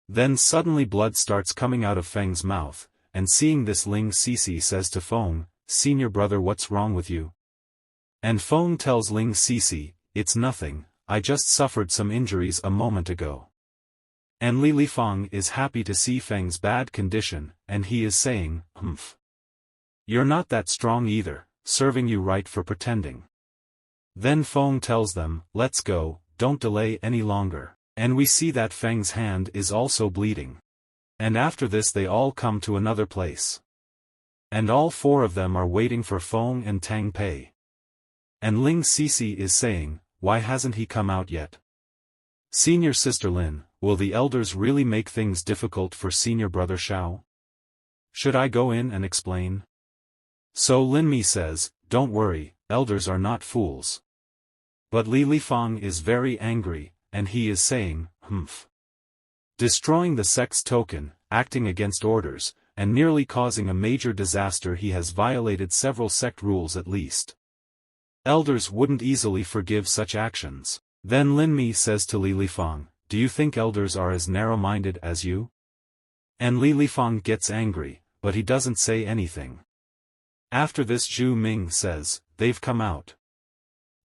Speaker 1: Then suddenly blood starts coming out of Feng's mouth, and seeing this Ling CeeCee says to Feng, senior brother, what's wrong with you? And Feng tells Ling CeeCee, it's nothing, I just suffered some injuries a moment ago. And Li Feng is happy to see Feng's bad condition, and he is saying, humph. You're not that strong either, serving you right for pretending. Then Feng tells them, let's go, don't delay any longer, and we see that Feng's hand is also bleeding. And after this they all come to another place. And all four of them are waiting for Feng and Tang Pei. And Ling CeeCee is saying, why hasn't he come out yet? Senior sister Lin, will the elders really make things difficult for senior brother Xiao? Should I go in and explain? So Lin Mi says, don't worry, elders are not fools. But Li Feng is very angry, and he is saying, humph. Destroying the sect's token, acting against orders, and nearly causing a major disaster. He has violated several sect rules at least. Elders wouldn't easily forgive such actions. Then Lin Mi says to Li Feng, do you think elders are as narrow-minded as you? And Li Feng gets angry, but he doesn't say anything. After this Zhu Ming says, they've come out.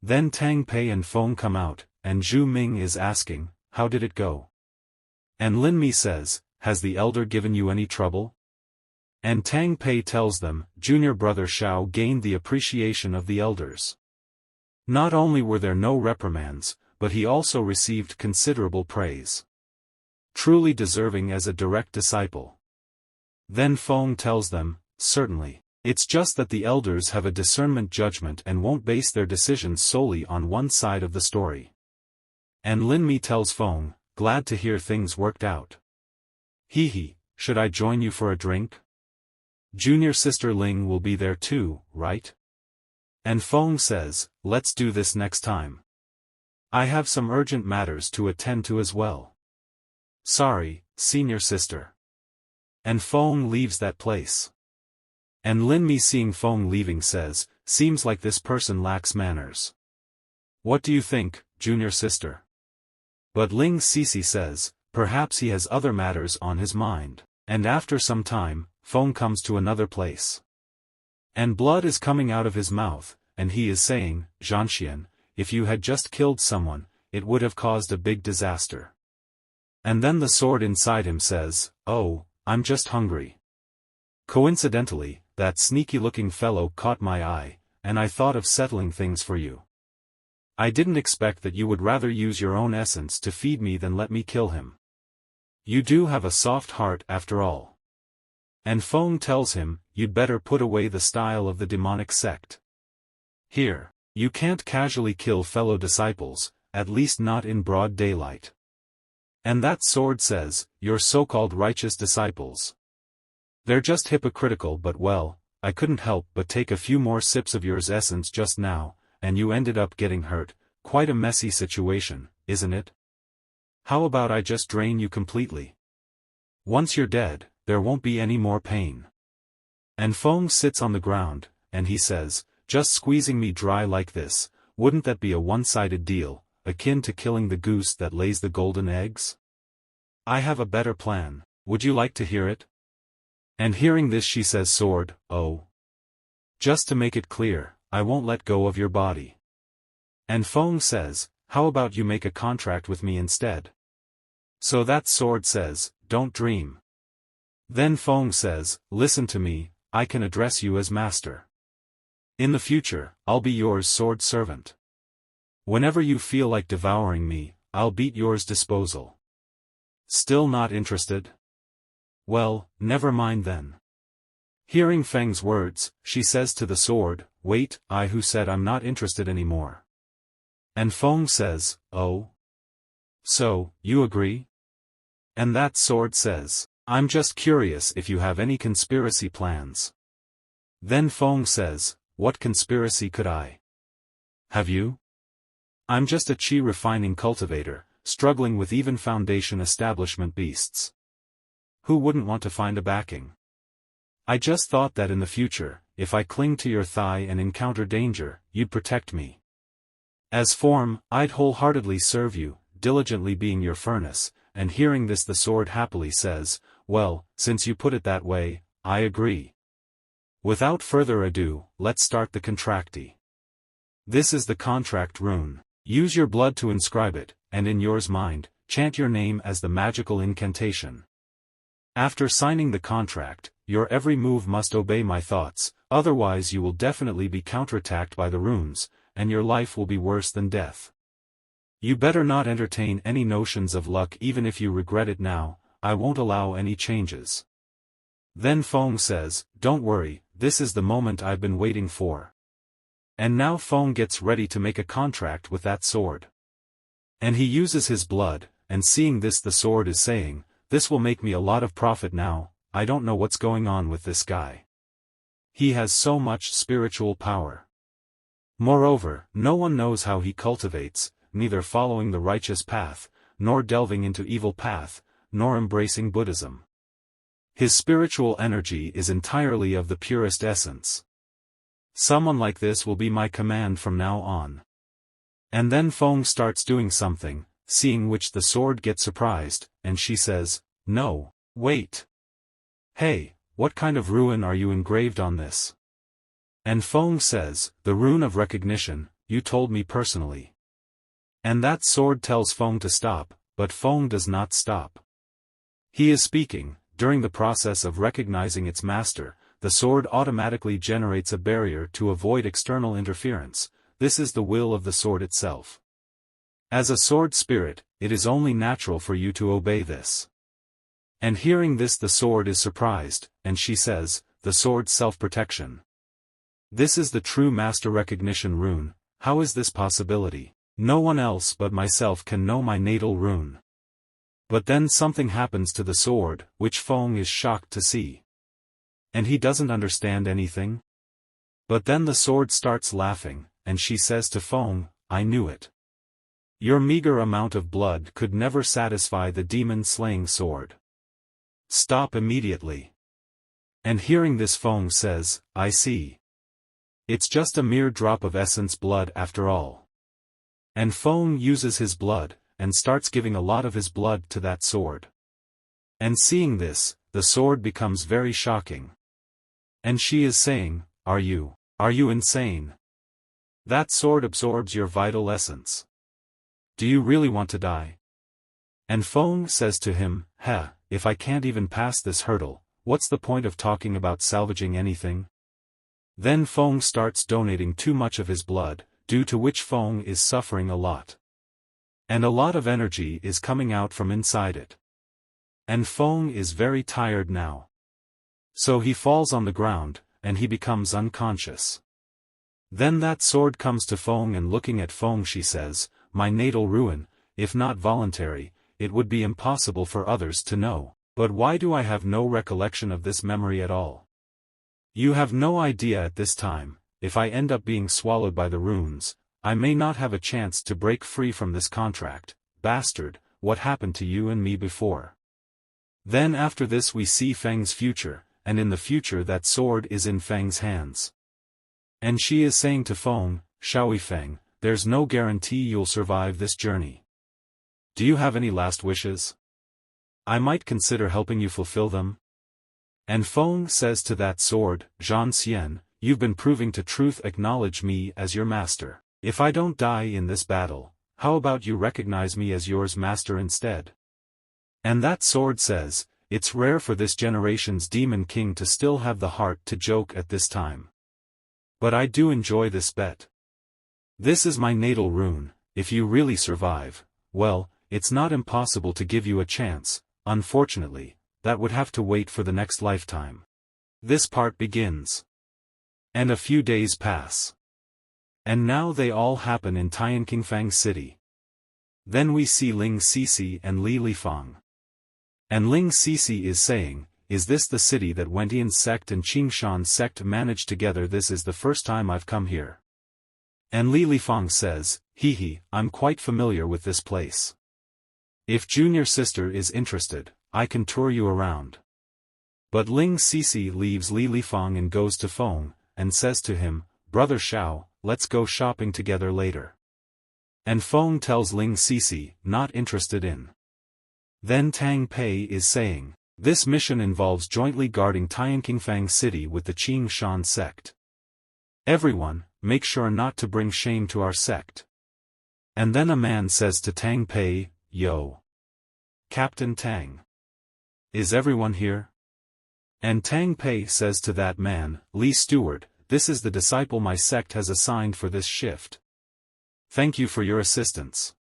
Speaker 1: Then Tang Pei and Feng come out, and Zhu Ming is asking, how did it go? And Lin Mi says, has the elder given you any trouble? And Tang Pei tells them, junior brother Xiao gained the appreciation of the elders. Not only were there no reprimands, but he also received considerable praise. Truly deserving as a direct disciple. Then Feng tells them, certainly. It's just that the elders have a discernment judgment and won't base their decisions solely on one side of the story. And Lin Mi tells Feng, glad to hear things worked out. Hee, should I join you for a drink? Junior sister Ling will be there too, right? And Feng says, let's do this next time. I have some urgent matters to attend to as well. Sorry, senior sister. And Feng leaves that place. And Lin Mi, seeing Feng leaving, says, "Seems like this person lacks manners. What do you think, junior sister?" But Ling CeeCee says, "Perhaps he has other matters on his mind." And after some time, Feng comes to another place. And blood is coming out of his mouth, and he is saying, "Zhanxian, if you had just killed someone, it would have caused a big disaster." And then the sword inside him says, "Oh, I'm just hungry. Coincidentally, that sneaky-looking fellow caught my eye, and I thought of settling things for you. I didn't expect that you would rather use your own essence to feed me than let me kill him. You do have a soft heart after all." And Feng tells him, "You'd better put away the style of the demonic sect. Here, you can't casually kill fellow disciples, at least not in broad daylight." And that sword says, "Your so-called righteous disciples. They're just hypocritical, but well, I couldn't help but take a few more sips of yours essence just now, and you ended up getting hurt. Quite a messy situation, isn't it? How about I just drain you completely? Once you're dead, there won't be any more pain." And Feng sits on the ground, and he says, "Just squeezing me dry like this, wouldn't that be a one-sided deal, akin to killing the goose that lays the golden eggs? I have a better plan, would you like to hear it?" And hearing this she says, "Sword, oh. Just to make it clear, I won't let go of your body." And Feng says, "How about you make a contract with me instead?" So that sword says, "Don't dream." Then Feng says, "Listen to me, I can address you as master. In the future, I'll be yours sword servant. Whenever you feel like devouring me, I'll be at yours disposal. Still not interested? Well, never mind then." Hearing Feng's words, she says to the sword, "Wait, I who said I'm not interested anymore?" And Feng says, "Oh? So, you agree?" And that sword says, "I'm just curious if you have any conspiracy plans." Then Feng says, "What conspiracy could I have you? I'm just a chi refining cultivator, struggling with even foundation establishment beasts. Who wouldn't want to find a backing? I just thought that in the future, if I cling to your thigh and encounter danger, you'd protect me. As form, I'd wholeheartedly serve you, diligently being your furnace." And hearing this the sword happily says, "Well, since you put it that way, I agree. Without further ado, let's start the contracti. This is the contract rune. Use your blood to inscribe it, and in yours mind, chant your name as the magical incantation. After signing the contract, your every move must obey my thoughts, otherwise you will definitely be counterattacked by the runes, and your life will be worse than death. You better not entertain any notions of luck even if you regret it now, I won't allow any changes." Then Feng says, "Don't worry, this is the moment I've been waiting for." And now Feng gets ready to make a contract with that sword. And he uses his blood, and seeing this the sword is saying, "This will make me a lot of profit now, I don't know what's going on with this guy. He has so much spiritual power. Moreover, no one knows how he cultivates, neither following the righteous path, nor delving into evil path, nor embracing Buddhism. His spiritual energy is entirely of the purest essence. Someone like this will be my command from now on." And then Feng starts doing something, seeing which the sword gets surprised, and she says, "No, wait. Hey, what kind of rune are you engraved on this?" And Feng says, "The rune of recognition, you told me personally." And that sword tells Feng to stop, but Feng does not stop. He is speaking. During the process of recognizing its master, the sword automatically generates a barrier to avoid external interference. This is the will of the sword itself. As a sword spirit, it is only natural for you to obey this. And hearing this the sword is surprised, and she says, "The sword's self-protection. This is the true master recognition rune. How is this possibility? No one else but myself can know my natal rune." But then something happens to the sword, which Feng is shocked to see. And he doesn't understand anything. But then the sword starts laughing, and she says to Feng, "I knew it. Your meager amount of blood could never satisfy the demon-slaying sword. stop immediately. And hearing this Feng says, I see. It's just a mere drop of essence blood after all. And Feng uses his blood, and starts giving a lot of his blood to that sword. And seeing this, the sword becomes very shocking. And she is saying, are you insane? That sword absorbs your vital essence. Do you really want to die? And Feng says to him, if I can't even pass this hurdle, what's the point of talking about salvaging anything? Then Feng starts donating too much of his blood, due to which Feng is suffering a lot. And a lot of energy is coming out from inside it. And Feng is very tired now. So he falls on the ground, and he becomes unconscious. Then that sword comes to Feng, and looking at Feng she says, my natal ruin, if not voluntary, it would be impossible for others to know, but why do I have no recollection of this memory at all? You have no idea at this time, if I end up being swallowed by the runes, I may not have a chance to break free from this contract, bastard, what happened to you and me before? Then after this we see Feng's future, and in the future that sword is in Feng's hands. And she is saying to Feng, Xiao Yifeng, there's no guarantee you'll survive this journey. Do you have any last wishes? I might consider helping you fulfill them. And Feng says to that sword, Zhan Xian, you've been proving to truth, acknowledge me as your master. If I don't die in this battle, how about you recognize me as yours master instead? And that sword says, it's rare for this generation's demon king to still have the heart to joke at this time. But I do enjoy this bet. This is my natal rune, if you really survive, well, it's not impossible to give you a chance, unfortunately, that would have to wait for the next lifetime. This part begins. And a few days pass. And now they all happen in Tianqingfang City. Then we see Ling CeeCee and Li Lifang. And Ling CeeCee is saying, is this the city that Wentian's sect and Qingshan's sect managed together? This is the first time I've come here. And Li Lifang says, I'm quite familiar with this place. If junior sister is interested, I can tour you around. But Ling CeeCee leaves Li Lifang and goes to Feng, and says to him, Brother Xiao, let's go shopping together later. And Feng tells Ling CeeCee, not interested in. Then Tang Pei is saying, this mission involves jointly guarding Tianqingfang City with the Qingshan sect. Everyone, make sure not to bring shame to our sect. And then a man says to Tang Pei, Yo. Captain Tang. Is everyone here? And Tang Pei says to that man, Li Steward, this is the disciple my sect has assigned for this shift. Thank you for your assistance.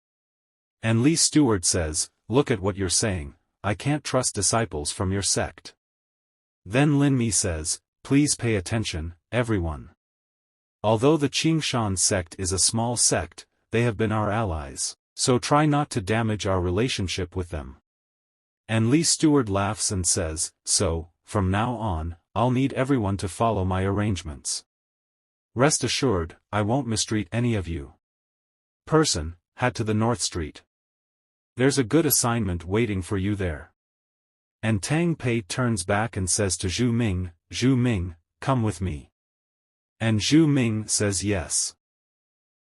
Speaker 1: And Li Steward says, look at what you're saying, I can't trust disciples from your sect. Then Lin Mi says, please pay attention, everyone. Although the Qingshan sect is a small sect, they have been our allies, so try not to damage our relationship with them. And Li Steward laughs and says, so, from now on, I'll need everyone to follow my arrangements. Rest assured, I won't mistreat any of you. Person, head to the North Street. There's a good assignment waiting for you there. And Tang Pei turns back and says to Zhu Ming, come with me. And Zhu Ming says yes.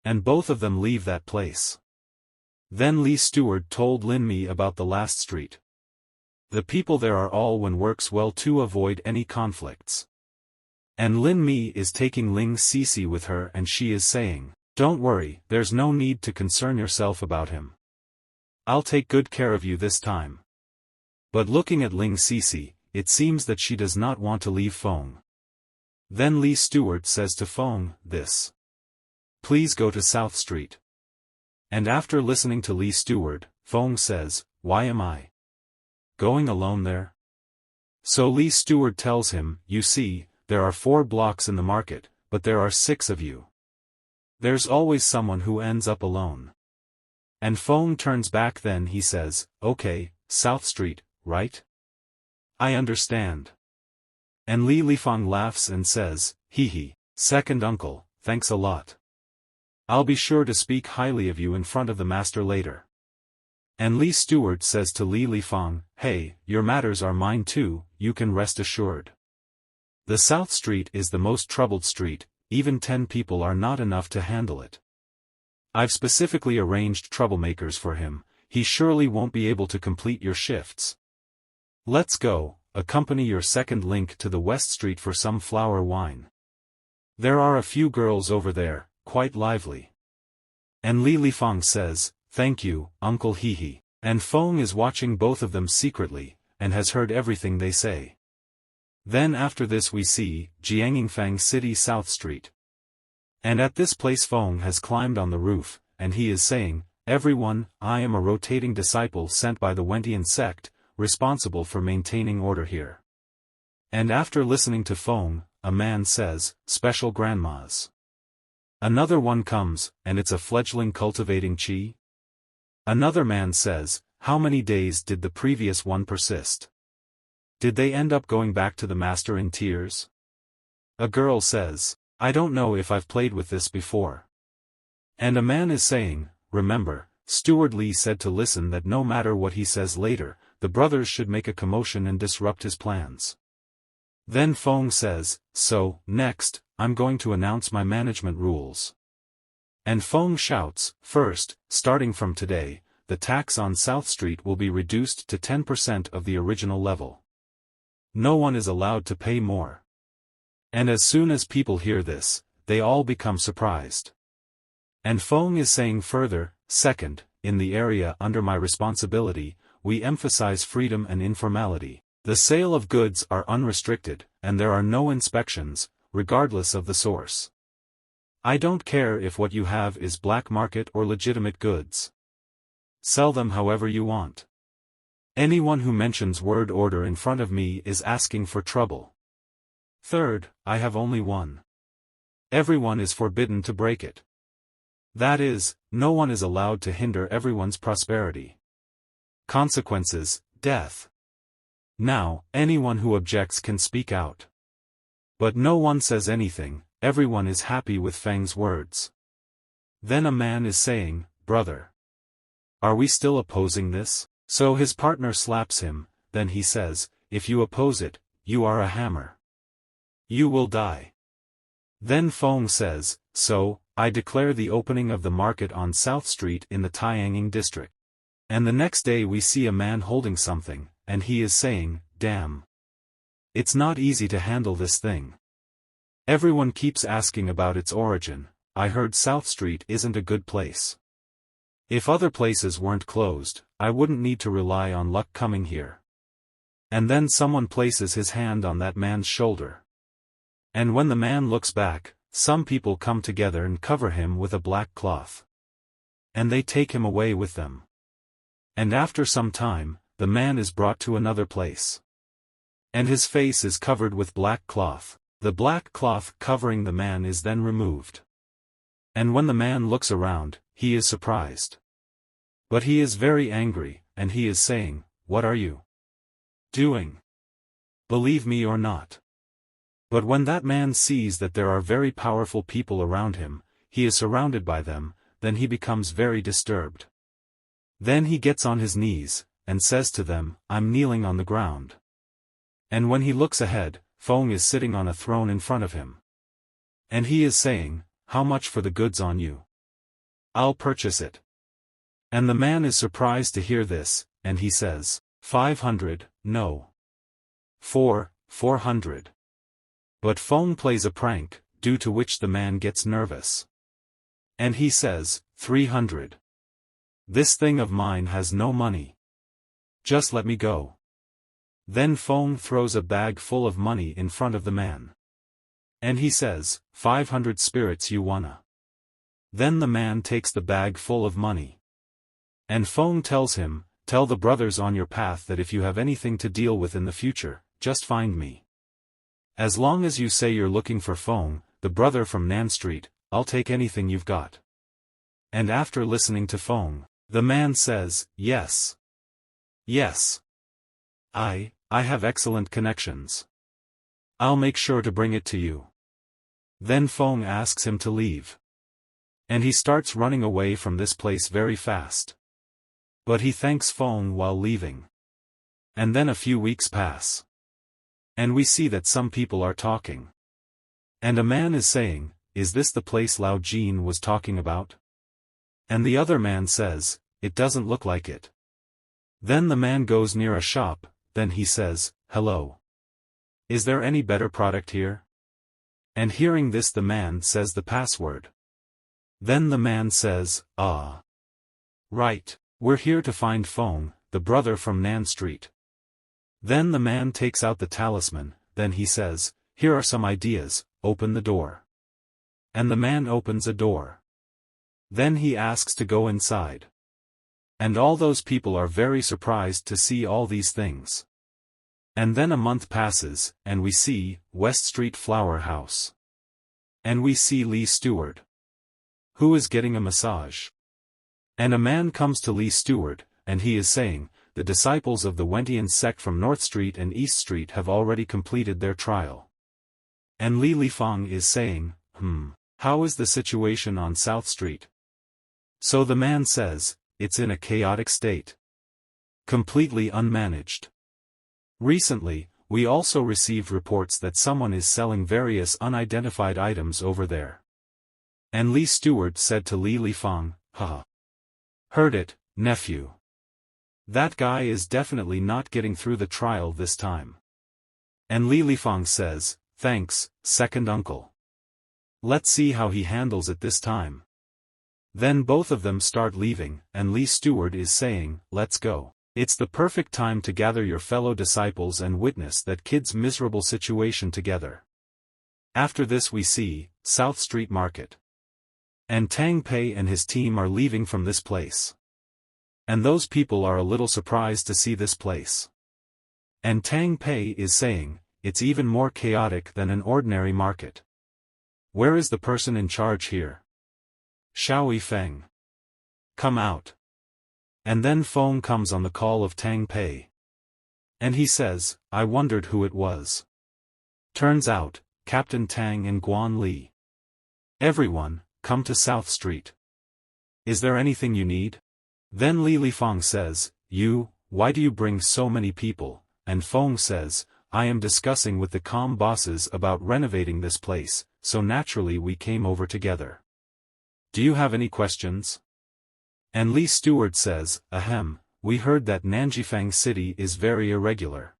Speaker 1: And both of them leave that place. Then Li Steward told Lin Mi about the last street. The people there are all when works well to avoid any conflicts. And Lin Mi is taking Ling CeeCee with her and she is saying, don't worry, there's no need to concern yourself about him. I'll take good care of you this time. But looking at Ling CeeCee, it seems that she does not want to leave Feng. Then Li Steward says to Feng, this. Please go to South Street. And after listening to Li Steward, Feng says, why am I going alone there? So Li Steward tells him, you see, there are 4 blocks in the market, but there are 6 of you. There's always someone who ends up alone. And Feng turns back then he says, okay, South Street, right? I understand. And Li Lifang laughs and says, second uncle, thanks a lot. I'll be sure to speak highly of you in front of the master later. And Li Stewart says to Li Fang, "Hey, your matters are mine too, you can rest assured. The South Street is the most troubled street, even 10 people are not enough to handle it. I've specifically arranged troublemakers for him, he surely won't be able to complete your shifts. Let's go, accompany your second link to the West Street for some flower wine. There are a few girls over there, quite lively." And Li Fang says, "Thank you, Uncle Hehe." And Feng is watching both of them secretly, and has heard everything they say. Then after this we see, Jiangfang City South Street. And at this place Feng has climbed on the roof, and he is saying, "Everyone, I am a rotating disciple sent by the Wentian Sect, responsible for maintaining order here." And after listening to Feng, a man says, "Special grandmas." Another one comes, and it's a fledgling cultivating qi. Another man says, "How many days did the previous one persist? Did they end up going back to the master in tears?" A girl says, "I don't know if I've played with this before." And a man is saying, "Remember, Steward Li said to listen, that no matter what he says later, the brothers should make a commotion and disrupt his plans." Then Feng says, "So, next, I'm going to announce my management rules." And Feng shouts, "First, starting from today, the tax on South Street will be reduced to 10% of the original level. No one is allowed to pay more." And as soon as people hear this, they all become surprised. And Feng is saying further, "Second, in the area under my responsibility, we emphasize freedom and informality. The sale of goods are unrestricted, and there are no inspections, regardless of the source. I don't care if what you have is black market or legitimate goods. Sell them however you want. Anyone who mentions word order in front of me is asking for trouble. Third, I have only one. Everyone is forbidden to break it. That is, no one is allowed to hinder everyone's prosperity. Consequences, death. Now, anyone who objects can speak out. But no one says anything, everyone is happy with Feng's words. Then a man is saying, "Brother, are we still opposing this?" So his partner slaps him, then he says, "If you oppose it, you are a hammer. You will die." Then Feng says, "So, I declare the opening of the market on South Street in the Taiyanging district." And the next day we see a man holding something, and he is saying, "Damn. It's not easy to handle this thing. Everyone keeps asking about its origin. I heard South Street isn't a good place. If other places weren't closed, I wouldn't need to rely on luck coming here." And then someone places his hand on that man's shoulder. And when the man looks back, some people come together and cover him with a black cloth. And they take him away with them. And after some time, the man is brought to another place. And his face is covered with black cloth. The black cloth covering the man is then removed. And when the man looks around, he is surprised. But he is very angry, and he is saying, "What are you doing? Believe me or not." But when that man sees that there are very powerful people around him, he is surrounded by them, then he becomes very disturbed. Then he gets on his knees, and says to them, "I'm kneeling on the ground." And when he looks ahead, Feng is sitting on a throne in front of him. And he is saying, "How much for the goods on you? I'll purchase it." And the man is surprised to hear this, and he says, 500, no. 400. But Feng plays a prank, due to which the man gets nervous. And he says, 300. This thing of mine has no money. Just let me go. Then Feng throws a bag full of money in front of the man. And he says, 500 spirits you wanna. Then the man takes the bag full of money. And Feng tells him, "Tell the brothers on your path that if you have anything to deal with in the future, just find me. As long as you say you're looking for Feng, the brother from Nan Street, I'll take anything you've got." And after listening to Feng, the man says, "Yes. Yes. I have excellent connections. I'll make sure to bring it to you." Then Feng asks him to leave. And he starts running away from this place very fast. But he thanks Feng while leaving. And then a few weeks pass. And we see that some people are talking. And a man is saying, "Is this the place Lao Jin was talking about?" And the other man says, "It doesn't look like it." Then the man goes near a shop, then he says, "Hello. Is there any better product here?" And hearing this the man says the password. Then the man says, "Ah. Right, we're here to find Feng, the brother from Nan Street." Then the man takes out the talisman, then he says, "Here are some ideas, open the door." And the man opens a door. Then he asks to go inside. And all those people are very surprised to see all these things. And then a month passes, and we see West Street Flower House. And we see Lee Stewart, who is getting a massage. And a man comes to Lee Stewart, and he is saying, "The disciples of the Wentian sect from North Street and East Street have already completed their trial." And Li Lifeng is saying, "How is the situation on South Street?" So the man says, "It's in a chaotic state. Completely unmanaged. Recently, we also received reports that someone is selling various unidentified items over there." And Lee Stewart said to Li Lifeng, "Haha. Heard it, nephew. That guy is definitely not getting through the trial this time." And Li Lifeng says, "Thanks, second uncle. Let's see how he handles it this time." Then both of them start leaving, and Lee Stewart is saying, "Let's go. It's the perfect time to gather your fellow disciples and witness that kid's miserable situation together." After this we see South Street Market. And Tang Pei and his team are leaving from this place. And those people are a little surprised to see this place. And Tang Pei is saying, "It's even more chaotic than an ordinary market. Where is the person in charge here? Xiao Yifeng. Come out." And then Feng comes on the call of Tang Pei. And he says, "I wondered who it was. Turns out, Captain Tang and Guan Li. Everyone, come to South Street. Is there anything you need?" Then Li Lifeng says, Why do you bring so many people?" And Feng says, "I am discussing with the com bosses about renovating this place, so naturally we came over together. Do you have any questions?" And Lee Stewart says, "Ahem, we heard that Nanjifang City is very irregular.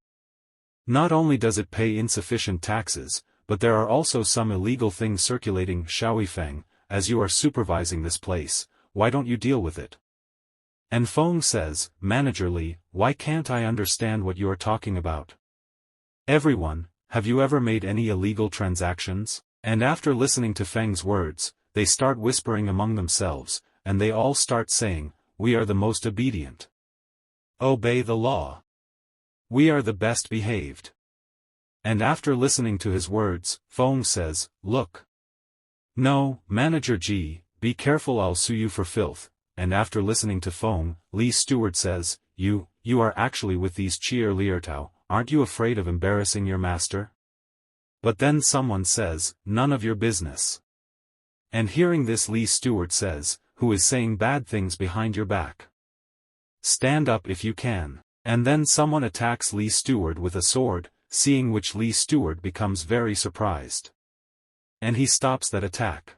Speaker 1: Not only does it pay insufficient taxes, but there are also some illegal things circulating. Xiao Yifeng, as you are supervising this place, why don't you deal with it?" And Feng says, "Manager Li, why can't I understand what you are talking about? Everyone, have you ever made any illegal transactions?" And after listening to Feng's words, they start whispering among themselves, and they all start saying, "We are the most obedient. Obey the law. We are the best behaved." And after listening to his words, Feng says, "Look. No, Manager Ji, be careful, I'll sue you for filth." And after listening to Feng, Lee Stewart says, You are actually with these Chier Liertao, aren't you afraid of embarrassing your master?" But then someone says, "None of your business." And hearing this Lee Stewart says, "Who is saying bad things behind your back? Stand up if you can." And then someone attacks Lee Stewart with a sword, seeing which Lee Stewart becomes very surprised. And he stops that attack.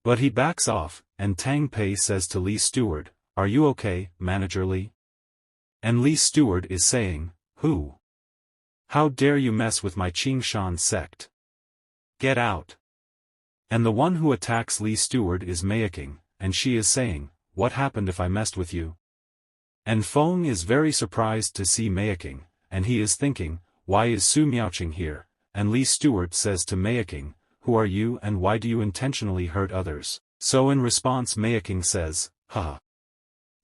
Speaker 1: But he backs off, and Tang Pei says to Lee Stewart, "Are you okay, Manager Lee?" And Lee Stewart is saying, "Who? How dare you mess with my Qingshan sect? Get out." And the one who attacks Lee Stewart is Mei Ying, and she is saying, "What happened if I messed with you?" And Feng is very surprised to see Mei Ying, and he is thinking, "Why is Su Miaoqing here?" And Lee Stewart says to Mei Ying, "Who are you and why do you intentionally hurt others?" So in response Mei Ying says, "Haha.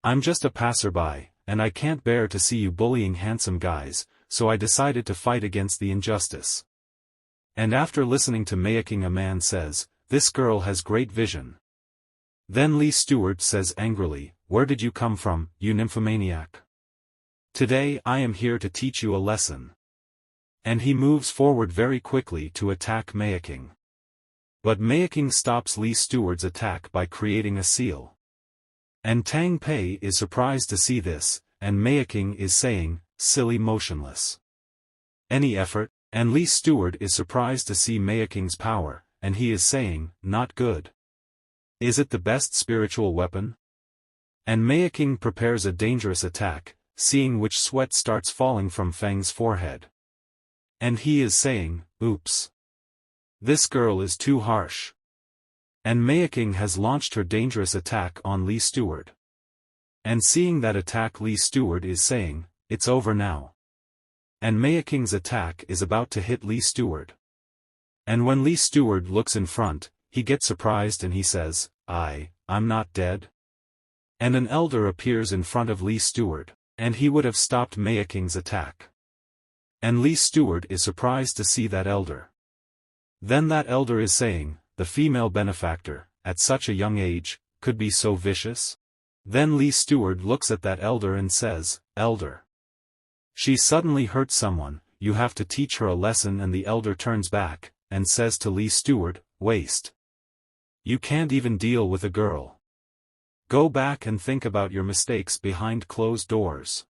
Speaker 1: I'm just a passerby, and I can't bear to see you bullying handsome guys, so I decided to fight against the injustice." And after listening to Mei Ying a man says, "This girl has great vision." Then Lee Stewart says angrily, "Where did you come from, you nymphomaniac? Today I am here to teach you a lesson." And he moves forward very quickly to attack Mei Ying. But Mei Ying stops Lee Stewart's attack by creating a seal. And Tang Pei is surprised to see this, and Mei Ying is saying, silly motionless. Any effort? And Li Steward is surprised to see Mei Ying's power, and he is saying, not good. Is it the best spiritual weapon? And Mei Ying prepares a dangerous attack, seeing which sweat starts falling from Feng's forehead. And he is saying, oops. This girl is too harsh. And Mei Ying has launched her dangerous attack on Li Steward. And seeing that attack, Li Steward is saying, it's over now. And Mei Ying's attack is about to hit Li Steward. And when Li Steward looks in front, he gets surprised and he says, I'm not dead. And an elder appears in front of Li Steward, and he would have stopped Mei Ying's attack. And Li Steward is surprised to see that elder. Then that elder is saying, the female benefactor, at such a young age, could be so vicious? Then Li Steward looks at that elder and says, Elder. She suddenly hurt someone, you have to teach her a lesson. And the elder turns back, and says to Li Steward, waste. You can't even deal with a girl. Go back and think about your mistakes behind closed doors.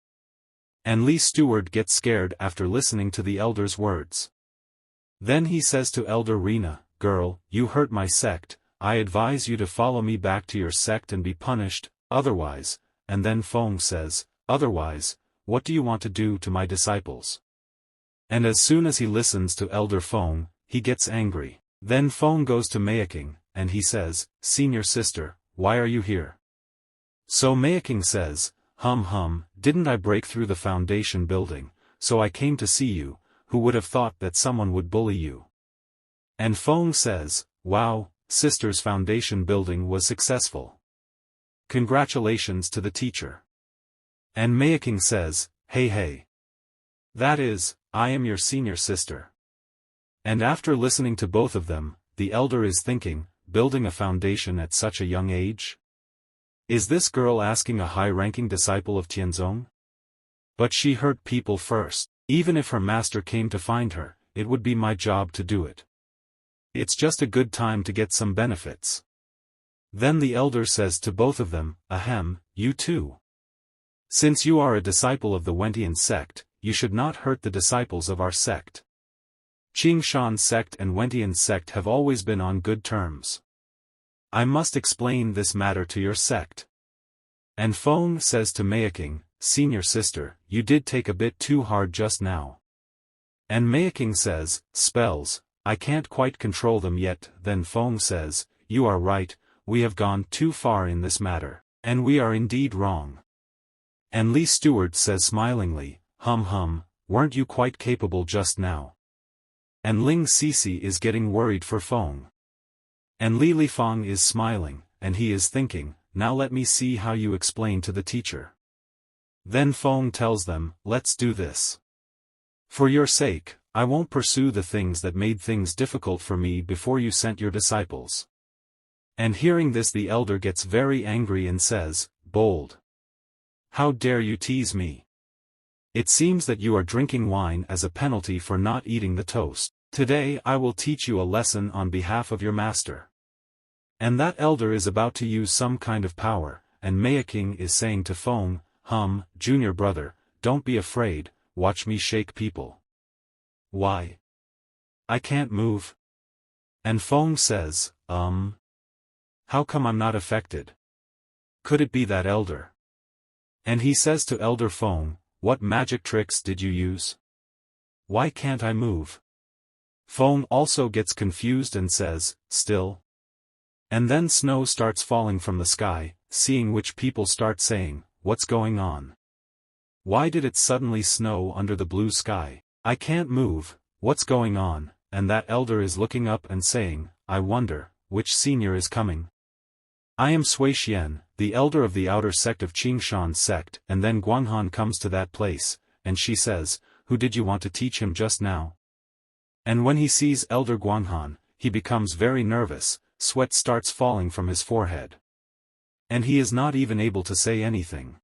Speaker 1: And Li Steward gets scared after listening to the elder's words. Then he says to Elder Rena, girl, you hurt my sect, I advise you to follow me back to your sect and be punished, otherwise. And then Feng says, otherwise, what do you want to do to my disciples? And as soon as he listens to Elder Feng, he gets angry. Then Feng goes to Mei Ying, and he says, senior sister, why are you here? So Mei Ying says, didn't I break through the foundation building, so I came to see you, who would have thought that someone would bully you? And Feng says, wow, sister's foundation building was successful. Congratulations to the teacher. And Mei Ying says, hey. That is, I am your senior sister. And after listening to both of them, the elder is thinking, building a foundation at such a young age? Is this girl asking a high-ranking disciple of Tianzong? But she hurt people first. Even if her master came to find her, it would be my job to do it. It's just a good time to get some benefits. Then the elder says to both of them, you too. Since you are a disciple of the Wentian sect, you should not hurt the disciples of our sect. Qingshan sect and Wentian sect have always been on good terms. I must explain this matter to your sect. And Feng says to Mei Ying, senior sister, you did take a bit too hard just now. And Mei Ying says, spells, I can't quite control them yet. Then Feng says, you are right, we have gone too far in this matter, and we are indeed wrong. And Li Steward says smilingly, weren't you quite capable just now? And Ling CeeCee is getting worried for Feng. And Li Lifang is smiling, and he is thinking, now let me see how you explain to the teacher. Then Feng tells them, let's do this. For your sake, I won't pursue the things that made things difficult for me before you sent your disciples. And hearing this, the elder gets very angry and says, bold. How dare you tease me? It seems that you are drinking wine as a penalty for not eating the toast. Today I will teach you a lesson on behalf of your master. And that elder is about to use some kind of power, and Mei Ying is saying to Feng, junior brother, don't be afraid, watch me shake people. Why? I can't move. And Feng says, how come I'm not affected? Could it be that elder? And he says to Elder Feng, what magic tricks did you use? Why can't I move? Feng also gets confused and says, still. And then snow starts falling from the sky, seeing which people start saying, what's going on? Why did it suddenly snow under the blue sky? I can't move, what's going on? And that elder is looking up and saying, I wonder, which senior is coming? I am Sui Xian, the elder of the outer sect of Qingshan sect. And then Guang Han comes to that place, and she says, who did you want to teach him just now? And when he sees Elder Guang Han, he becomes very nervous, sweat starts falling from his forehead. And he is not even able to say anything.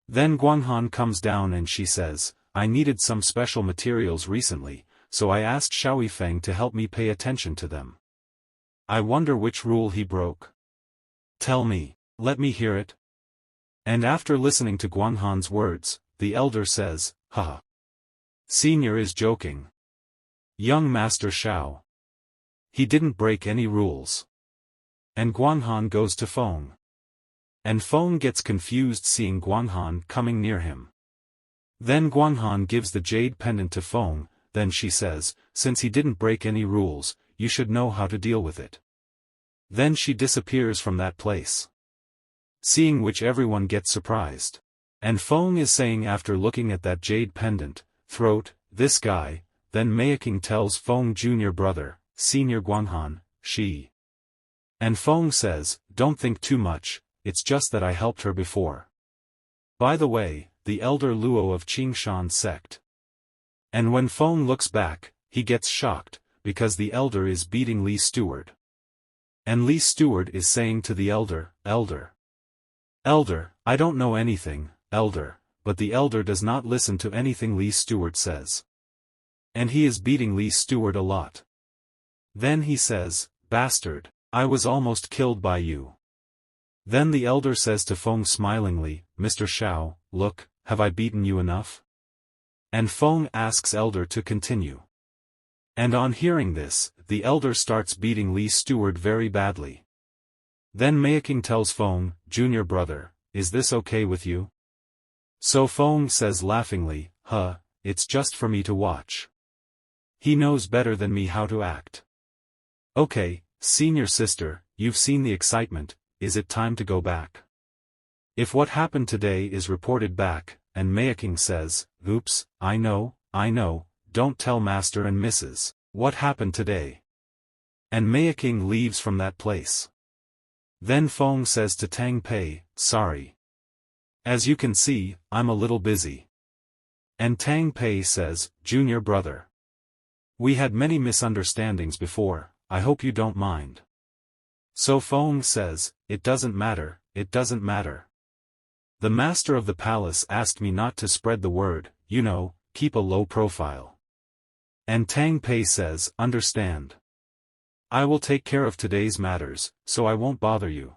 Speaker 1: Then Guang Han comes down and she says, I needed some special materials recently, so I asked Xiao Yifeng to help me pay attention to them. I wonder which rule he broke. Tell me. Let me hear it. And after listening to Guang Han's words, the elder says, haha. Senior is joking. Young Master Xiao. He didn't break any rules. And Guang Han goes to Feng. And Feng gets confused seeing Guang Han coming near him. Then Guang Han gives the jade pendant to Feng, then she says, since he didn't break any rules, you should know how to deal with it. Then she disappears from that place. Seeing which everyone gets surprised. And Feng is saying after looking at that jade pendant, throat, this guy, then Mei Ying tells Feng junior brother, senior Guang Han, she. And Feng says, don't think too much, it's just that I helped her before. By the way, the elder Luo of Qingshan's sect. And when Feng looks back, he gets shocked, because the elder is beating Li Steward. And Li Steward is saying to the elder, Elder, I don't know anything, elder, but the elder does not listen to anything Li Steward says. And he is beating Li Steward a lot. Then he says, bastard, I was almost killed by you. Then the elder says to Feng smilingly, Mr. Xiao, look, have I beaten you enough? And Feng asks elder to continue. And on hearing this, the elder starts beating Li Steward very badly. Then Mei Ying tells Feng, junior brother, is this okay with you? So Feng says laughingly, it's just for me to watch. He knows better than me how to act. Okay, senior sister, you've seen the excitement, is it time to go back? If what happened today is reported back, and Mei Ying says, oops, I know, don't tell Master and Mrs. what happened today. And Mei Ying leaves from that place. Then Feng says to Tang Pei, sorry. As you can see, I'm a little busy. And Tang Pei says, junior brother. We had many misunderstandings before, I hope you don't mind. So Feng says, it doesn't matter. The master of the palace asked me not to spread the word, keep a low profile. And Tang Pei says, understand. I will take care of today's matters, so I won't bother you.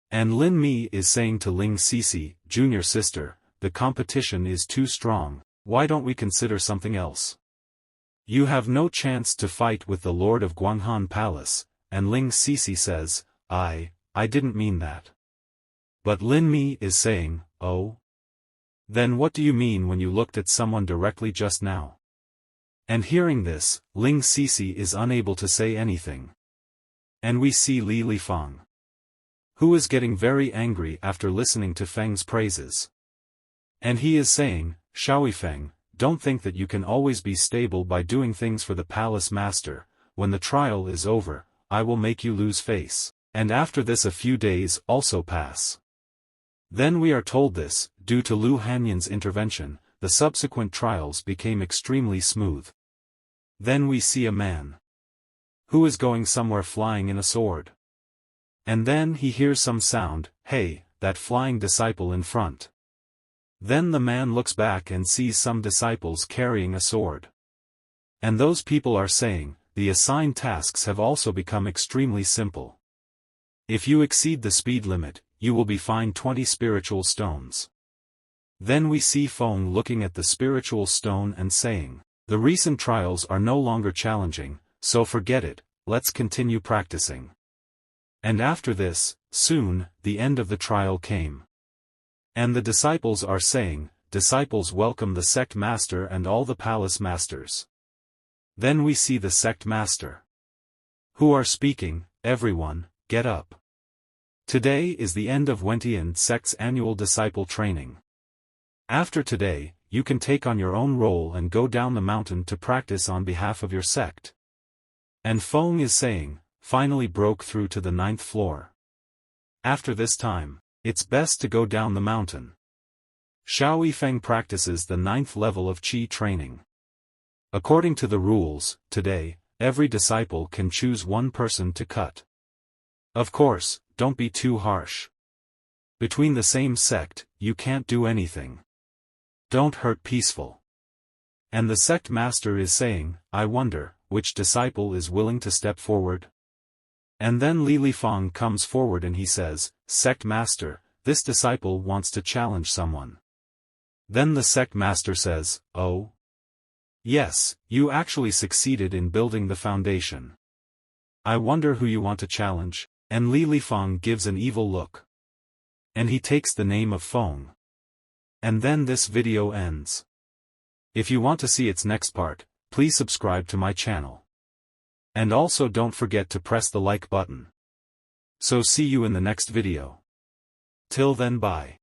Speaker 1: And Lin Mi is saying to Ling CeeCee, junior sister, the competition is too strong, why don't we consider something else? You have no chance to fight with the Lord of Guang Han Palace, and Ling CeeCee says, I didn't mean that. But Lin Mi is saying, oh? Then what do you mean when you looked at someone directly just now? And hearing this, Ling CeeCee is unable to say anything. And we see Li Lifeng, who is getting very angry after listening to Feng's praises. And he is saying, Xiao Yifeng, don't think that you can always be stable by doing things for the palace master, when the trial is over, I will make you lose face, and after this a few days also pass. Then we are told this, due to Lu Hanyan's intervention, the subsequent trials became extremely smooth. Then we see a man who is going somewhere flying in a sword. And then he hears some sound, hey, that flying disciple in front. Then the man looks back and sees some disciples carrying a sword. And those people are saying, the assigned tasks have also become extremely simple. If you exceed the speed limit, you will be fined 20 spiritual stones. Then we see Feng looking at the spiritual stone and saying, the recent trials are no longer challenging, so forget it, let's continue practicing. And after this, soon, the end of the trial came. And the disciples are saying, disciples welcome the sect master and all the palace masters. Then we see the sect master, who are speaking, everyone, get up. Today is the end of Wentian sect's annual disciple training. After today, you can take on your own role and go down the mountain to practice on behalf of your sect. And Feng is saying, finally broke through to the 9th floor. After this time, it's best to go down the mountain. Xiao Yifeng practices the 9th level of Qi training. According to the rules, today, every disciple can choose one person to cut. Of course, don't be too harsh. Between the same sect, you can't do anything. Don't hurt peaceful. And the sect master is saying, I wonder, which disciple is willing to step forward? And then Li Lifeng comes forward and he says, Sect Master, this disciple wants to challenge someone. Then the Sect Master says, oh? Yes, you actually succeeded in building the foundation. I wonder who you want to challenge, and Li Lifeng gives an evil look. And he takes the name of Feng. And then this video ends. If you want to see its next part, please subscribe to my channel. And also don't forget to press the like button. So see you in the next video. Till then, bye.